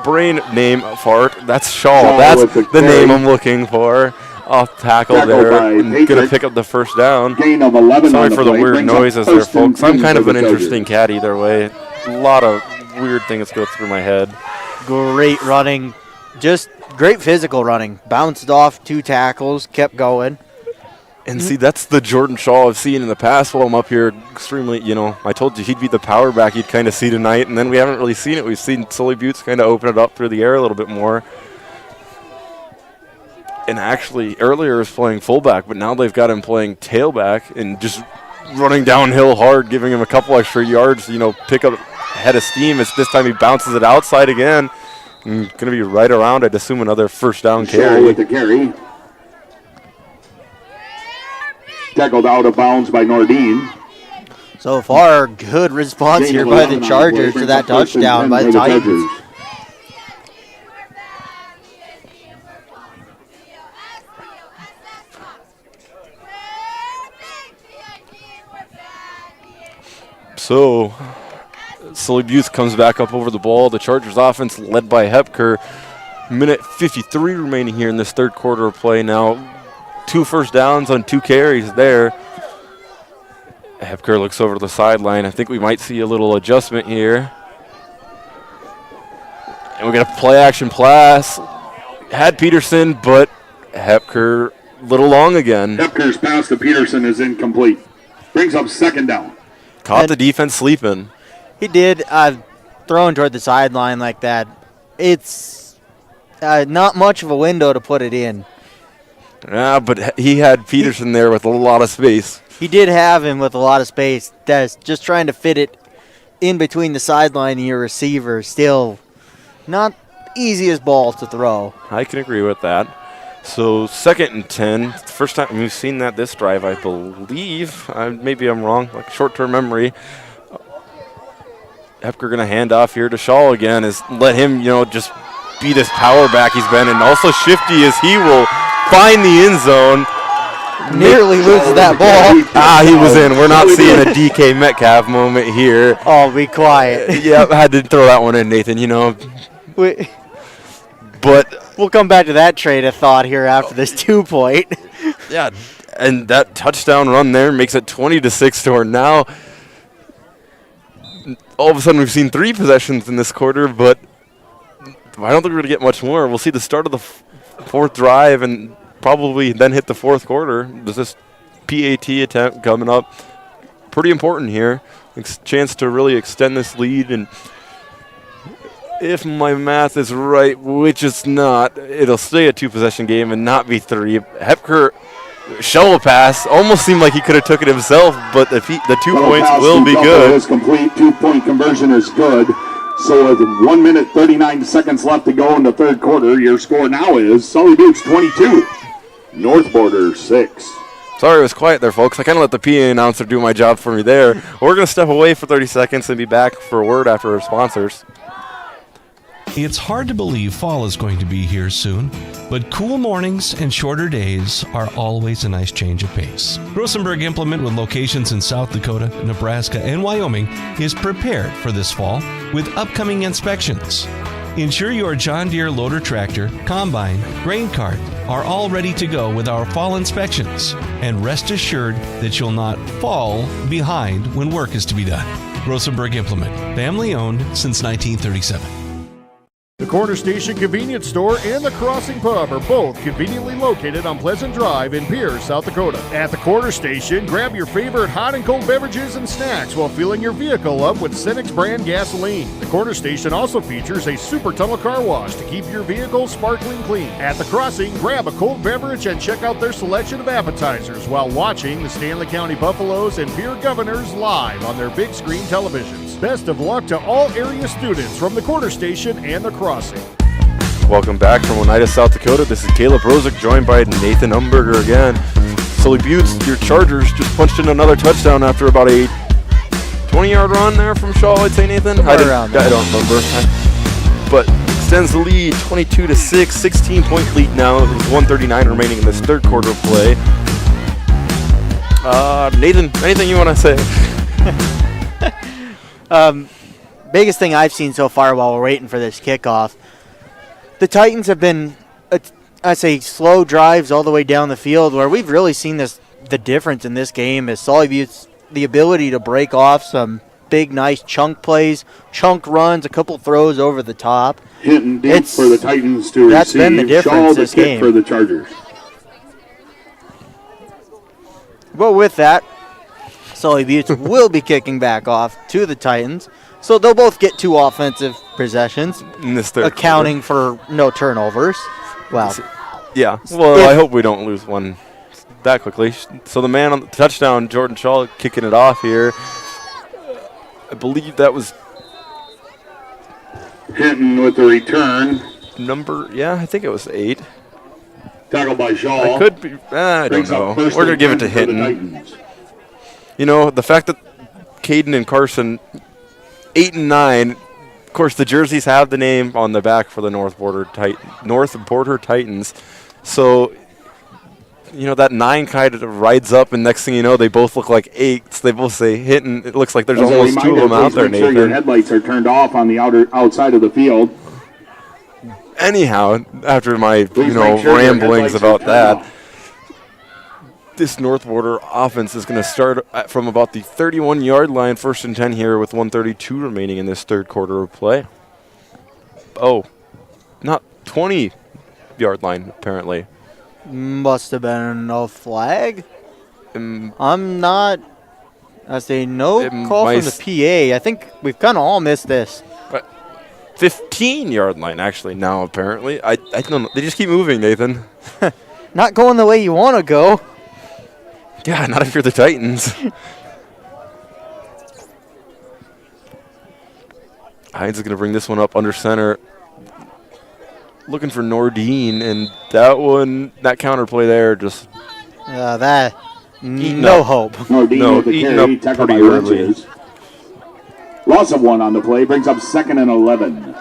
brain name fart. That's Shaw. That's the name I'm looking for. Off tackle there, and going to pick up the first down. Gain of 11. Sorry for the weird noises there, folks. I'm kind of an interesting cat either way. A lot of weird things go through my head. Great running. Just great physical running. Bounced off 2 tackles, kept going. And see, that's the Jordan Shaw I've seen in the past while I'm up here extremely, I told you he'd be the power back you'd kind of see tonight, and then we haven't really seen it. We've seen Sully Buttes kind of open it up through the air a little bit more. And actually, earlier was playing fullback, but now they've got him playing tailback and just running downhill hard, giving him a couple extra yards, pick up head of steam. This time he bounces it outside again. Going to be right around, I'd assume, another first down carry. With the carry. Tackled out of bounds by Nordine. So far, good response here by the Chargers to that touchdown by the Titans. So, Sully Buttes comes back up over the ball. The Chargers offense led by Hepker. Minute 53 remaining here in this third quarter of play now. 2 first downs on 2 carries there. Hepker looks over to the sideline. I think we might see a little adjustment here. And we got a play action pass. Had Peterson, but Hepker a little long again. Hepker's pass to Peterson is incomplete. Brings up second down. Caught the defense sleeping. He did. Throwing toward the sideline like that, it's not much of a window to put it in. Yeah, but he had Peterson there with a lot of space. He did have him with a lot of space. That's just trying to fit it in between the sideline and your receiver. Still not easiest ball to throw. I can agree with that. So 2nd and 10. First time we've seen that this drive, I believe. Maybe I'm wrong. Like short-term memory. Hepker going to hand off here to Shaw again. Let him, just be this power back he's been, and also shifty as he will find the end zone. Nearly loses that ball. He was in. We're not seeing a DK Metcalf moment here. Oh, be quiet. Yep, had to throw that one in, Nathan, But we'll come back to that train of thought here after this 2-point. Yeah, and that touchdown run there makes it 20-6 to our now. All of a sudden, we've seen 3 possessions in this quarter, but I don't think we're going to get much more. We'll see the start of the fourth drive and probably then hit the fourth quarter. There's this PAT attempt coming up. Pretty important here. Chance to really extend this lead, and if my math is right, which it's not, it'll stay a 2-possession game and not be 3. Hepker shovel pass almost seemed like he could have took it himself, but the 2 points will be good. Is complete. 2-point conversion is good. So with 1 minute 39 seconds left to go in the third quarter, your score now is Sully Buttes 22, North Border 6. Sorry it was quiet there, folks. I kind of let the PA announcer do my job for me there. We're going to step away for 30 seconds and be back for a word after our sponsors. It's hard to believe fall is going to be here soon, but cool mornings and shorter days are always a nice change of pace. Rosenberg Implement, with locations in South Dakota, Nebraska, and Wyoming, is prepared for this fall with upcoming inspections. Ensure your John Deere loader tractor, combine, grain cart are all ready to go with our fall inspections, and rest assured that you'll not fall behind when work is to be done. Rosenberg Implement, family owned since 1937. The Corner Station Convenience Store and the Crossing Pub are both conveniently located on Pleasant Drive in Pierce, South Dakota. At the Corner Station, grab your favorite hot and cold beverages and snacks while filling your vehicle up with Cenex brand gasoline. The Corner Station also features a super tunnel car wash to keep your vehicle sparkling clean. At the Crossing, grab a cold beverage and check out their selection of appetizers while watching the Stanley County Buffaloes and Pierre Governors live on their big screen televisions. Best of luck to all area students from the Corner Station and the Crossing. Welcome back from Oneida, South Dakota. This is Caleb Rosick, joined by Nathan Umberger again. Sully Buttes, your Chargers just punched in another touchdown after about a 20-yard run there from Shaw, I'd say, Nathan? I don't remember. But extends the lead, 22-6, 16-point lead now. There's 1:39 remaining in this third quarter of play. Nathan, anything you want to say? Biggest thing I've seen so far while we're waiting for this kickoff, the Titans have been, I say, slow drives all the way down the field, where we've really seen the difference in this game is Sully Buttes, the ability to break off some big, nice chunk plays, chunk runs, a couple throws over the top. Hitting deep for the Titans to that's receive. Been the difference this game for the Chargers. But with that, Sully Buttes will be kicking back off to the Titans. So they'll both get 2 offensive possessions, in this third accounting for no turnovers. Well, yeah. Well, I hope we don't lose one that quickly. So the man on the touchdown, Jordan Shaw, kicking it off here. I believe that was Hinton with the return. I think it was 8. Tackled by Shaw. I could be. I don't know. We're going to give it to Hinton. The fact that Caden and Carson, 8 and 9, of course, the jerseys have the name on the back for the North Border Titans. So, that 9 kind of rides up, and next thing you know, they both look like 8s. They both say Hinton. It looks like there's almost 2 of them out there, Nathan. Make sure your headlights are turned off on the outside of the field. Anyhow, after my ramblings about that, this North Border offense is going to start from about the 31-yard line, 1st and 10 here with 1:32 remaining in this third quarter of play. Oh, not 20-yard line, apparently. Must have been a flag. I'm not. I say no call from the PA. I think we've kind of all missed this. 15-yard line, actually, now, apparently. I don't know. They just keep moving, Nathan. Not going the way you want to go. Yeah, not if you're the Titans. Hines is going to bring this one up under center. Looking for Nordine, and that counterplay there just... no hope. Nordine with the carry, tackled by Wrenches. Loss of 1 on the play, brings up 2nd and 11.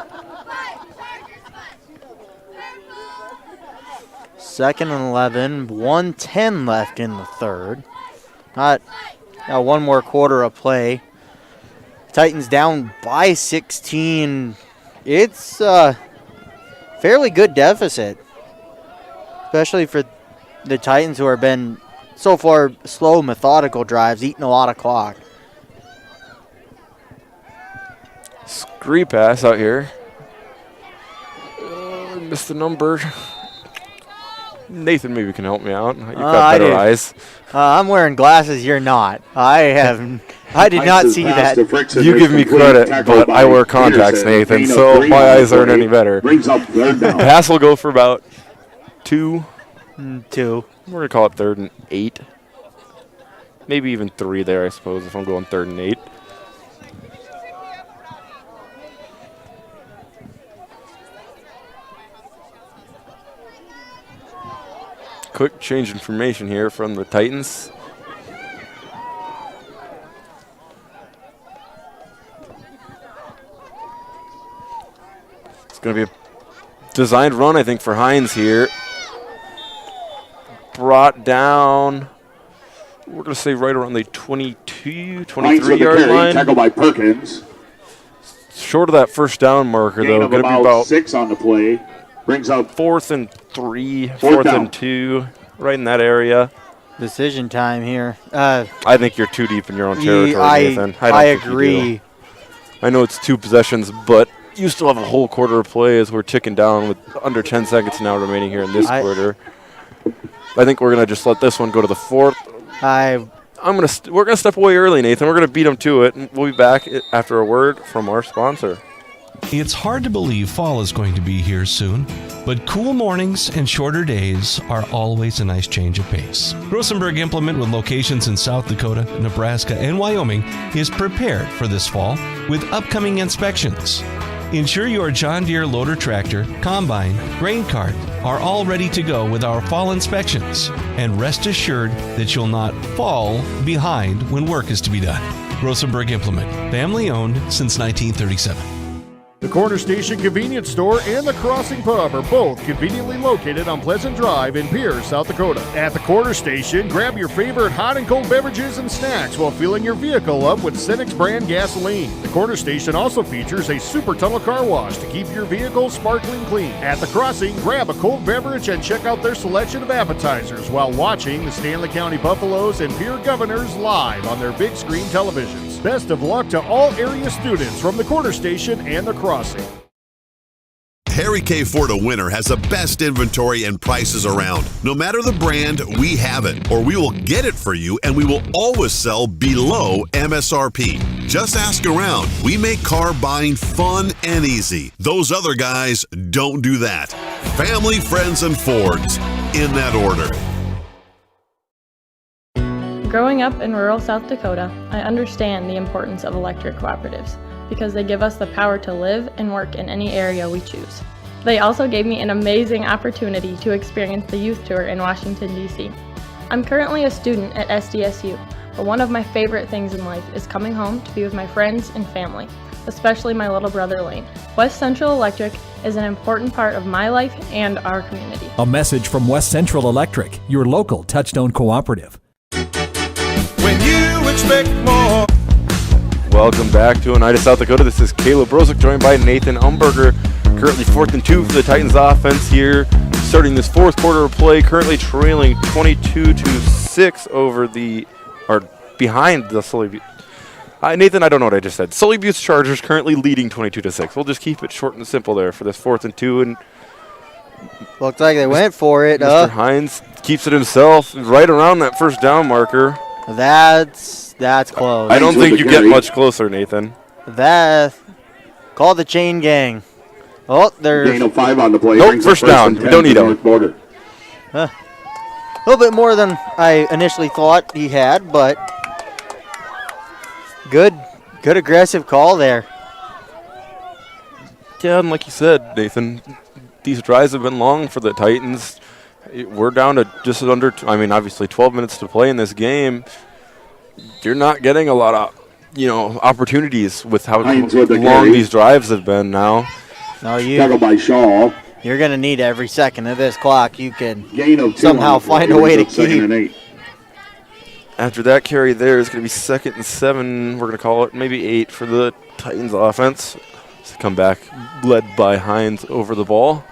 2nd and 11, 1:10 left in the third. Not one more quarter of play. Titans down by 16. It's a fairly good deficit, especially for the Titans, who have been so far slow, methodical drives, eating a lot of clock. Scree pass out here. Missed the number. Nathan maybe can help me out. You've got better eyes. I'm wearing glasses. You're not. I did not see that. You give me credit, but I wear contacts, Nathan, so my eyes aren't any better. Pass will go for about 2. 2. We're going to call it 3rd and 8. Maybe even 3 there, I suppose, if I'm going 3rd and 8. Quick change information here from the Titans. It's going to be a designed run, I think, for Hines here. Brought down, we're going to say right around the 22, 23-yard line. Tackled by Perkins. Short of that first down marker, though. Going to be about 6 on the play. Brings up 4th and 3, 4th and 2, right in that area. Decision time here. I think you're too deep in your own territory, Nathan. I agree. I know it's 2 possessions, but you still have a whole quarter of play as we're ticking down with under 10 seconds now remaining here in this quarter. I think we're going to just let this one go to the 4th. We're going to step away early, Nathan. We're going to beat them to it, and we'll be back after a word from our sponsor. It's hard to believe fall is going to be here soon, but cool mornings and shorter days are always a nice change of pace. Rosenberg Implement, with locations in South Dakota, Nebraska, and Wyoming, is prepared for this fall with upcoming inspections. Ensure your John Deere loader tractor, combine, grain cart are all ready to go with our fall inspections, and rest assured that you'll not fall behind when work is to be done. Rosenberg Implement, family owned since 1937. The Corner Station Convenience Store and the Crossing Pub are both conveniently located on Pleasant Drive in Pierce, South Dakota. At the Corner Station, grab your favorite hot and cold beverages and snacks while filling your vehicle up with Cenex brand gasoline. The Corner Station also features a super tunnel car wash to keep your vehicle sparkling clean. At the Crossing, grab a cold beverage and check out their selection of appetizers while watching the Stanley County Buffaloes and Pierre Governors live on their big screen televisions. Best of luck to all area students from the Corner Station and the Crossing. Harry K. Ford of Winter has the best inventory and prices around. No matter the brand, we have it, or we will get it for you, and we will always sell below MSRP. Just ask around. We make car buying fun and easy. Those other guys don't do that. Family, friends, and Fords, in that order. Growing up in rural South Dakota, I understand the importance of electric cooperatives because they give us the power to live and work in any area we choose. They also gave me an amazing opportunity to experience the youth tour in Washington, D.C. I'm currently a student at SDSU, but one of my favorite things in life is coming home to be with my friends and family, especially my little brother Lane. West Central Electric is an important part of my life and our community. A message from West Central Electric, your local Touchstone cooperative. When you expect more. Welcome back to Oneida, South Dakota. This is Caleb Brosick, joined by Nathan Umberger. Currently 4th and 2 for the Titans offense here, starting this 4th quarter of play, currently trailing 22-6 behind the Sully Butte. Nathan, I don't know what I just said. Sully Butte's Chargers currently leading 22-6. We'll just keep it short and simple there for this 4th and 2. And looks like they went for it. Mr. Hines keeps it himself right around that first down marker. That's close. I don't think you get much closer, Nathan. Call the chain gang. Oh, there's gain of 5 on the play. Nope, first down. We don't need him. A little bit more than I initially thought he had, but good aggressive call there. Yeah, and like you said, Nathan, these drives have been long for the Titans. We're down to just under, obviously 12 minutes to play in this game. You're not getting a lot of, opportunities with how long these drives have been now. Tackled by Shaw. you're going to need every second of this clock you can Gain of 2 somehow on the play. find a way to Brings up 2nd keep. and 8. After that carry there is going to be 2nd and 7, we're going to call it, maybe 8 for the Titans offense. To come back led by Hines over the ball.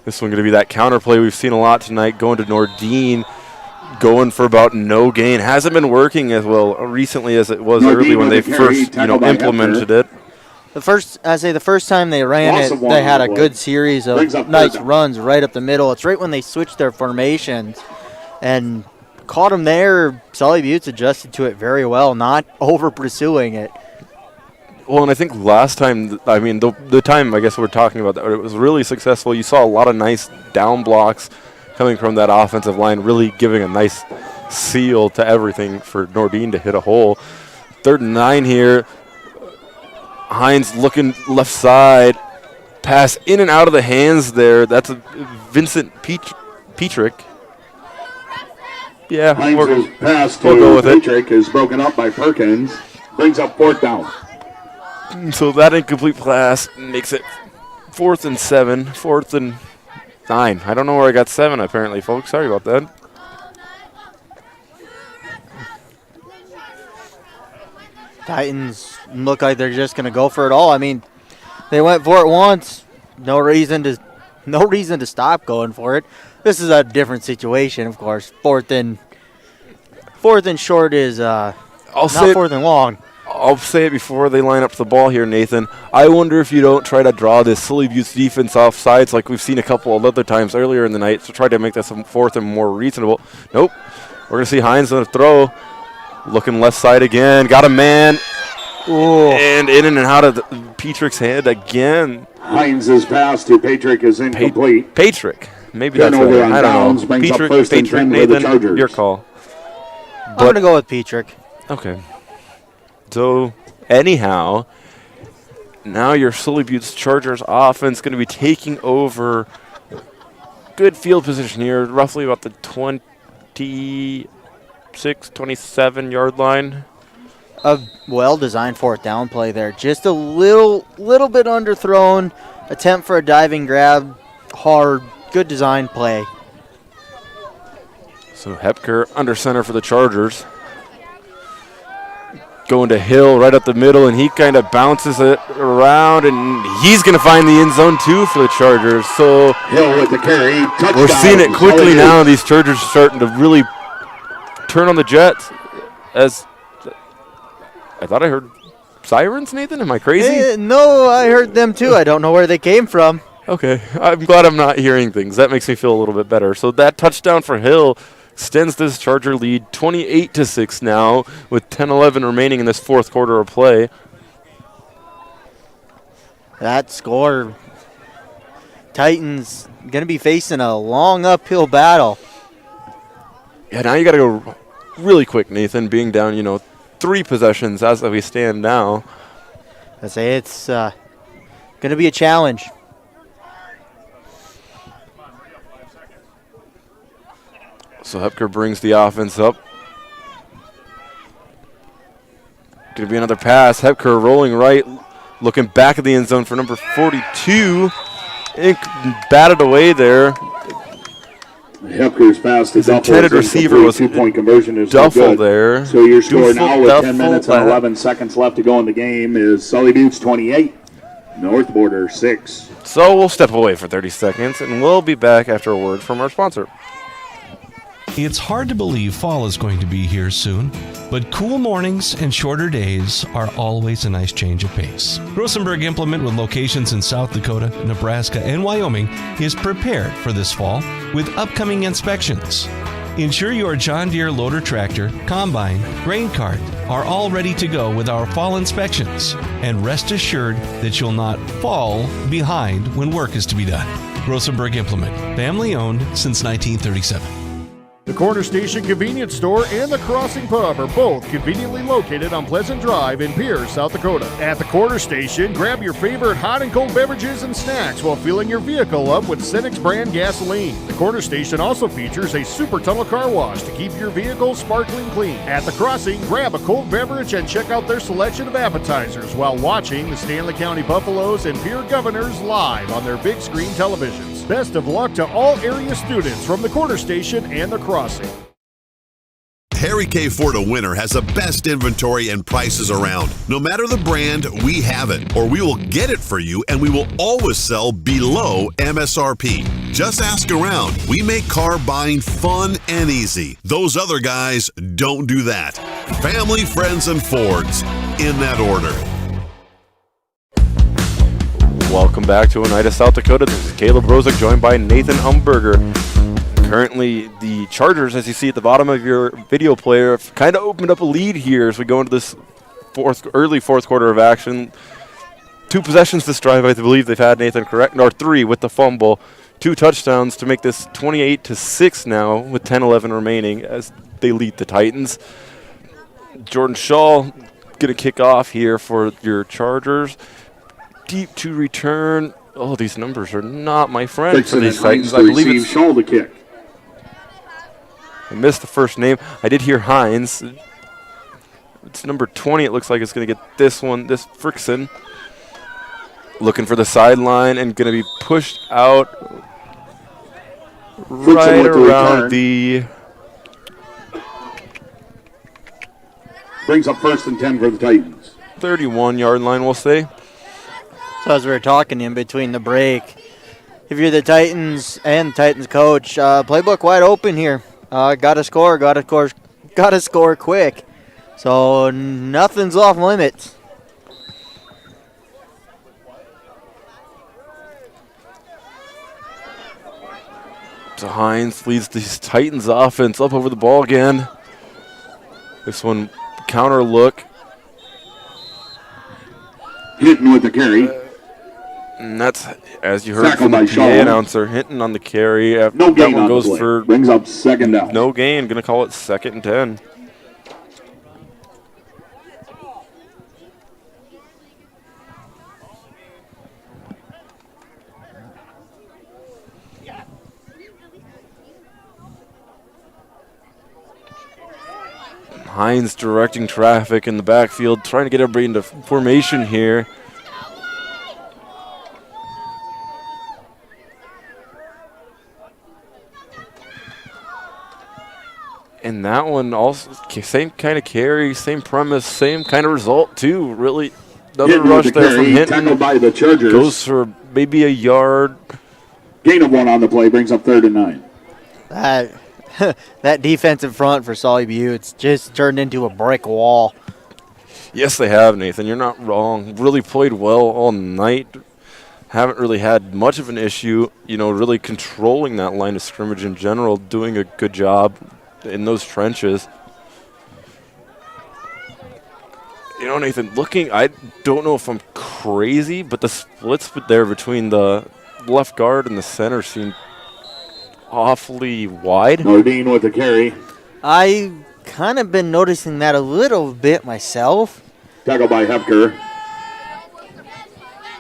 This one going to be that counter play we've seen a lot tonight, going to Nordine, going for about no gain. Hasn't been working as well recently as it was early when they first implemented it. The first time they ran it, they had a good series of nice runs right up the middle. It's right when they switched their formations and caught them there. Sully Buttes adjusted to it very well, not over pursuing it. Well, and I think last time, I mean, the time I guess we're talking about that, it was really successful. You saw a lot of nice down blocks coming from that offensive line, really giving a nice seal to everything for Nordine to hit a hole. 3rd and 9 here. Hines looking left side. Pass in and out of the hands there. That's a Vincent Petrick. Yeah, Hines' pass to we'll go with Petrick is broken up by Perkins. Brings up 4th down. So that incomplete pass makes it 4th and 7, 4th and 9. I don't know where I got 7 apparently, folks. Sorry about that. Titans look like they're just going to go for it all. I mean, they went for it once. No reason to stop going for it. This is a different situation, of course. 4th and short is not 4th and long. I'll say it before they line up the ball here, Nathan. I wonder if you don't try to draw this Sully Buttes defense off sides like we've seen a couple of other times earlier in the night to try to make this 4th and more reasonable. Nope. We're going to see Hines on the throw. Looking left side again. Got a man. Ooh. And in and out of Petrick's hand again. Hines' pass to Petrick is incomplete. Patrick. Maybe that's right. I don't know. Petrick, Nathan, your call. I'm going to go with Petrick. Okay. So, anyhow, now your Sully Buttes Chargers offense going to be taking over good field position here, roughly about the 26, 27-yard line. A well-designed 4th down play there. Just a little bit underthrown. Attempt for a diving grab. Hard. Good design play. So Hepker under center for the Chargers. Going to Hill right up the middle, and he kind of bounces it around, and he's going to find the end zone too for the Chargers. So Hill with the carry. Touchdown. We're seeing it quickly now. These Chargers are starting to really turn on the Jets. As I thought I heard sirens, Nathan? Am I crazy? No, I heard them too. I don't know where they came from. Okay, I'm glad I'm not hearing things. That makes me feel a little bit better. So that touchdown for Hill extends this Charger lead 28-6 now with 10-11 remaining in this 4th quarter of play. That score, Titans going to be facing a long uphill battle. Yeah, now you got to go really quick, Nathan, being down, 3 possessions as we stand now. I say it's going to be a challenge. So Hepker brings the offense up. Going to be another pass. Hepker rolling right, looking back at the end zone for number 42. Batted away there. Hepker's pass to His intended receiver was 2-point conversion is Duffel there. So your score now with 10 Duffel, minutes and 11 seconds left to go in the game is Sully Buttes 28, North Border 6. So we'll step away for 30 seconds, and we'll be back after a word from our sponsor. It's hard to believe fall is going to be here soon, but cool mornings and shorter days are always a nice change of pace. Rosenberg Implement, with locations in South Dakota, Nebraska, and Wyoming, is prepared for this fall with upcoming inspections. Ensure your John Deere loader tractor, combine, grain cart are all ready to go with our fall inspections, and rest assured that you'll not fall behind when work is to be done. Rosenberg Implement, family owned since 1937. The Corner Station Convenience Store and the Crossing Pub are both conveniently located on Pleasant Drive in Pierce, South Dakota. At the Corner Station, grab your favorite hot and cold beverages and snacks while filling your vehicle up with Cenex brand gasoline. The Corner Station also features a super tunnel car wash to keep your vehicle sparkling clean. At the Crossing, grab a cold beverage and check out their selection of appetizers while watching the Stanley County Buffaloes and Pierre Governors live on their big screen televisions. Best of luck to all area students from the Corner Station and the Crossing. Harry K. Ford of Winter has the best inventory and prices around. No matter the brand, we have it, or we will get it for you, and we will always sell below MSRP. Just ask around. We make car buying fun and easy. Those other guys don't do that. Family, friends, and Fords, in that order. Welcome back to Oneida, South Dakota. This is Caleb Rosick, joined by Nathan Umberger. Currently, the Chargers, as you see at the bottom of your video player, have kind of opened up a lead here as we go into this early fourth quarter of action. 2 possessions this drive, I believe they've had, Nathan, correct? Or 3 with the fumble. 2 touchdowns to make this 28-6 now with 10-11 remaining as they lead the Titans. Jordan Shaw going to kick off here for your Chargers. Deep to return. Oh, these numbers are not my friend for these Titans. I believe it's Shaw to kick. I missed the first name. I did hear Hines. It's number 20. It looks like it's going to get this one, this Frickson. Looking for the sideline and going to be pushed out right around the... Brings up 1st and 10 for the Titans. 31-yard line, we'll say. So as we were talking in between the break, if you're the Titans and Titans coach, playbook wide open here. Gotta score quick. So nothing's off limits. So Hines leads these Titans offense up over the ball again. This one, counter look. Hitting with the carry. And that's, as you heard from the PA announcer, hitting on the carry. No gain that one goes for brings up 2nd down. No gain. Going to call it 2nd and 10. Hines directing traffic in the backfield, trying to get everybody into formation here. And that one also, same kind of carry, same premise, same kind of result too. Really, another rush there from Hinton. Tackled by the Chargers. Goes for maybe a yard. Gain of 1 on the play, brings up 3rd and 9. That defensive front for Sully Buttes just turned into a brick wall. Yes, they have, Nathan. You're not wrong. Really played well all night. Haven't really had much of an issue, really controlling that line of scrimmage in general, doing a good job in those trenches. Nathan, I don't know if I'm crazy, but the splits there between the left guard and the center seem awfully wide. Nordine with the carry. I kind of been noticing that a little bit myself. Tackle by Hefker.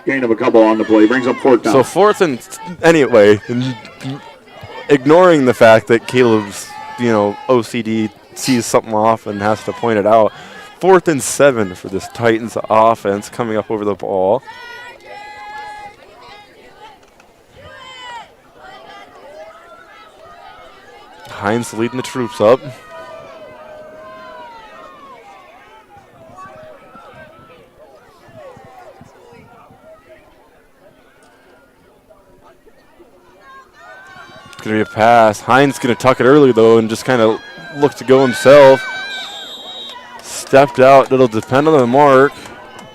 Gain of a couple on the play, brings up 4th down. So 4th and anyway, ignoring the fact that Caleb's OCD sees something off and has to point it out. 4th and 7 for this Titans offense coming up over the ball. Hines leading the troops up. It's going to be a pass. Hines going to tuck it early, though, and just kind of look to go himself. Stepped out. It'll depend on the mark.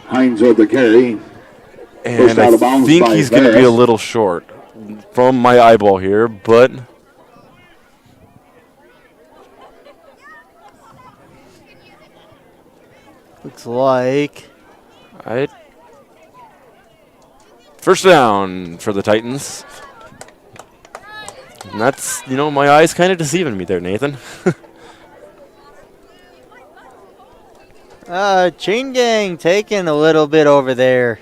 Hines with the carry. And I think he's going to be a little short from my eyeball here, but... Looks like... First down for the Titans. And that's, my eyes kind of deceiving me there, Nathan. Chain gang taking a little bit over there.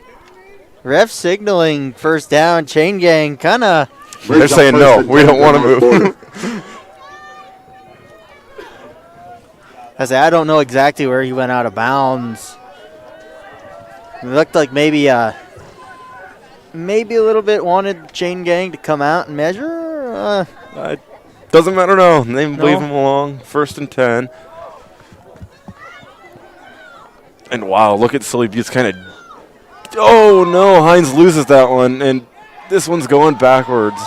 Ref signaling first down. Chain gang kind of. They're saying no. We don't want to move. I don't know exactly where he went out of bounds. It looked like maybe a little bit wanted chain gang to come out and measure. Doesn't matter now. They leave him along. 1st and 10. And wow, look at Sully Butte's kind of. Oh no, Hines loses that one, and this one's going backwards.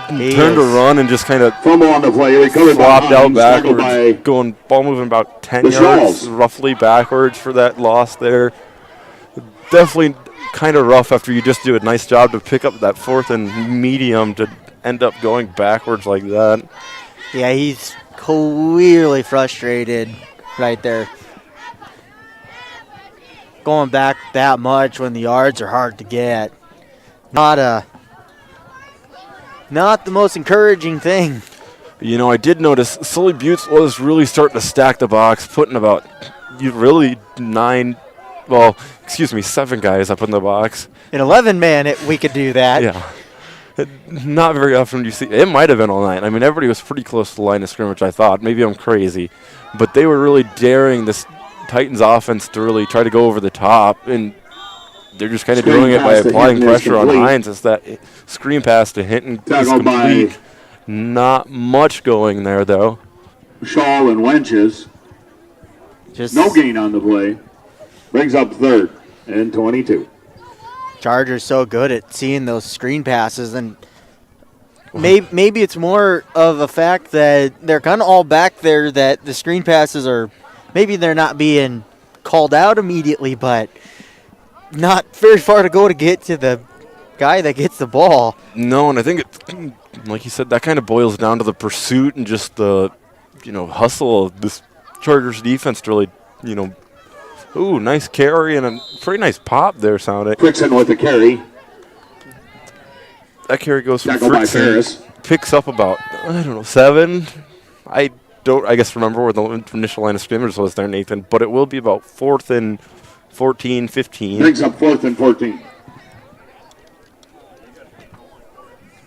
Turned to run and just kind of fumble on the play. Flopped out backwards, going ball moving about 10 yards roughly backwards for that loss there. Definitely kind of rough after you just do a nice job to pick up that 4th and medium to end up going backwards like that. Yeah, he's clearly frustrated right there. Going back that much when the yards are hard to get. Not the most encouraging thing. I did notice Sully Buttes was really starting to stack the box, putting about 7 guys up in the box. In 11-man, we could do that. Yeah. Not very often do you see. It might have been all night. I mean, everybody was pretty close to the line of scrimmage, I thought. Maybe I'm crazy. But they were really daring this Titans offense to really try to go over the top, and they're just kind of doing it by applying pressure on Hines. It's that screen pass to Hinton is complete. Not much going there, though. Shaw and Wenches. Just no gain on the play. Brings up 3rd and 22. Chargers so good at seeing those screen passes, and maybe it's more of a fact that they're kind of all back there, that the screen passes are maybe they're not being called out immediately, but not very far to go to get to the guy that gets the ball. No, and I think like you said, that kind of boils down to the pursuit and just the, hustle of this Chargers defense to really, nice carry and a pretty nice pop there, sounded. Frickson with the carry. That carry goes from Frickson. Picks up about, 7. I guess remember where the initial line of scrimmage was there, Nathan, but it will be about 4th and 14, 15. Brings up 4th and 14.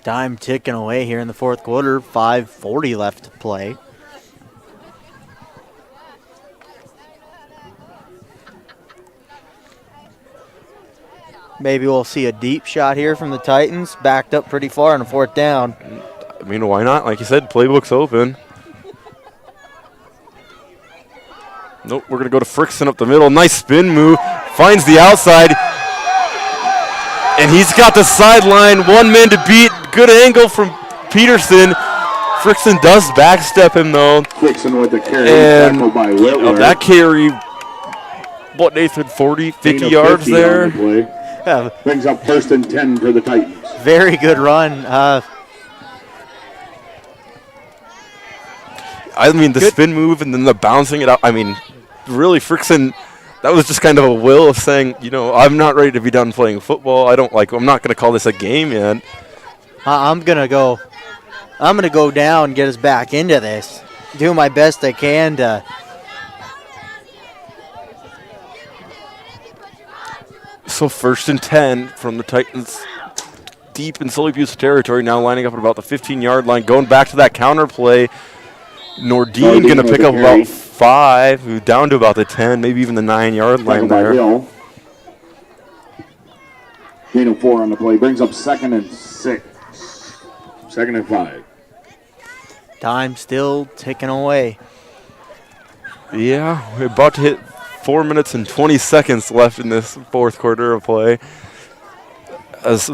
Time ticking away here in the 4th quarter. 5:40 left to play. Maybe we'll see a deep shot here from the Titans. Backed up pretty far on a 4th down. I mean, why not? Like you said, playbook's open. Nope, we're going to go to Frickson up the middle. Nice spin move. Finds the outside. And he's got the sideline. 1 man to beat. Good angle from Peterson. Frickson does backstep him, though. Frickson with the carry. And by that carry, Nathan, 40, 50 yards there? Brings up 1st and 10 for the Titans. Very good run. I mean, the spin move and then the bouncing it out. I mean, really, Frickson, that was just kind of a will of saying, I'm not ready to be done playing football. I'm not going to call this a game yet. I'm going to go down and get us back into this. Do my best I can to. So 1st and 10 from the Titans, deep in Sully Butte's territory, now lining up at about the 15-yard line, going back to that counter play. Nordine going to pick up about 5, down to about the 10, maybe even the 9-yard line there. Gain of 4 on the play. Brings up 2nd and 6. 2nd and 5. Time still ticking away. Yeah, we're about to hit 4 minutes and 20 seconds left in this 4th quarter of play. As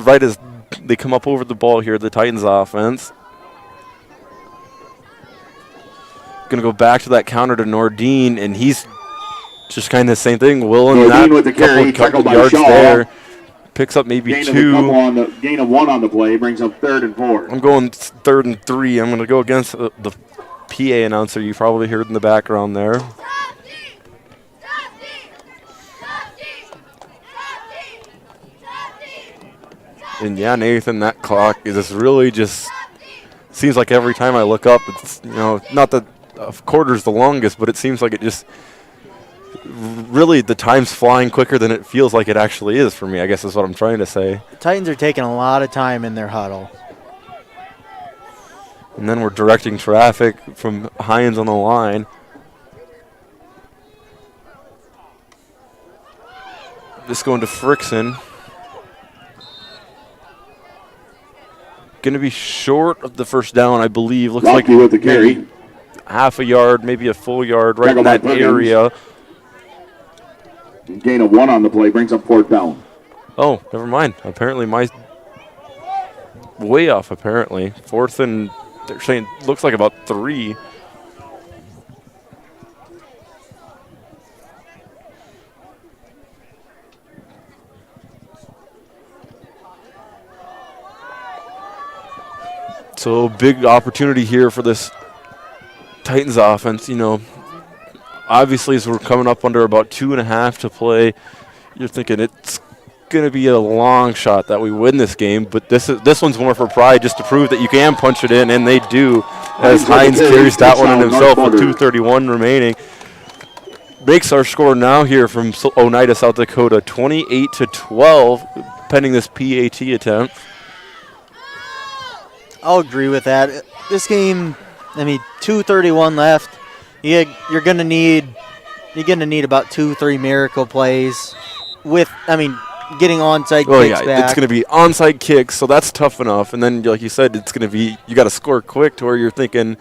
they come up over the ball here, the Titans offense. Going to go back to that counter to Nordine, and he's just kind of the same thing. Willing that with the carry, couple yards Shaw. There. Picks up maybe gain 2. Gain of 1 on the play. Brings up 3rd and 4. I'm going 3rd and 3. I'm going to go against the PA announcer you probably heard in the background there. And yeah, Nathan, that clock is really just seems like every time I look up, it's, you know, not that a quarter's the longest, but it seems like it just really the time's flying quicker than it feels like it actually is for me, I guess is what I'm trying to say. The Titans are taking a lot of time in their huddle. And then we're directing traffic from Hines on the line. This going to Frickson. Going to be short of the first down, I believe. Looks like with the carry. Half a yard, maybe a full yard, right in that area. Gain of 1 on the play brings up 4th down. Oh, never mind. Apparently my way off, apparently. 4th and they're saying looks like about 3. So big opportunity here for this Titans offense. You know, obviously as we're coming up under about 2.5 to play, you're thinking it's going to be a long shot that we win this game. But this one's more for pride, just to prove that you can punch it in, and they do. As Hines carries that one in himself with 2:31 remaining. Makes our score now here from Oneida, South Dakota, 28-12, pending this PAT attempt. I'll agree with that. This game, I mean, 2:31 left. You're gonna need about 2-3 miracle plays with, I mean, getting onside kicks back. It's going to be onside kicks, so that's tough enough. And then, like you said, it's going to be, you got to score quick to where you're thinking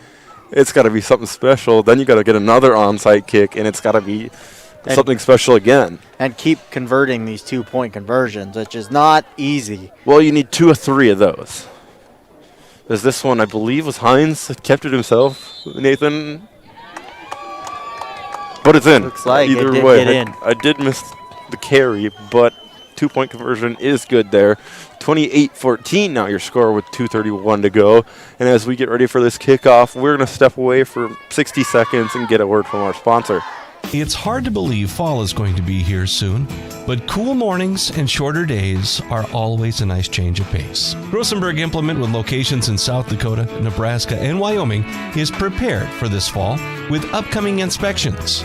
it's got to be something special. Then you got to get another onside kick, and it's got to be something special again. And keep converting these 2-point conversions, which is not easy. Well, you need 2 or 3 of those. As this one, I believe, was Hines that kept it himself, Nathan. But it's in. Looks like either it did way. get in. I did miss the carry, but 2-point conversion is good there. 28-14 now your score with 2:31 to go. And as we get ready for this kickoff, we're going to step away for 60 seconds and get a word from our sponsor. It's hard to believe fall is going to be here soon, but cool mornings and shorter days are always a nice change of pace. Rosenberg Implement, with locations in South Dakota, Nebraska, and Wyoming, is prepared for this fall with upcoming inspections.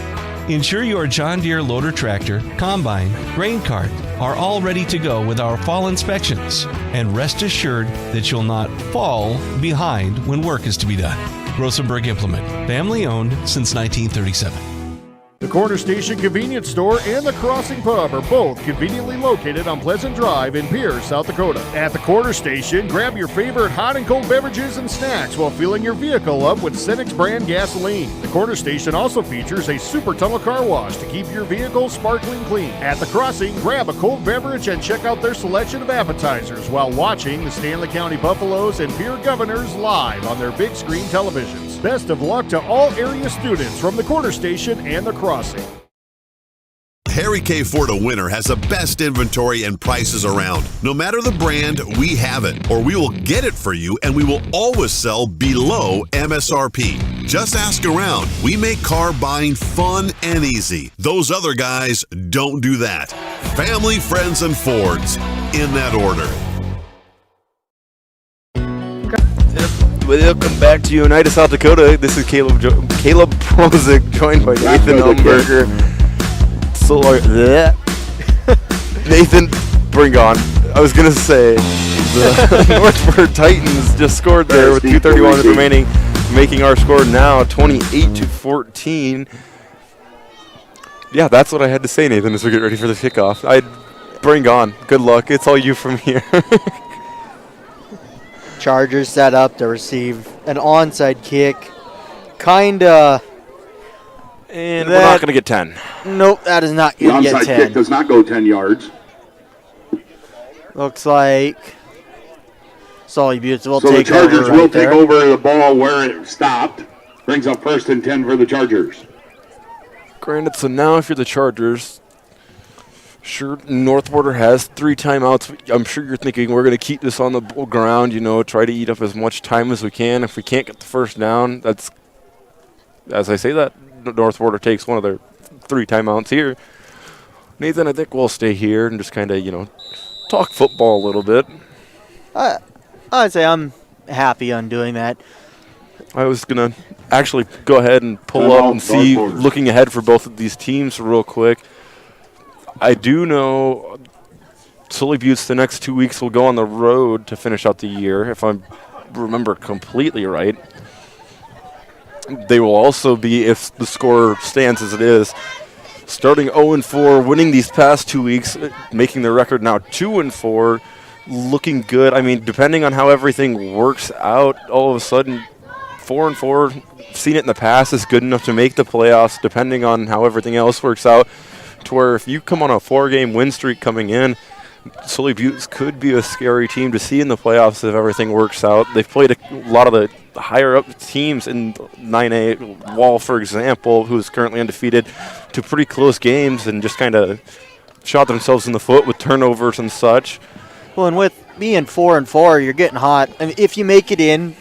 Ensure your John Deere loader tractor, combine, grain cart are all ready to go with our fall inspections, and rest assured that you'll not fall behind when work is to be done. Rosenberg Implement, family owned since 1937. The Corner Station Convenience Store and the Crossing Pub are both conveniently located on Pleasant Drive in Pierce, South Dakota. At the Corner Station, grab your favorite hot and cold beverages and snacks while filling your vehicle up with Cenex brand gasoline. The Corner Station also features a super tunnel car wash to keep your vehicle sparkling clean. At the Crossing, grab a cold beverage and check out their selection of appetizers while watching the Stanley County Buffaloes and Pierre Governors live on their big screen televisions. Best of luck to all area students from the Corner Station and the Crossing. Harry K. Ford of Winter has the best inventory and prices around. No matter the brand, we have it, or we will get it for you, and we will always sell below MSRP. Just ask around. We make car buying fun and easy. Those other guys don't do that. Family, friends, and Fords, in that order. Welcome back to Oneida, South Dakota. This is Caleb Prozik, joined by Nathan Umberger. Nathan, bring on. I was going to say, the Northford Titans just scored there with 2:31 remaining, making our score now 28-14. Yeah, that's what I had to say, Nathan, as we get ready for the kickoff. I'd bring on. Good luck. It's all you from here. Chargers set up to receive an onside kick. Kinda. And we're not going to get 10. Nope, that is not going to get 10. The onside kick does not go 10 yards. Looks like Sully Buttes will take over. So the Chargers will take there. over the ball where it stopped. Brings up 1st and 10 for the Chargers. Granted, so now if you're the Chargers, sure, North Border has 3 timeouts. I'm sure you're thinking we're going to keep this on the ground, you know, try to eat up as much time as we can. If we can't get the first down, that's, as I say that, North Border takes one of their 3 timeouts here. Nathan, I think we'll stay here and just kind of, you know, talk football a little bit. I'd say I'm happy on doing that. I was going to actually go ahead and pull up and see, looking ahead for both of these teams real quick. I do know Sully Buttes the next 2 weeks will go on the road to finish out the year, if I remember completely right. They will also be, if the score stands as it is, starting 0-4, winning these past 2 weeks, making their record now 2-4, looking good. I mean, depending on how everything works out, all of a sudden, 4-4, seen it in the past, is good enough to make the playoffs, depending on how everything else works out, to where if you come on a 4-game win streak coming in, Sully Buttes could be a scary team to see in the playoffs if everything works out. They've played a lot of the higher-up teams in 9A, Wall, for example, who's currently undefeated, to pretty close games and just kind of shot themselves in the foot with turnovers and such. Well, and with being 4-4, you're getting hot. I mean, if you make it in,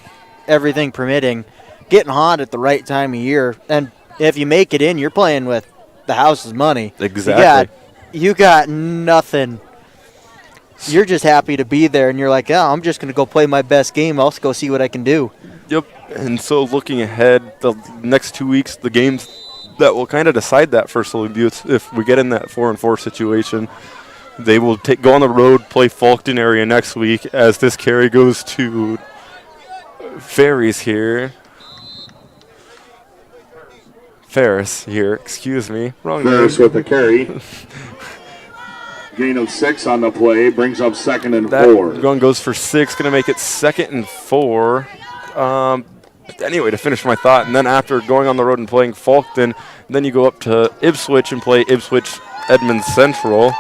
everything permitting, getting hot at the right time of year, and if you make it in, you're playing with the house's money. Exactly. You got nothing. You're just happy to be there, and you're like, I'm just going to go play my best game. I'll go see what I can do. Yep. And so looking ahead, the next 2 weeks, the games that will kind of decide that for Sully Buttes, if we get in that 4-4 situation, they will go on the road, play Fulton area next week as this carry goes to Ferris here. Ferris here, excuse me. Wrong Ferris name. with the carry. Gain of 6 on the play, brings up 2nd and That 4. One goes for 6, going to make it 2nd and 4. Anyway, to finish my thought, and then after going on the road and playing Fulton, then you go up to Ipswich and play Ipswich Edmonds Central.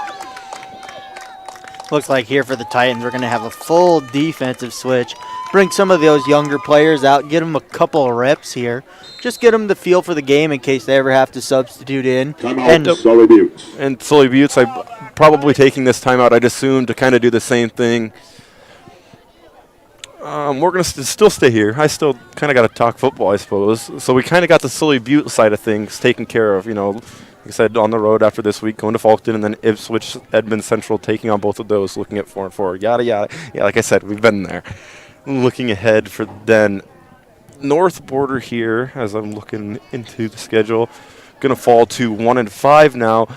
Looks like here for the Titans, we're going to have a full defensive switch. Bring some of those younger players out, get them a couple of reps here. Just get them the feel for the game in case they ever have to substitute in. Timeout, Sully Buttes. And Sully Buttes, I'm probably taking this timeout, I'd assume, to kind of do the same thing. We're going to still stay here. I still kind of got to talk football, I suppose. So we kind of got the Sully Buttes side of things taken care of, like I said, on the road after this week, going to Fulton, and then Ipswich, Edmonds Central, taking on both of those, looking at 4-4, yada, yada. Yeah, like I said, we've been there. Looking ahead for then North Border here, as I'm looking into the schedule, going to fall to 1-5 now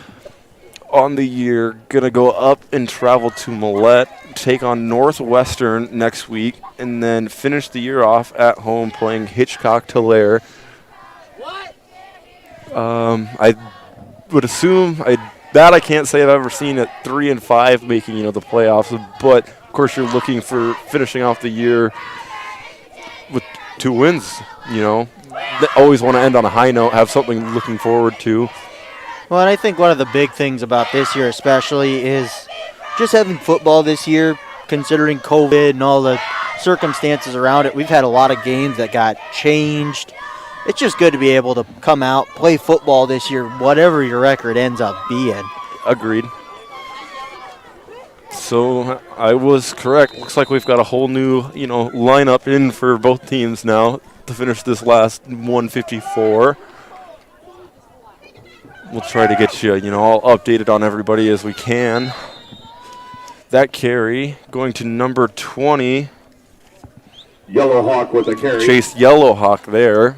on the year. Going to go up and travel to Millette, take on Northwestern next week, and then finish the year off at home playing Hitchcock-Tulare. I would assume I can't say I've ever seen at 3-5 making the playoffs, but of course you're looking for finishing off the year with 2 wins. They always want to end on a high note, have something looking forward to. Well, and I think one of the big things about this year especially is just having football this year, considering COVID and all the circumstances around it. We've had a lot of games that got changed. It's just good to be able to come out, play football this year, whatever your record ends up being. Agreed. So I was correct. Looks like we've got a whole new, lineup in for both teams now to finish this last 154. We'll try to get you, all updated on everybody as we can. That carry going to number 20. Yellow Hawk with a carry. Chase Yellow Hawk there.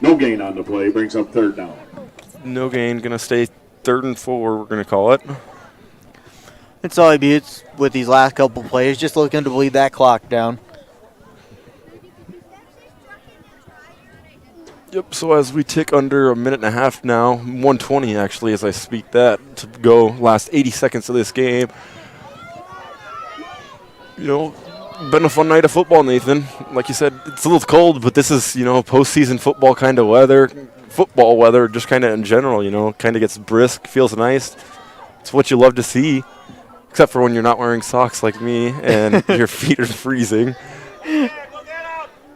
No gain on the play, brings up 3rd down. No gain, going to stay 3rd and 4, we're going to call it. It's all Buttes with these last couple plays, just looking to bleed that clock down. Yep, so as we tick under a minute and a half now, 1:20 actually as I speak that, to go last 80 seconds of this game. Been a fun night of football, Nathan. Like you said, it's a little cold, but this is, postseason football kind of weather. Football weather, just kind of in general, kind of gets brisk, feels nice. It's what you love to see, except for when you're not wearing socks like me and your feet are freezing.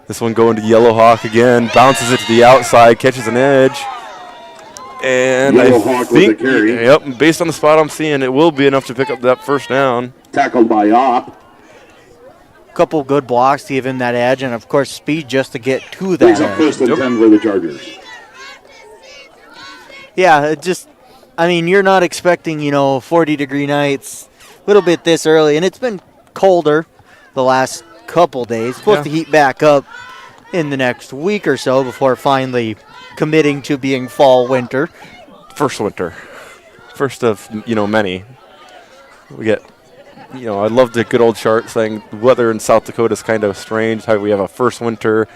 This one going to Yellow Hawk again, bounces it to the outside, catches an edge. And Yellow Hawk with the carry. Yep, based on the spot I'm seeing, it will be enough to pick up that 1st down. Tackled by Opp. Couple good blocks to give him that edge, and of course speed just to get to that Brings up edge. 1st and 10 for the Chargers. Yeah, you're not expecting, 40-degree nights a little bit this early, and it's been colder, the last couple days. Supposed to heat back up in the next week or so before finally committing to being fall winter. First winter. First of, many. We get, I love the good old chart saying weather in South Dakota is kind of strange, how we have a first winter,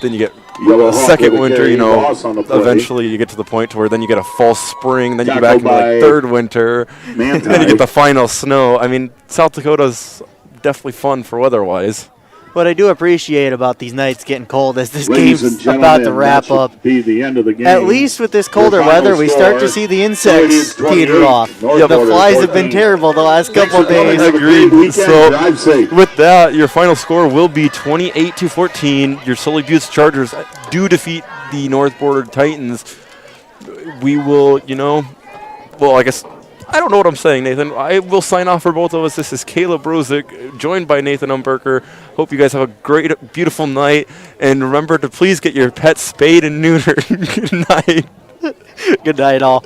then you get a second winter, eventually you get to the point to where then you get a fall spring, then you get back into like third winter, and then you get the final snow. I mean, South Dakota's definitely fun for weather-wise. What I do appreciate about these nights getting cold is this game's about to wrap up. Be the end of the game. At least with this colder weather, we start to see the insects peter off. The flies have been terrible the last couple of days. Agreed. So with that, your final score will be 28-14. Your Sully Buttes Chargers do defeat the North Border Titans. We will, I guess I don't know what I'm saying, Nathan. I will sign off for both of us. This is Caleb Brozick, joined by Nathan Umberker. Hope you guys have a great, beautiful night. And remember to please get your pets spayed and neutered. Good night. Good night, all.